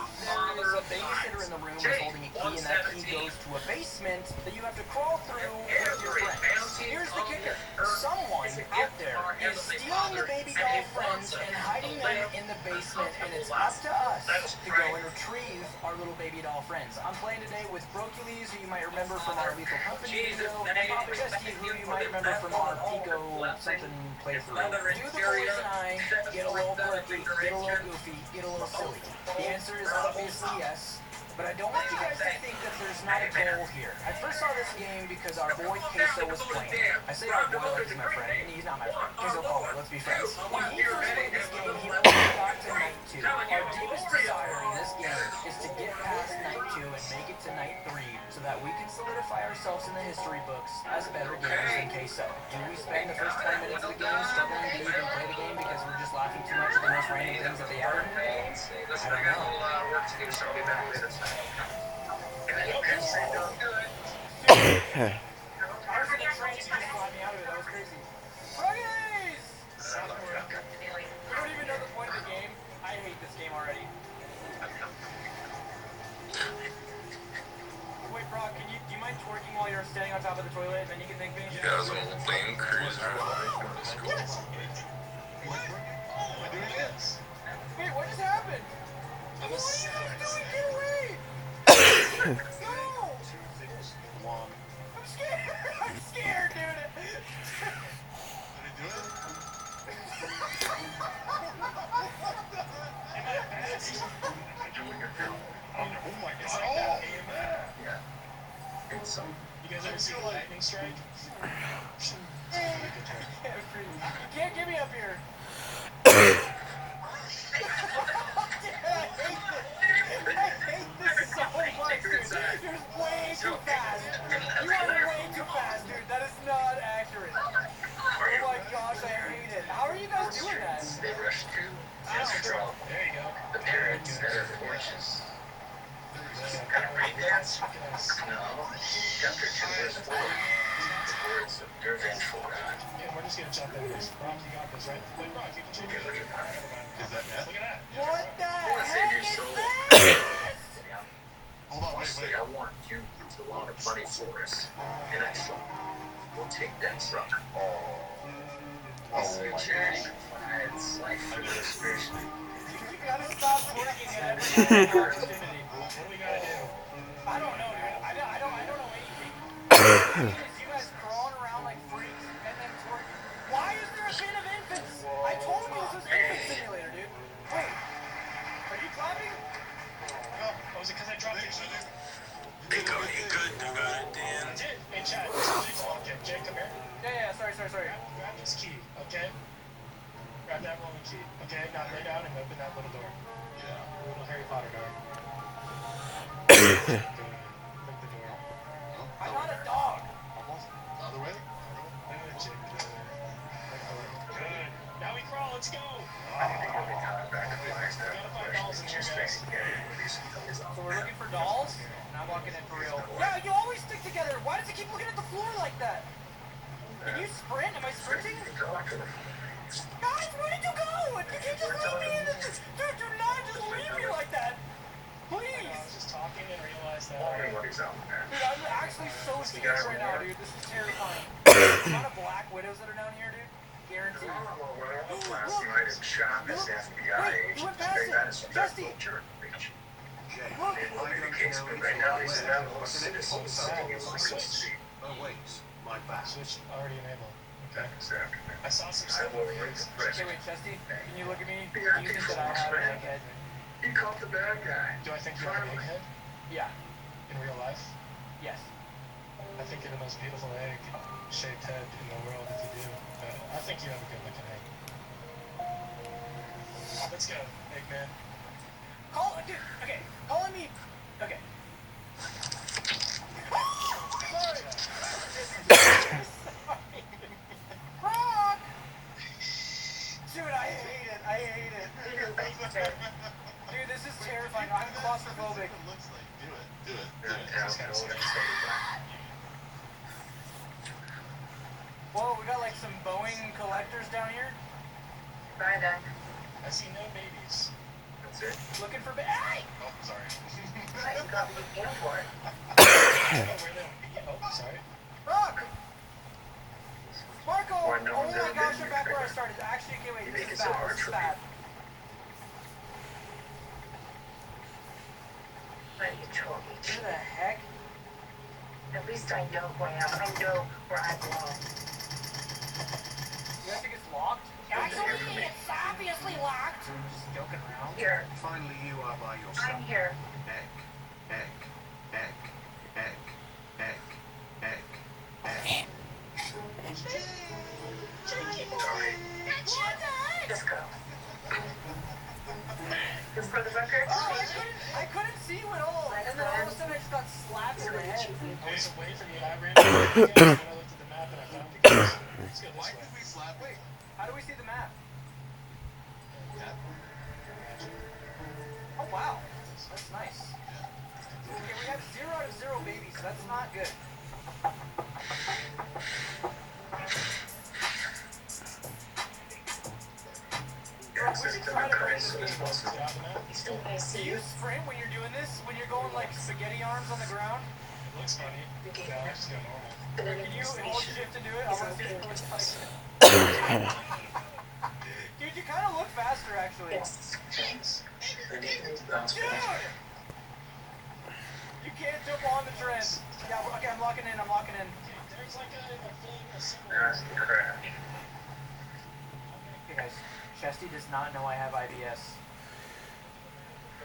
There's a babysitter in the room who's holding a key, and that key goes to a basement that you have to crawl through with your friends. Here's the kicker. Someone out there is stealing the baby doll friends and hiding them in the basement, and it's up to us to go and retrieve our little baby doll friends. I'm playing today with Brocules, who you might remember from our Lethal Company video, and Papa Chesky, who you might remember from our Pico something playthrough. Do the boys and I get a little quirky, get a little goofy, get a little silly? The answer is obviously yes. But I don't want you guys to think that there's not a goal here. I first saw this game because our boy Queso was playing. I say our boy like he's my friend, and he's not my friend. Queso Palmer, let's be friends. When he first played this game, he only got to night 2. Our deepest desire in this game is to get past night 2 and make it to night 3 so that we can solidify ourselves in the history books as better gamers than Queso. Do we spend the first 20 minutes of the game struggling to even play the game because we're just laughing too much at the most random things that they add in here? I don't know. Work to do so we better with this. And then you say, don't do it. I was in a train, you just fly me out of it. That was crazy. Brocules! We don't even know the point of the game. I hate this game already. Wait, Brock, do you mind twerking while you're standing on top of the toilet and then you can thank me? Yeah, it's an old Land Cruiser. Wait, what just happened? What are you guys doing? Get away! No! I'm scared! I'm scared, dude! You guys ever see Lightning Strike? You can't get me up here. I hate this so much, dude. You're way too fast. You are way too fast, dude. That is not accurate. Oh my gosh, I hate it. How are you guys doing that? They rush to Astro. There you go. The parents that are forces. Kind of breakdance? No. Chapter 2, verse 4. The words of your vengeful God. Yeah, we're just gonna jump in this. Brock, you got this, right? Wait, Brock, you can change it. Look at that. Is that net? Look at that. What the I save heck your is soul. that? Hold on, wait. I want you to want a money for us. And I shall. We'll take that truck. This is charity provides life for the spiritual. You gotta stop working at every opportunity. What do we gotta do? I don't know, dude. I don't know anything. You guys crawling around like freaks and then twerking. Why is there a bin of infants? I told you this was infant simulator, dude. Wait, are you clapping? Oh, was it because I dropped it? They got it good, Dan. That's it. Hey, Chad, this is Jake's log. Jake, come here. Yeah, sorry. Grab this key, okay? Grab that rolling key, okay? Now lay down and open that little door. Yeah. Little Harry Potter door. Click the door. I'm not a dog. Almost. The other way? Good, Jake. Good. Now we crawl. Let's go. I think every time back to Flagstaff, We gotta find dolls in here, guys. So we're looking for dolls? And I'm walking in for real. Yeah, you always stick together. Why does it keep looking at the floor like that? Can you sprint? Am I sprinting? Guys, where did you go? You can't just leave me in this. Dude, do not just leave me like that. Please. I was just talking and realized that. Dude, I'm actually so scared right now, dude. This is terrifying. The amount of Black Widows that are down here, dude. Guaranteed. Last night in shop is FBI Wait, you went past it. Justy. Look. It will be the case, but right now these animals citizens sitting in Lincoln Street. Oh, wait. My bad. Switch already enabled. Okay. Exactly. I saw some I stuff will over here. bring the Okay, president. wait, Chesty. Can you look at me? Do Yeah, you think that I have an egghead? He caught the bad guy. Do I think you have an egghead Yeah. in real life? Yes. I think you're the most beautiful egg-shaped head in the world if you do. But I think you have a good-looking egg. Let's go, Eggman. Dude, okay. Calling me. Okay. Sorry. Brock! Dude, I hate it. Dude, this is terrifying. I'm claustrophobic. Do it. Whoa, we got like some Boeing collectors down here. Bye, then. I see no babies. That's it. Looking for Hey! Oh, sorry. I got the airport. I don't know where they'll be. Oh, sorry. Rock! Marco! Why no Oh one's my ever gosh, been you're back here. where I started. Actually, okay, wait, You this make is it so bad. hard This is for bad. But you told me Where the heck? At least I know who I am. I know where I belong. You guys think it's locked? Actually, it's obviously locked. Just joking around. Here. Finally, you are by yourself. I'm here. Just go. Just for the record. Oh, I couldn't see you at all. And then all of a sudden I just got slapped in the head. I was away from you. I ran away again, and I looked at the map and I found the keys. Let's go this way. Wait, how do we see the map? Oh, wow. That's nice. Okay, we have 0 out of 0 babies, so that's not good. Do you sprint when you're doing this? When you're going like spaghetti arms on the ground? It looks funny. No, I just go normal. Can you hold shift and do it? I want to see if it looks like. Dude, you kind of look faster actually. Dude! You can't jump on the trend. Yeah, okay, I'm locking in. There's like a thing, a symbol. Okay, guys. Chesty does not know I have IBS.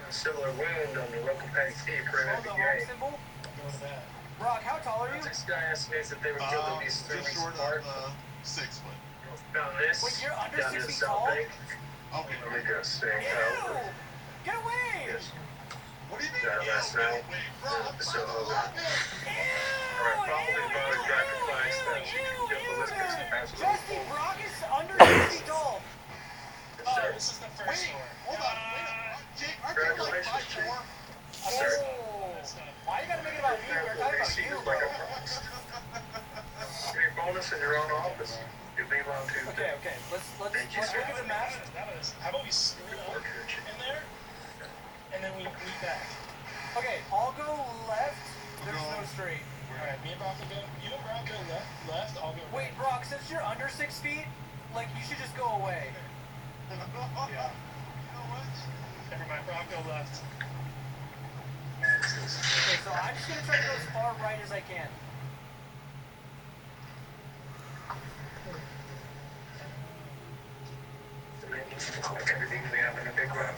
Similar wound on the local petty thief for an The home NBA. symbol? Go with that. Rock, how tall are you? This guy estimates that they were killed at least 3 Just weeks short apart. of 6 foot. Found this. Wait, you're under down 6 to the feet South tall? Bank. Okay. Let me go stay Ew! Get away! What do you mean? That last night. So, alright, probably about graphic flags that you can get ballistics and pass it. Chesty, Brock is under 6 feet tall. Oh, this is the first Wait, floor. hold on. Wait a Jake, aren't you like 5'4"? Oh. Why you gotta make it about me? We're talking about you, bro. Any bonus in your own office? You leave on Tuesday. Okay. Let's look at the map. How about we split up in there, and then we meet back? Okay, I'll go left. There's no straight. Alright, me and Brock will go. You and Brock go left. I'll go right. Wait, Brock, since you're under 6 feet, like you should just go away. Yeah. You know what? Never mind, Brock, go left. Okay, so I'm just gonna try to go as far right as I can. Everything we have in a big run.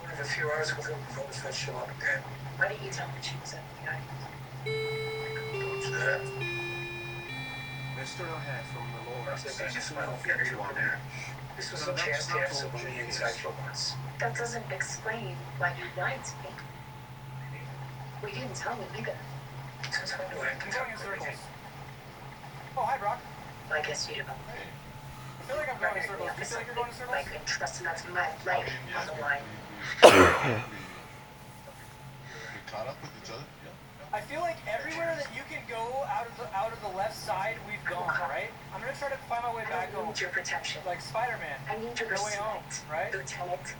In a few hours, we'll both that show up again. Why didn't you tell me she was FBI? Go to that. Mr. O'Hare from the law. I just want to get you on there. This was a chance to have some money inside for once. That doesn't explain why you lied to me. Well, you didn't tell me either. Since when do I have to I'm tell going in you circles. anything? Oh, hi, Brock. I guess you don't. I feel like I'm going in circles. Do you feel like you're going in circles? I could trust not to my life on the line. We caught up with each other? Yeah. I feel like everywhere that you can go out of the left side, we've gone, right? I'm gonna try to find my way back I home. need your protection. Like Spider-Man. I need your No way home, respect, right? Lieutenant.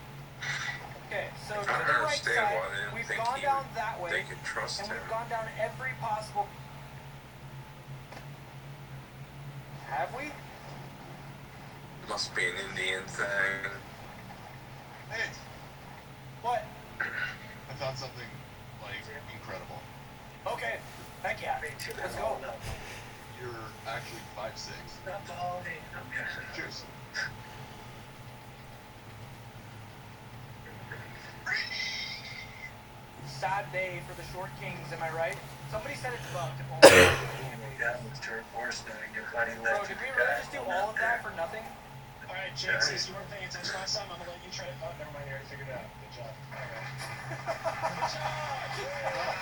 Okay, so to I the don't right understand side, why they didn't we've think gone he down would- that way, they could trust and him. we've gone down every possible. Have we? Must be an Indian thing. Hey, What? I found something, like, incredible. Okay, heck yeah. Let's go. You're actually 5'6". Not the holiday. Cheers. Sad day for the short kings, am I right? Somebody said it's bugged. Oh That was turned worse than your buddy Bro, left. did we really just do all of that for nothing? Alright, Jake, since you weren't paying attention last time, I'm gonna let you try to. Oh, never mind, you already figured it out. Good job. Alright. Good job!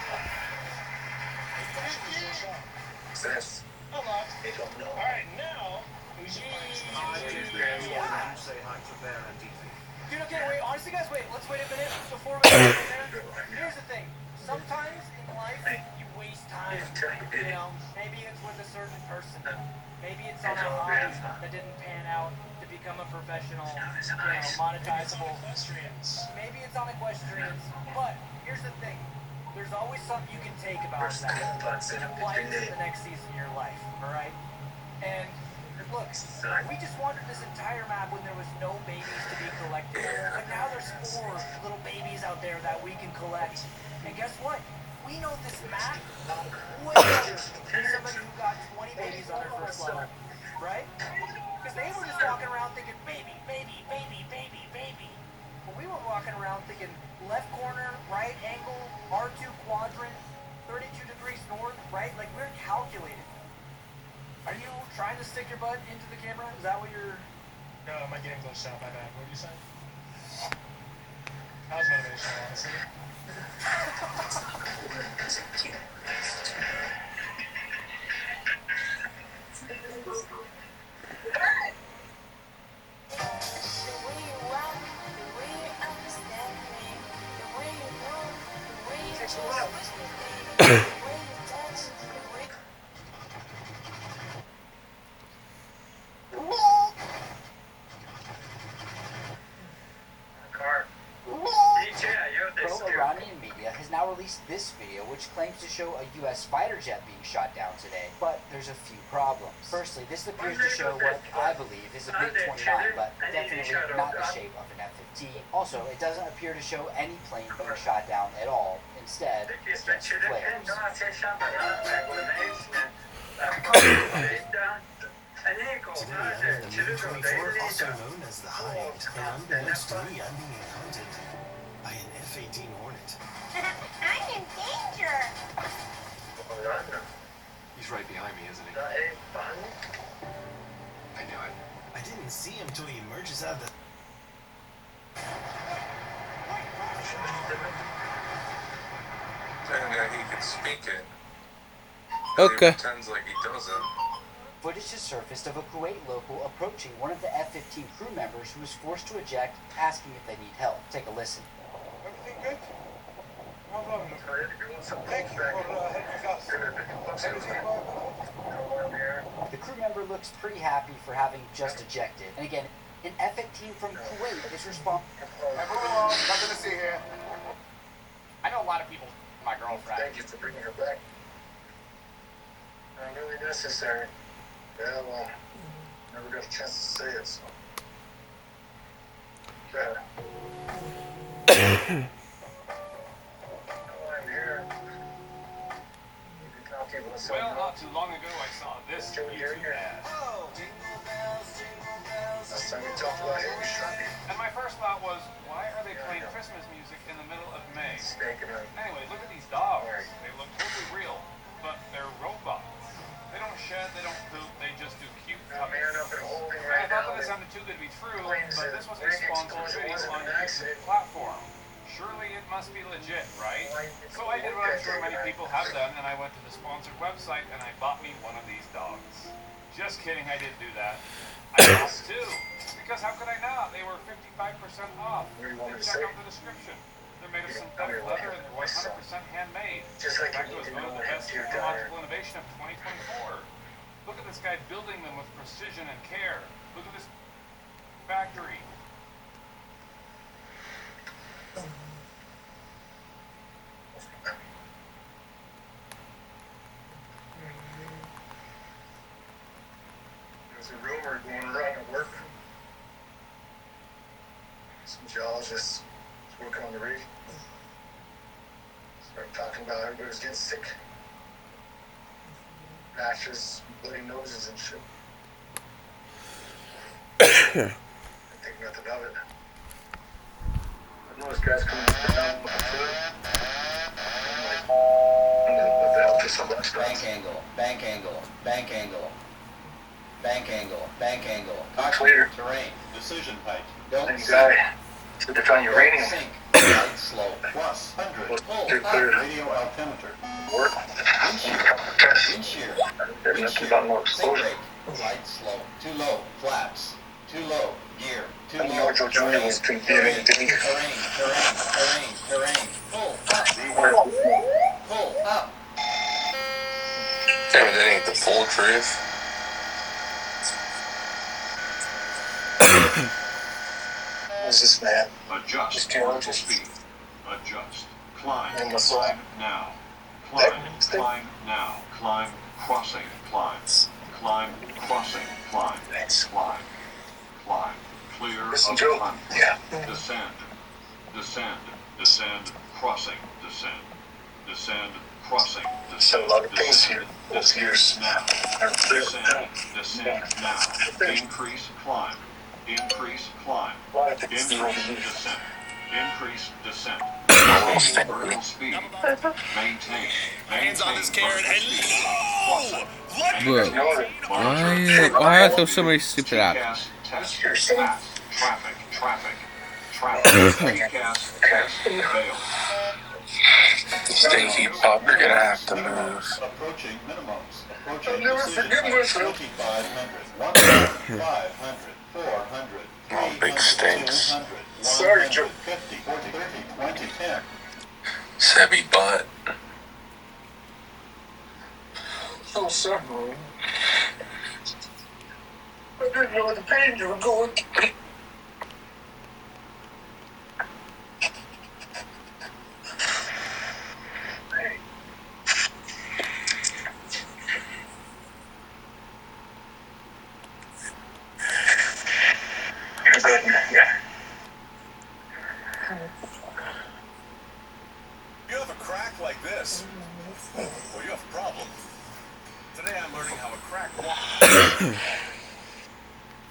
Success. Unlocked. They don't know. Alright, now we should find Say hi to Bear and Evie. Dude, okay, wait, honestly, guys, wait, let's wait a minute before we get in there. Here's the thing. Sometimes in life, you waste time. You know, maybe it's with a certain person. Maybe it's on a hobby that didn't pan out to become a professional, monetizable. Maybe it's on equestrians. But here's the thing. There's always something you can take about that. Life is the next season of your life, alright? And look, we just wandered this entire map when there was no babies to be collected. But now there's 4 little babies out there that we can collect. And guess what? We know this map way better than somebody who got 20 babies on their first level. Right? Because they were just walking around thinking, baby, baby, baby, baby, baby. But we were walking around thinking, left corner, right angle, R2 quadrant, 32 degrees north, right? Like, we're calculated. Are you trying to stick your butt into the camera? Is that what you're... No, my game glitched out. My bad. What were you saying? That was motivational, honestly. released this video, which claims to show a U.S. fighter jet being shot down today, but there's a few problems. Firstly, this appears to show what I believe is a MiG-29, but definitely not the shape of an F-15. Also, it doesn't appear to show any plane being shot down at all. Instead, it's just flares. Today, I'm in the MiG-24, also known as the Hind, and unbeknownst to me, I'm being hunted by an F-18 Hornet. I'm in danger. He's right behind me, isn't he? I knew it. I didn't see him till he emerges out of the... And he can speak it. Okay. He pretends like he doesn't. Footage has surfaced of a Kuwait local approaching one of the F-15 crew members who was forced to eject, asking if they need help. Take a listen. Everything good? No problem. Thank you for The crew member looks pretty happy for having just ejected. And again, an F-15 from Kuwait is responsible. Nothing to see here. I know a lot of people, my girlfriend. Thank you for bringing her back. Not really necessary. Yeah, well, never got a chance to say it, so. Yeah. I'm here. Well, not too long ago, I saw this YouTube ad. Last time we talked about Happy Shopping. And my first thought was, why are they playing Christmas music in the middle of May? Anyway, look at these dogs. They look totally real, but they're robots. They don't shed, they don't poop, they just do cute puppies. And I thought that it sounded too good to be true, but this was a sponsored video on a YouTube platform. Surely it must be legit, right? So I did what I'm sure many people have done, and I went to the sponsored website and I bought me one of these dogs. Just kidding, I didn't do that. I bought two, because how could I not? They were 55% off. Check out the description. They're made of synthetic leather and they're 100% handmade. In fact, it was voted the best technological innovation of 2024. Look at this guy building them with precision and care. Look at this factory. There's a rumor going around at work. Some geologists working on the rig. Started talking about everybody was getting sick. Rashes, bloody noses and shit. I think nothing of it. I noticed guys coming down with the food. What the hell is somebody Bank angle, bank angle, bank angle. Bank angle, bank angle. Clear. Terrain. Decision height. Don't guy. So they're trying uranium. Sink. Light slow. Plus 100. Pull. Radio altimeter. Work. Wind shear. There's nothing about more exposure. Light slow. Too low. Flaps. Too low. Gear. Too I low. know Joe Johnny was condemning Terrain. Terrain. Pull up. Pull up. Damn, that ain't the full truth. Who's this man? Adjust vertical speed. Adjust. Climb. And the Climb now. Climb. Climb now. Climb. Crossing. Climb. Climb. Crossing. Climb. Climb. Climb. Clear Listen, of Joe. climb. Yeah. Descend. Descend. Descend. Crossing. Descend. Descend. Crossing. Said a lot of things here. Over years. Now. Descend. Descend now. Increase climb. Increase climb. Increase descent. Increase descent. Vertical speed. Maintain. Hands on this carrot. Hello! Bro, why are there so many stupid apps? Test. Fast. Traffic. Traffic. Traffic. Cast. Test. Fail. Stinky Pop, you're gonna have to move. Approaching minimums. Approaching I'll never forget myself. 2,500. 1,500. 400. Oh, big stinks. 200. Sorry, Joe. 50. 40. 30. 20. 10. Sebby butt. Oh, sorry. I didn't know the pain you were going through.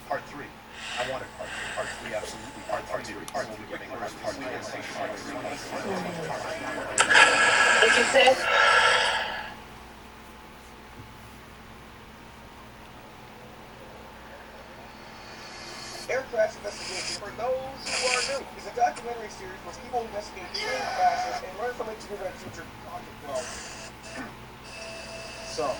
Part 3. I wanted part 3. Part 3, absolutely. Part 3, part 3, giving us part 3. What'd you say? Air Crash Investigation, for those who are new, is a documentary series where people investigate train crashes and learn from it to prevent future So,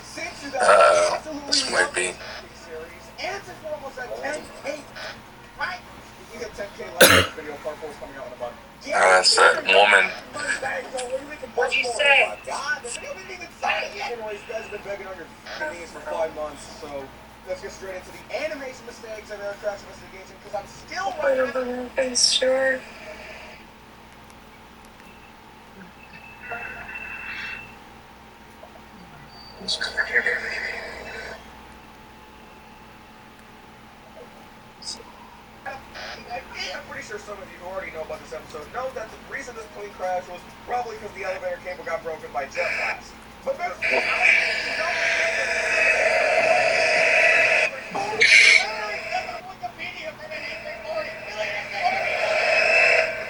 since you guys absolutely this might be. series, and since we're almost at 10K, right? You get 10K like this video, part 4 is coming out in a month. That's that woman. What'd you say? God, the video didn't even say it. Anyways, you guys have been begging on your knees for 5 months, so let's get straight into the animation mistakes of Air Crash Investigation, because I'm still writing. Sure. I'm pretty sure some of you who already know about this episode know that the reason this plane crashed was probably because the elevator cable got broken by jet blast. But there's it's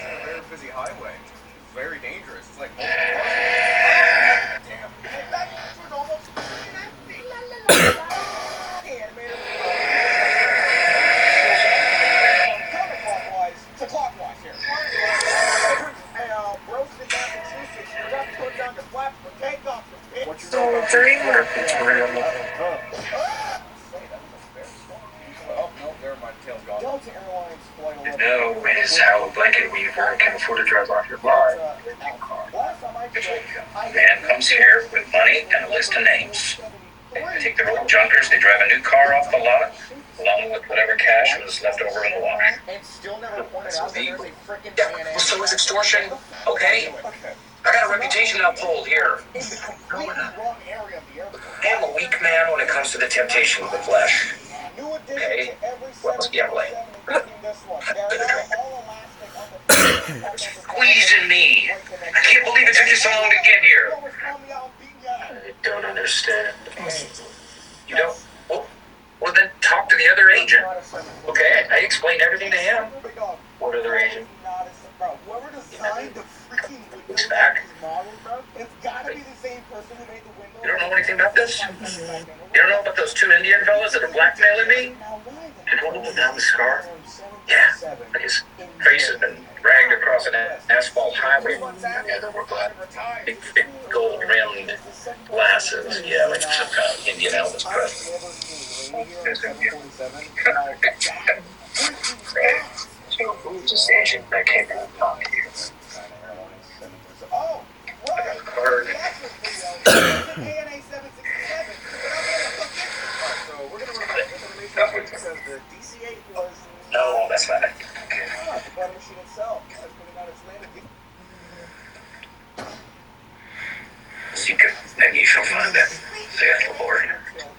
a very busy highway. It's very dangerous. It's like damn. In fact, it was almost empty. Animated counterclockwise to clockwise here. Hey, Bros in Massachusetts, you got to put down your flaps for takeoff. So, very much. You know is how a blanket weaver can afford to drive off your bar. A man comes here with money and a list of names. They take their old junkers, they drive a new car off the lot, along with whatever cash was left over in the wash. Yeah, so is extortion, okay? I got a reputation to uphold here. I'm a weak man when it comes to the temptation of the flesh. Okay? Well, gambling. Squeezing me. I can't believe it took you so long to get here. I don't understand. You don't? Well, then talk to the other agent. Okay, I explained everything to him. What other agent? He's back. You don't know anything about this? You don't know about those 2 Indian fellas that are blackmailing me? Did one of them have a scar? Yeah, his face has been dragged across an asphalt highway. Yeah, they were black. Big, gold-rimmed glasses. Yeah, like some kind of Indian Elvis Presley. So who's this agent that came in and talked to you? I got a card. No, that's not it. Secret, and you shall find it. Say it, Lord.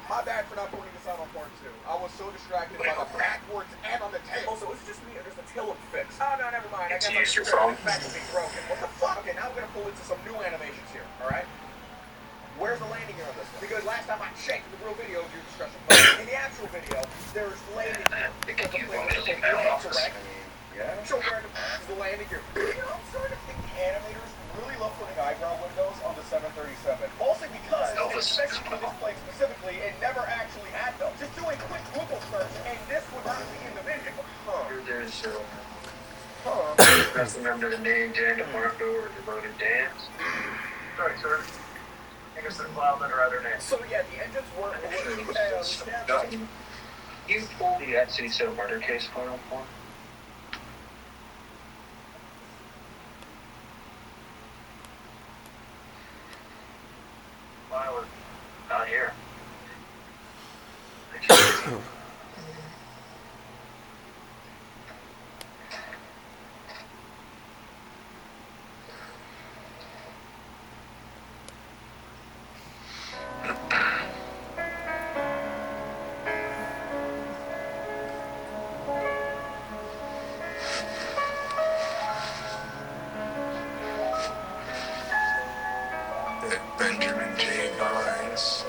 My bad for not putting this out on part 2. I was so distracted by the backwards and on the table, so it's just me or just a till fix. Oh, no, never mind. I got use your phone. Broken. What the fuck? Okay, now we're gonna pull into some new animations here, alright? Where's the landing gear on this one? Because last time I checked the real video of your discussion, in the actual video, there's landing gear. Can you go to the mail office? Yeah. So where the landing gear? I'm starting to think the animators really love putting eyebrow windows on the 737. Also because especially for this plane specifically, it never actually had them. Just do a quick Google search, and this would not be in the video. There's remember the name Dan DeMarco or Devoted Dan? Sorry, sir. I guess they're filed under other names. So yeah, the engines work. You pulled the City Center murder case file for? File Not here. Benjamin J. Barnes.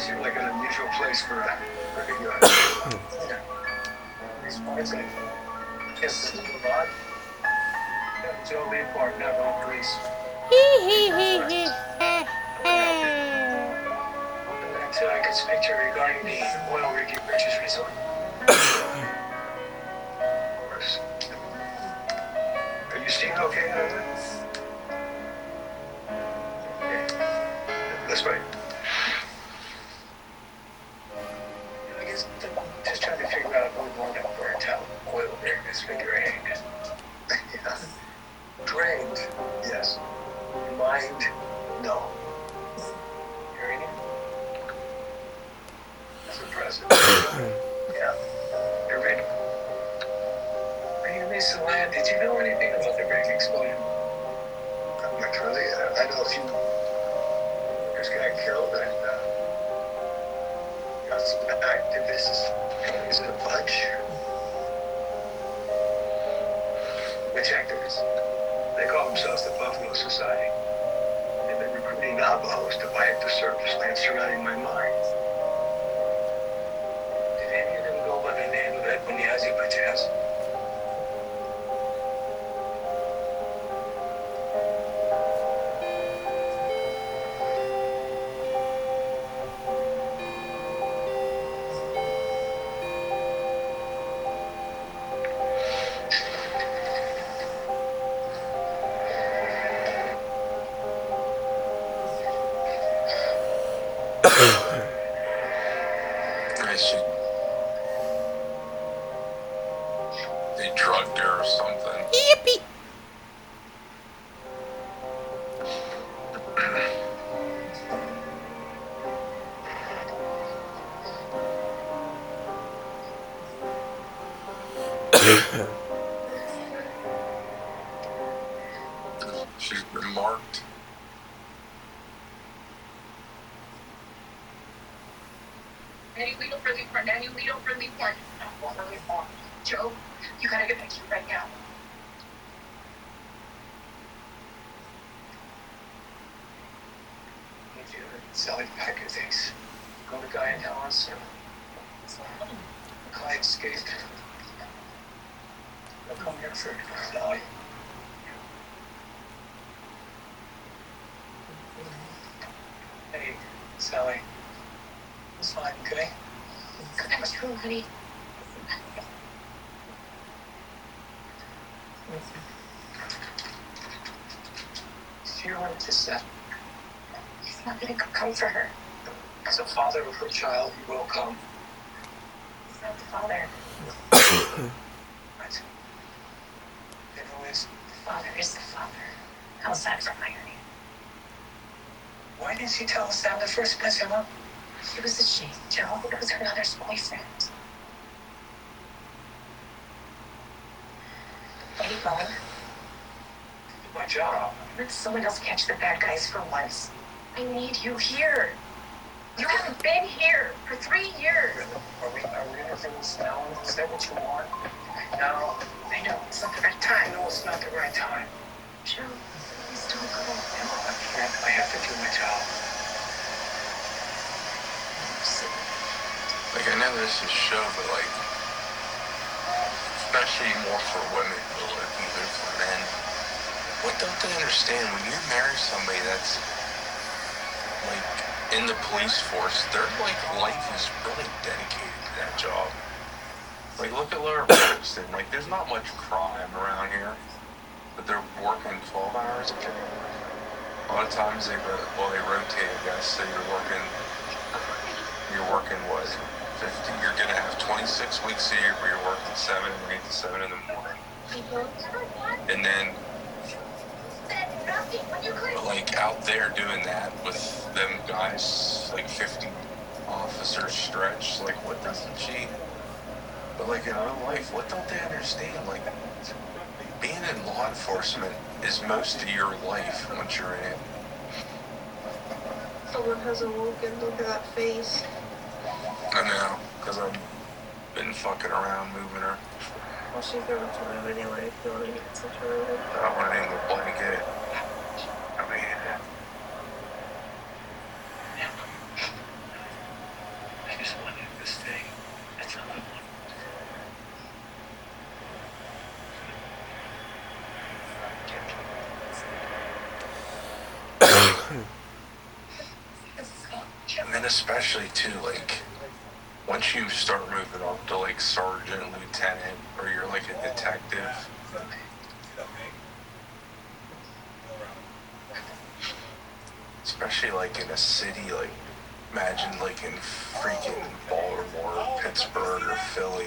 seems like an unusual place for a It's a lot. Joe Lee Park, Navarone Police. So I could speak to you regarding the oil rig you purchased recently. Of course. Are you staying okay out there? This way. I guess I'm just trying to figure out who would want to burn out oil rig this figure eight. Yeah. Drained, yes. Mind, no. Hearing it? That's impressive. Yeah. You're ready. When you leased the land, did you know anything about the rig exploding? Not really. I know a few. This guy killed and got some activists. Is it a bunch? Which activists? They call themselves the Buffalo Society. They've been recruiting Navajos to buy up the surface land surrounding my mine. Did any of them go by the name of Edwin Yazzie by chance? I should. They drugged her or something. Yippee! She's been marked. Nanny, we don't really part. Nanny, we don't really part. Joe, you gotta get back here right now. If you Sally pack of things, go to Guy and Helen's. The client escaped. They'll come here for Sally. Hey, Sally. It's fine, okay? That was true, honey. She wanted to set. He's not gonna come for her. As a father of her child, he will come. He's not the father. What? Then who is? The father is the father. How's that for irony? Why didn't she tell us that in the first place, Emma? She was ashamed, Joe. It was her mother's boyfriend. Eddie Bone, My job. let someone else catch the bad guys for once. I need you here. You haven't been here for 3 years. Are we interviewing this now? Is that what you want? No. I know, it's not the right time. No, it's not the right time. Joe, please don't go. I can't. I have to do my job. Like, I know this is show, but like, especially more for women, but like even for men, what don't they understand? When you marry somebody that's like in the police force, their like life is really dedicated to that job. Like, look at Laura Braxton. Like, there's not much crime around here, but they're working 12 hours a day. A lot of times they rotate, I guess. So you're working what? 50. You're gonna have 26 weeks a year where you're working 7 to 7 in the morning, and then like out there doing that with them guys, like 50 officers stretch. Like, what doesn't she? But like in real life, what don't they understand? Like, being in law enforcement is most of your life once you're in it. Someone has awoken. Look at that face. I know, because I've been fucking around moving her. Well, she's going to live anyway if you want to get situated. I don't want anything to blanket. I mean, And especially too, like, once you start moving up to like sergeant, lieutenant, or you're like a detective, especially like in a city, like imagine like in freaking Baltimore, Pittsburgh, or Philly.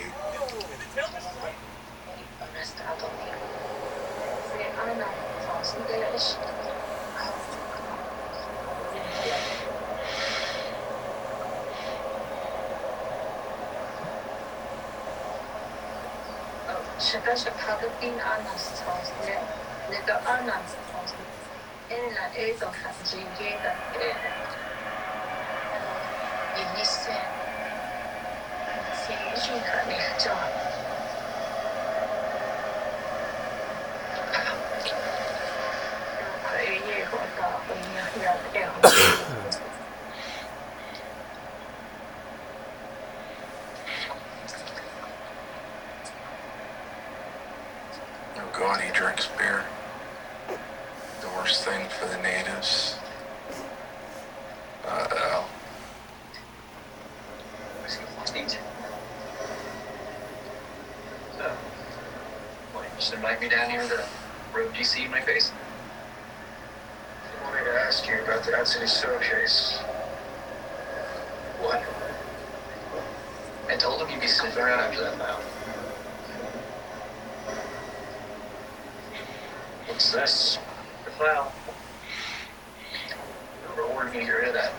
Şakacı kabin anastas ne de anastas en la ezo hasjigeda inisse seyirciga nehca eye gota onya ya God, he drinks beer. The worst thing for the natives. So, why you just invite me down here to rub DC in my face? I wanted to ask you about the Hudson Stowe case. What? I told him you'd be sniffing around after that now. What's this? The file. Whoever ordered me to get rid of that.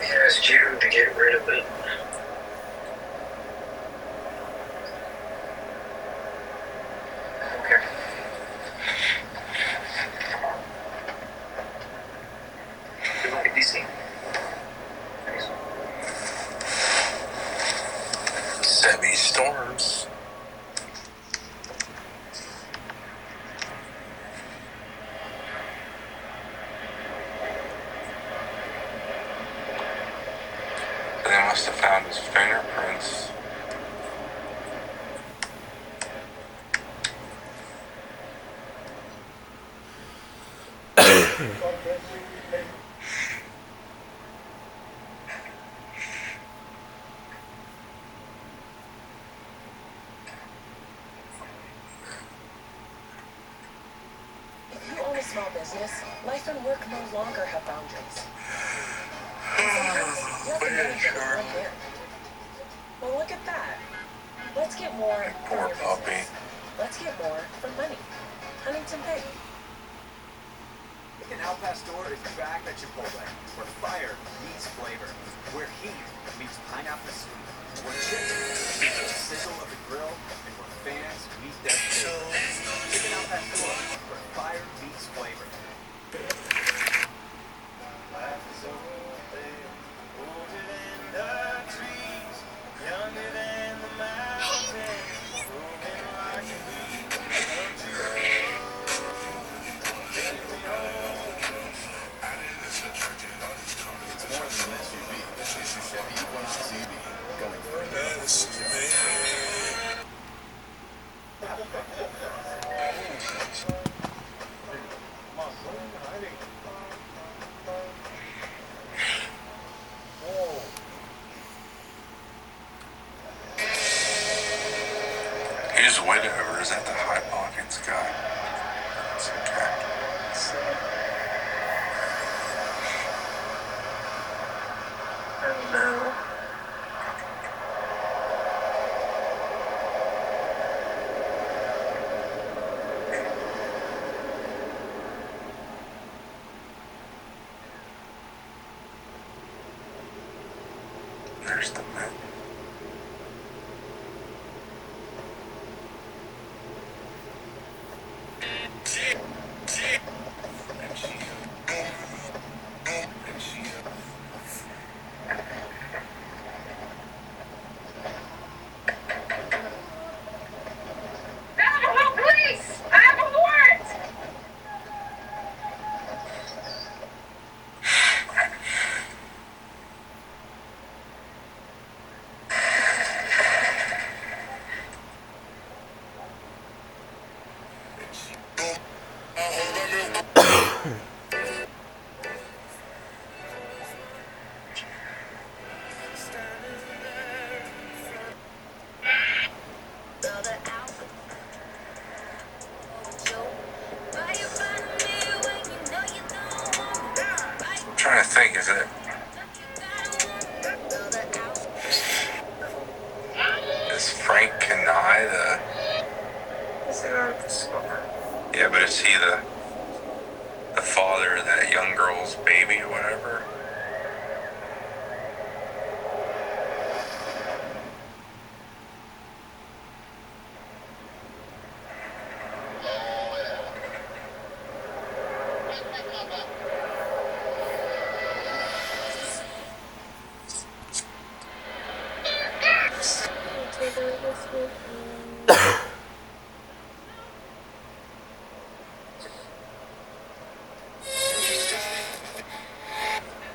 He asked you to get rid of it. Okay. Good luck at DC. Semi-storms. They must have found his fingerprints. If you own a small business, life and work no longer have boundaries. Sometimes you have to manage it with one hand. Well, look at that. Let's get more from Poor your puppy. business. Let's get more from money. Huntington Bank. In El Pastor is back at Chipotle, where fire meets flavor, where heat meets pineapple sweet, where chips meet the sizzle of the grill, and where fans meet their favorite. Chicken El Pastor, where fire meets flavor. Life is open, older than the trees, younger than the mountains, moving like a bee. Don't you know? Take me home. It's more than an SUV. It's a Chevy Equinox EV, going for His widower is at the High Pockets guy. It's okay. Oh no. There's the men. Navajo police! I have a warrant! think is it? Is Frank Kanai yeah, but is he the father of that young girl's baby or whatever?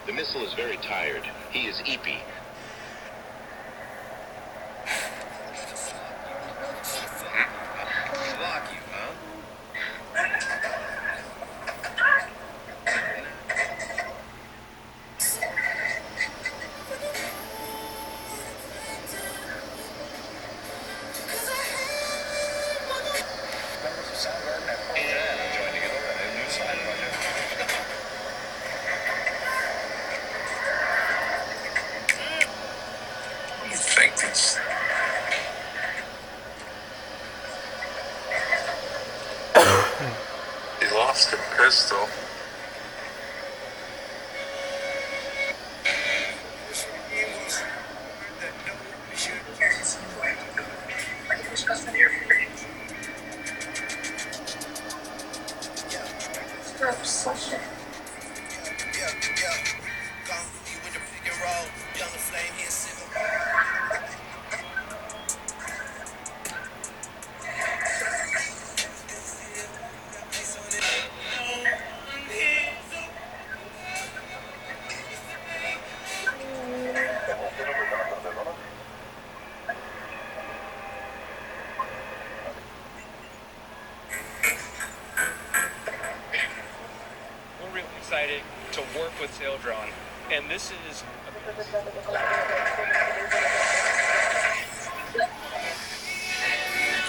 The missile is very tired. He is eepy. Lock you, huh? Yeah, I'm joining it over a new side project. You think it's... He lost a pistol. We're really excited to work with Saildron, and this is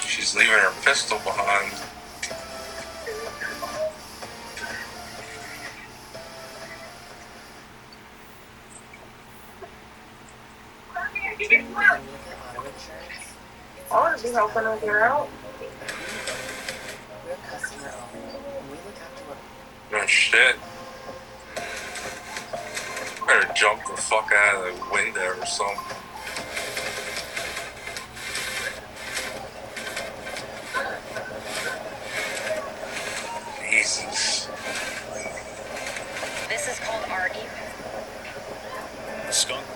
She's leaving her pistol behind. I want to be helping with your out. Oh shit. Better jump the fuck out of the window or something. Jesus. This is called RE. Skunk.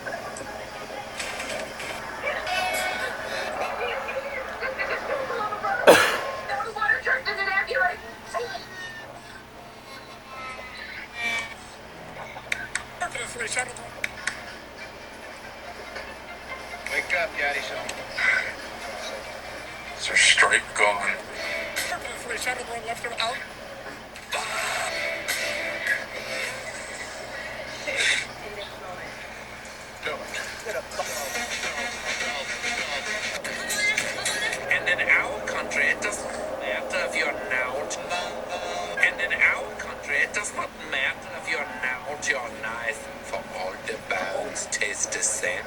Wake up, Daddy. Is her stripe gone? And in our country, it doesn't matter if you're out. And in our country, it does not matter if you're out your knife, for all the bones taste the same.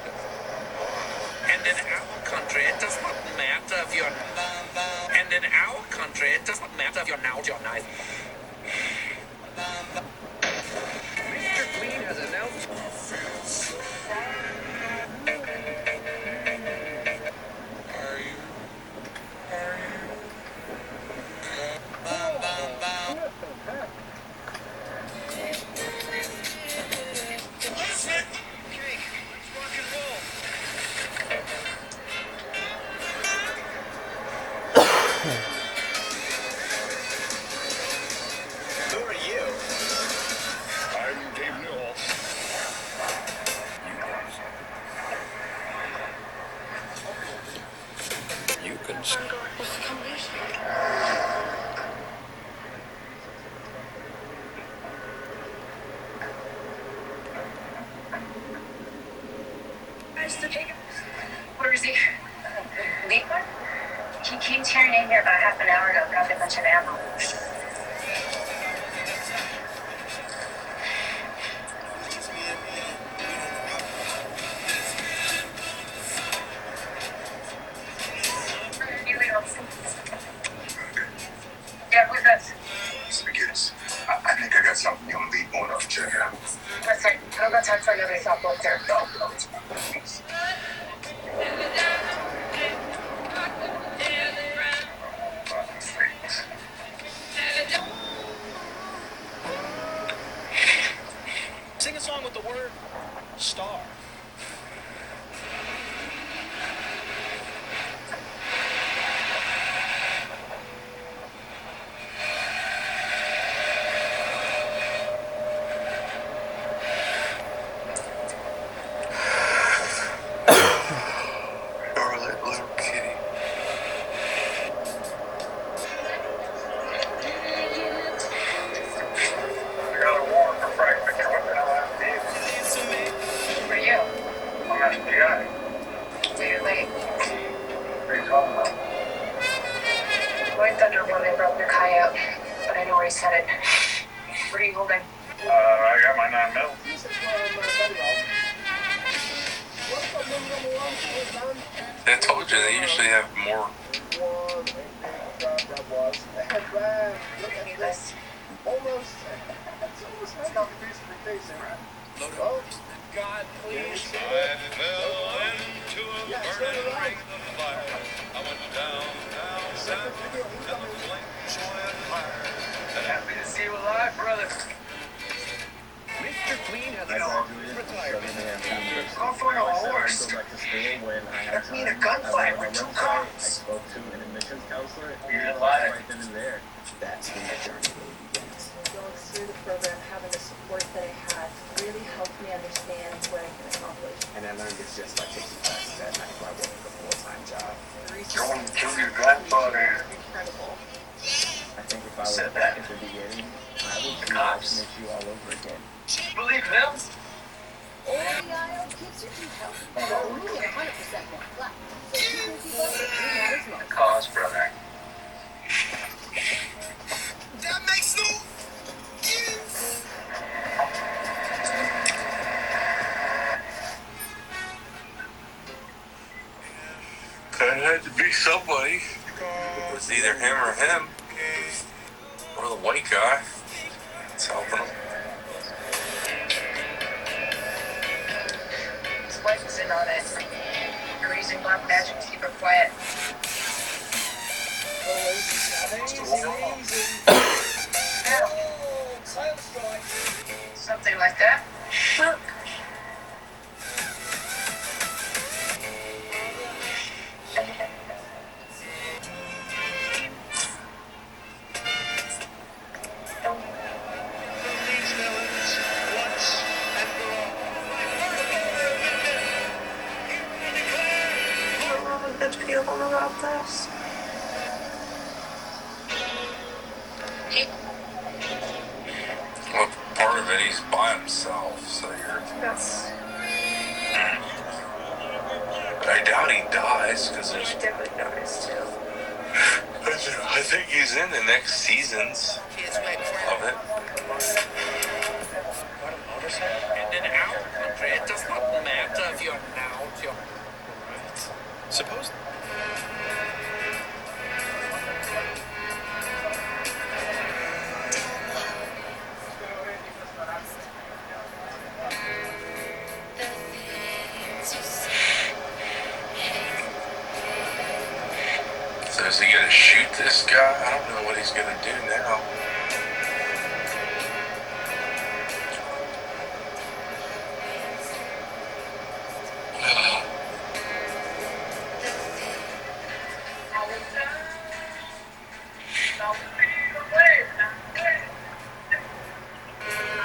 And in our country, it does not matter if you're. And in our country, it does not matter if you're out your knife. Mr. Clean has announced. Who are you? I'm Dave Newell. You can Where is he? Leeper? He came tearing in here about half an hour ago, grabbed a bunch of ammo. some 연비 보너스야. Listen, I don't got time for another soft book there. Sing a song with the word star. Charlotte, little kitty. I got a warrant for Frank McCoy. For you. I'm an FBI. You're late. What are you talking about? Lloyd Thunder when they broke your coyote, but I know where he's headed. What are you holding? I got my 9 mil. I told you they usually have more. God, please. I fell into a burning ring of fire. I went down, south, and the flames went higher. Happy to see you alive, brother. Mr. Clean has retired. I'm from a horse. That's me in a gunfight with 2 cops. You didn't lie. Going through the program, having the support that I had really helped me understand what I can accomplish. And I learned it's just like taking classes at night while working a full-time job. You want to kill your grandfather. Incredible. I think if I was back at the beginning, I would do this you all over again. Believe them? All the IO kids are too healthy. They're only 100% more black. So you can keep up with you not as much. Cause, brother. That makes no. It had to be somebody. It was either him or him. Or the white guy. It's helping him. His wife is in on it. You're using black magic to keep her quiet. Something like that. Look. Good feeling about this. Well, part of it, he's by himself, so you're. Yes. I doubt he dies, because there's. Definitely noticed too. I think he's in the next seasons of it. It does not matter if you're out, you're right. Suppose. So is he gonna shoot this guy? I don't know what he's gonna do now.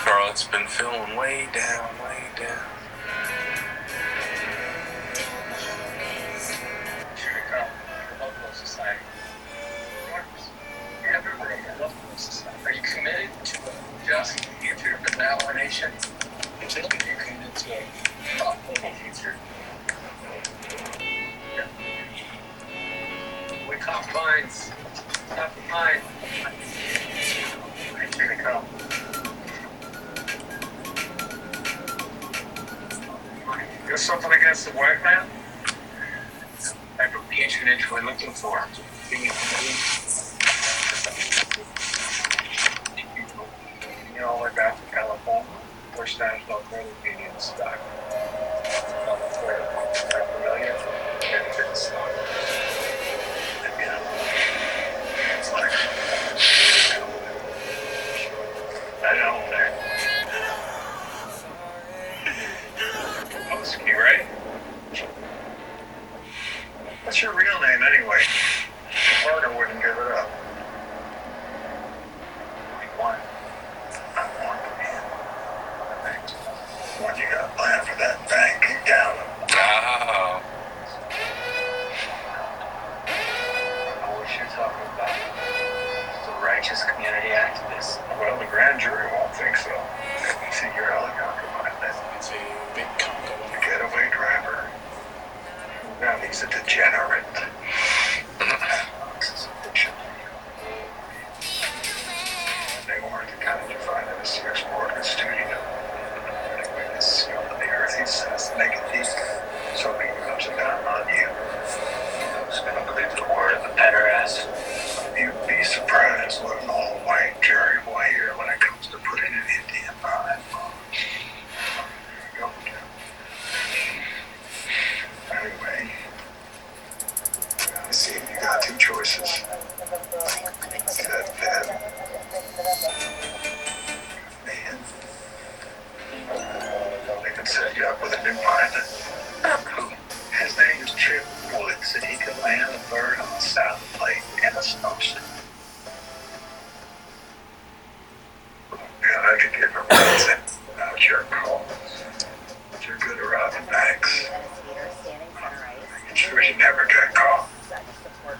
Charlotte's been feeling way down, way down. Are you committed to just your banana nation? Are you committed to a thoughtful future? We cop fines. Top of mind. Here they come. You got something against the white man? Type of patronage we're looking for. You know, First National Credit Union stock. Are familiar? Benefit stock. Yeah. It's like I know that. Oski, right? What's your real name anyway? Partner wouldn't give it up. What? I want to be. What you got planned for that bank in Gallup? Wow. I know what you're talking about. The righteous community activist. Well, the grand jury won't think so. See your helicopter pilot. It's a big combo. The getaway driver. Now he's a degenerate. This is a fiction. They weren't the kind you find in a Sears Morgan studio. Anyway, this scum of the earth, he says, make it deep. So he comes down on you. Who's gonna believe the word of the pederast? You'd be surprised what an all-white jury will hear when it comes to putting an Indian behind bars. Go, Jim. Anyway, I see you got two choices. That bad. Man. They can set you up with a new pilot. His name is Chip Woods, and he can land a bird on the South Lake in a snowstorm. Yeah, I could give him reason about your call. But you're good at robbing banks. I'm sure you never got caught.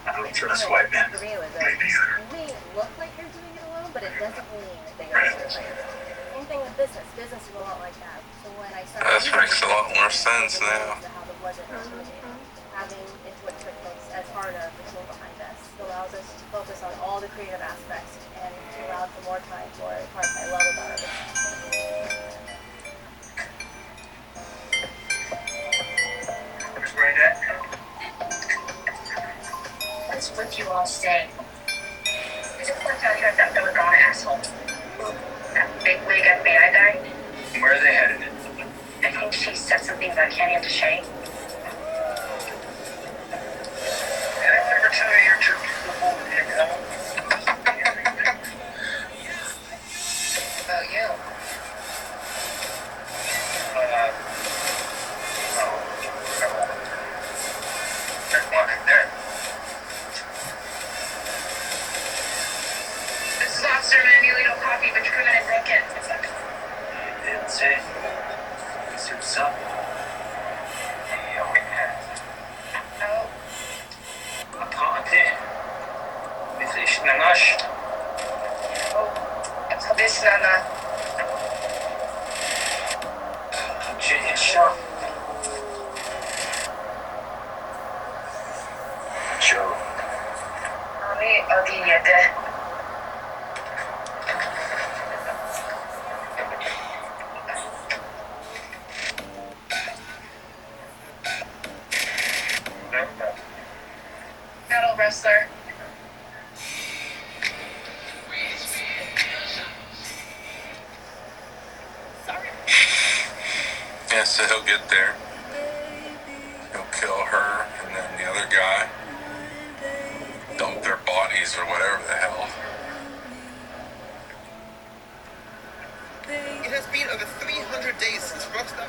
I don't trust white men. Maybe either. You may look like you're doing it alone, but it doesn't mean that you're doing it. Same thing with business. Business is a lot like that. So when I started That makes a lot more sense now. how the budget was moving, having Intuit QuickBooks as part of the team behind us allows us to focus on all the creative aspects and allow for more time for the part I love about our business. Where's Bernadette? What's with you all today? Is it worked out here that Doggone asshole? That big wig FBI guy? Where are they headed? I think she said something about Kenny and Deshae. Did I ever tell you you're too beautiful to pick up? About you. There's one in there. This is Officer Manuelito Coffee, but you're coming in broken. You didn't say. Is it something? No. Apante. Müthiş nanaş. This Nana. Show. Joe. Abi adı yedi. Metal wrestler. Yeah, so he'll get there. He'll kill her and then the other guy. Dump their bodies or whatever the hell. It has been over 300 days since Rockstar...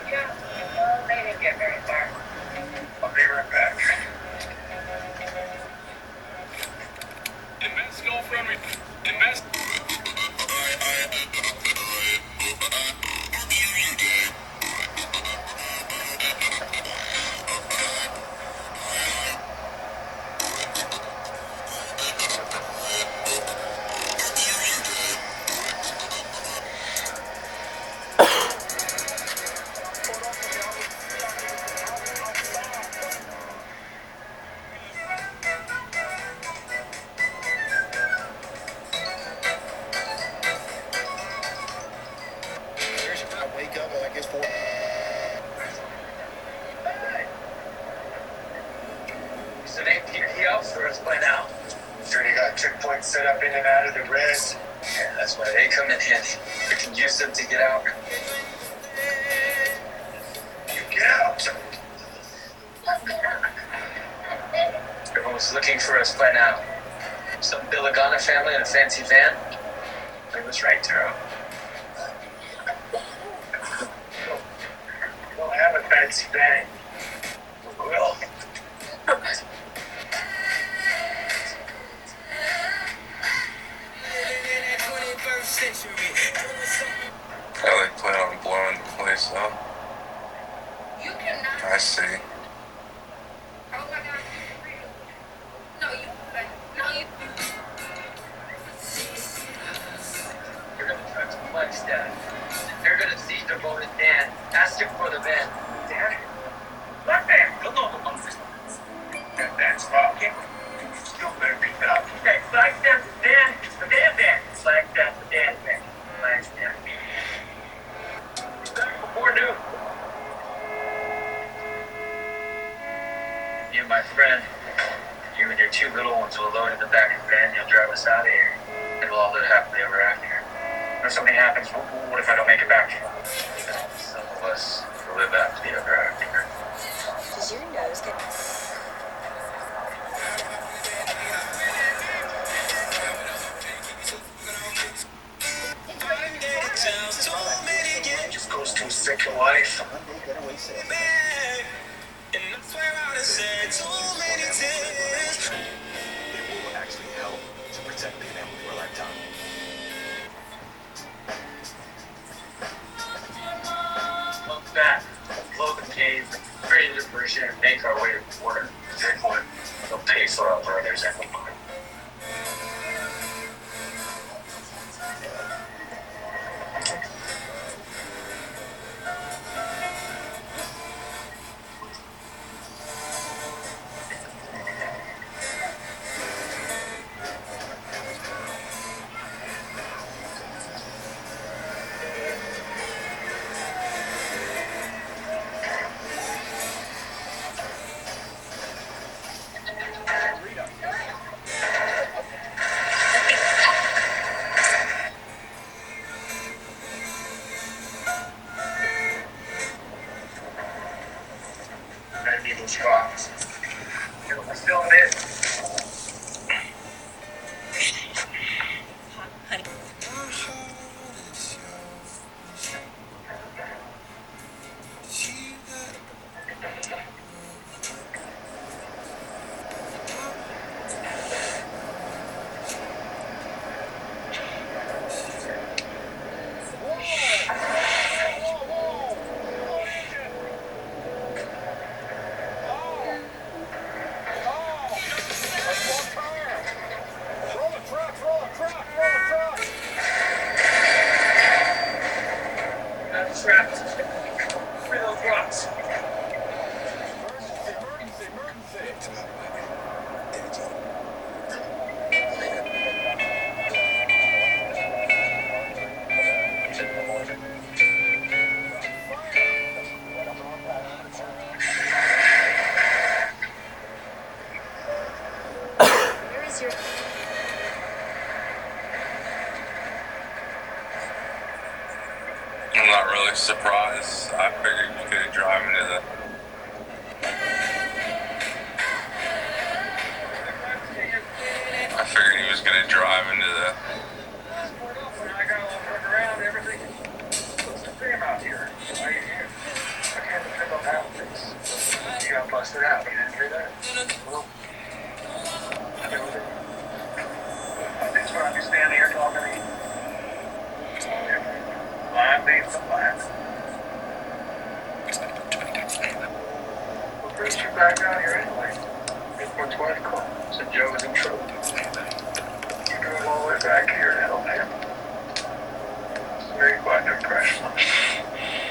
Yeah, well, they didn't get very far. I'll be right back. Invest girlfriend invest. They come in handy. We can use them to get out. You get out. Everyone's looking for us by now. Some Billigana family in a fancy van. I was right, Taro. We'll have a fancy van. We will. How they plan on blowing the place up? I see. You're gonna try to flex that. They're gonna seize their boat at Dan. Ask him for the van. Dan? What van? That's fucking. You better pick it up. Okay, flag down the Dan. The Dan van. Flag down the Dan van. Flag down. Back before noon. You and my friend, you and your two little ones will load in the back of the van. You'll drive us out of here. And we'll all live happily ever after. If something happens, what if I don't make it back? Some of us will live happily ever after. Does your nose get... Just goes to a second life. It will actually help to protect the family for a lifetime. Look back, blow the cave, create a diversion, and make our way to the border. Take one. They'll pay for our brothers and the mine. I need those rocks. We're still in it. I'm trapped. Where are those rocks? Where is your... I'm not really surprised. I figured you could drive into the... I figured he was gonna drive into the... I got all turned around and everything. What's the thing out here? Why are you here? I can't depend on how things. You got busted out. You didn't hear that? Well, I know that. I think when I'm standing here talking to you. Line beats the line. What brings you back down here anyway? It's my wife called. Said Joe was in trouble. You drove all the way back here to help him. It's very quite an impression.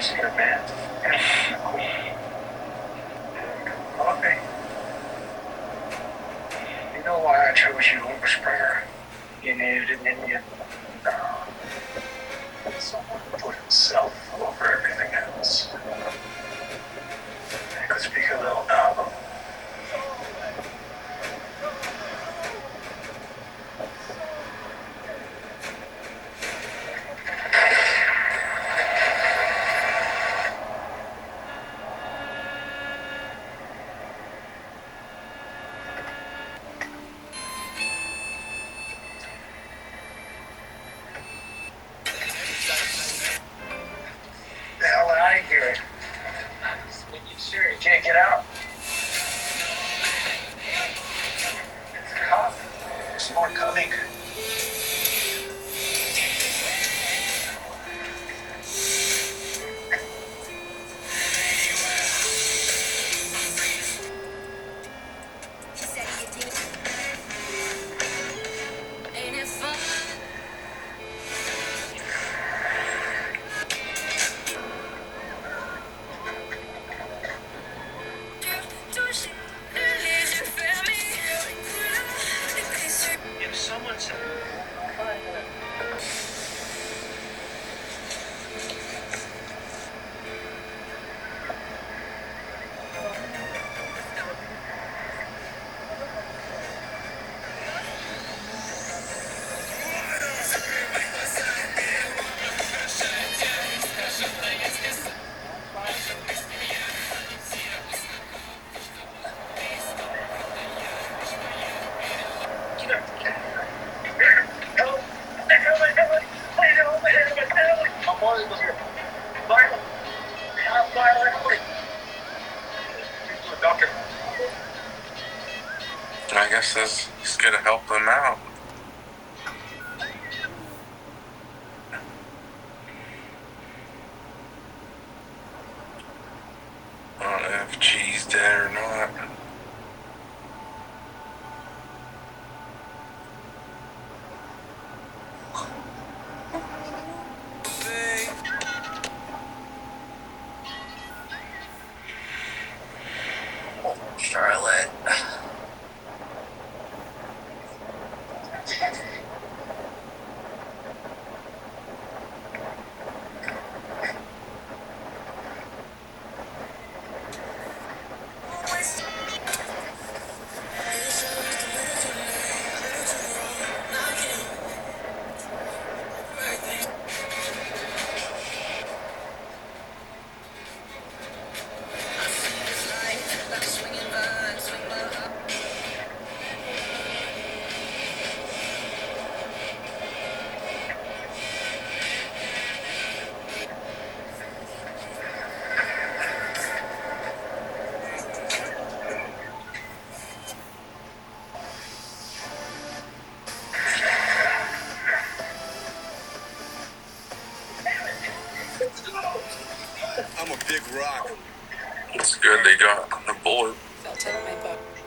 Is he a man? Coffee. You know why I chose you over Springer? You needed an Indian. Someone put himself over everything else. I could speak a little novel. I guess he's gonna help them out. I don't know if G's dead or not. Charlotte. It's good they got the bullet. Felt it in my butt.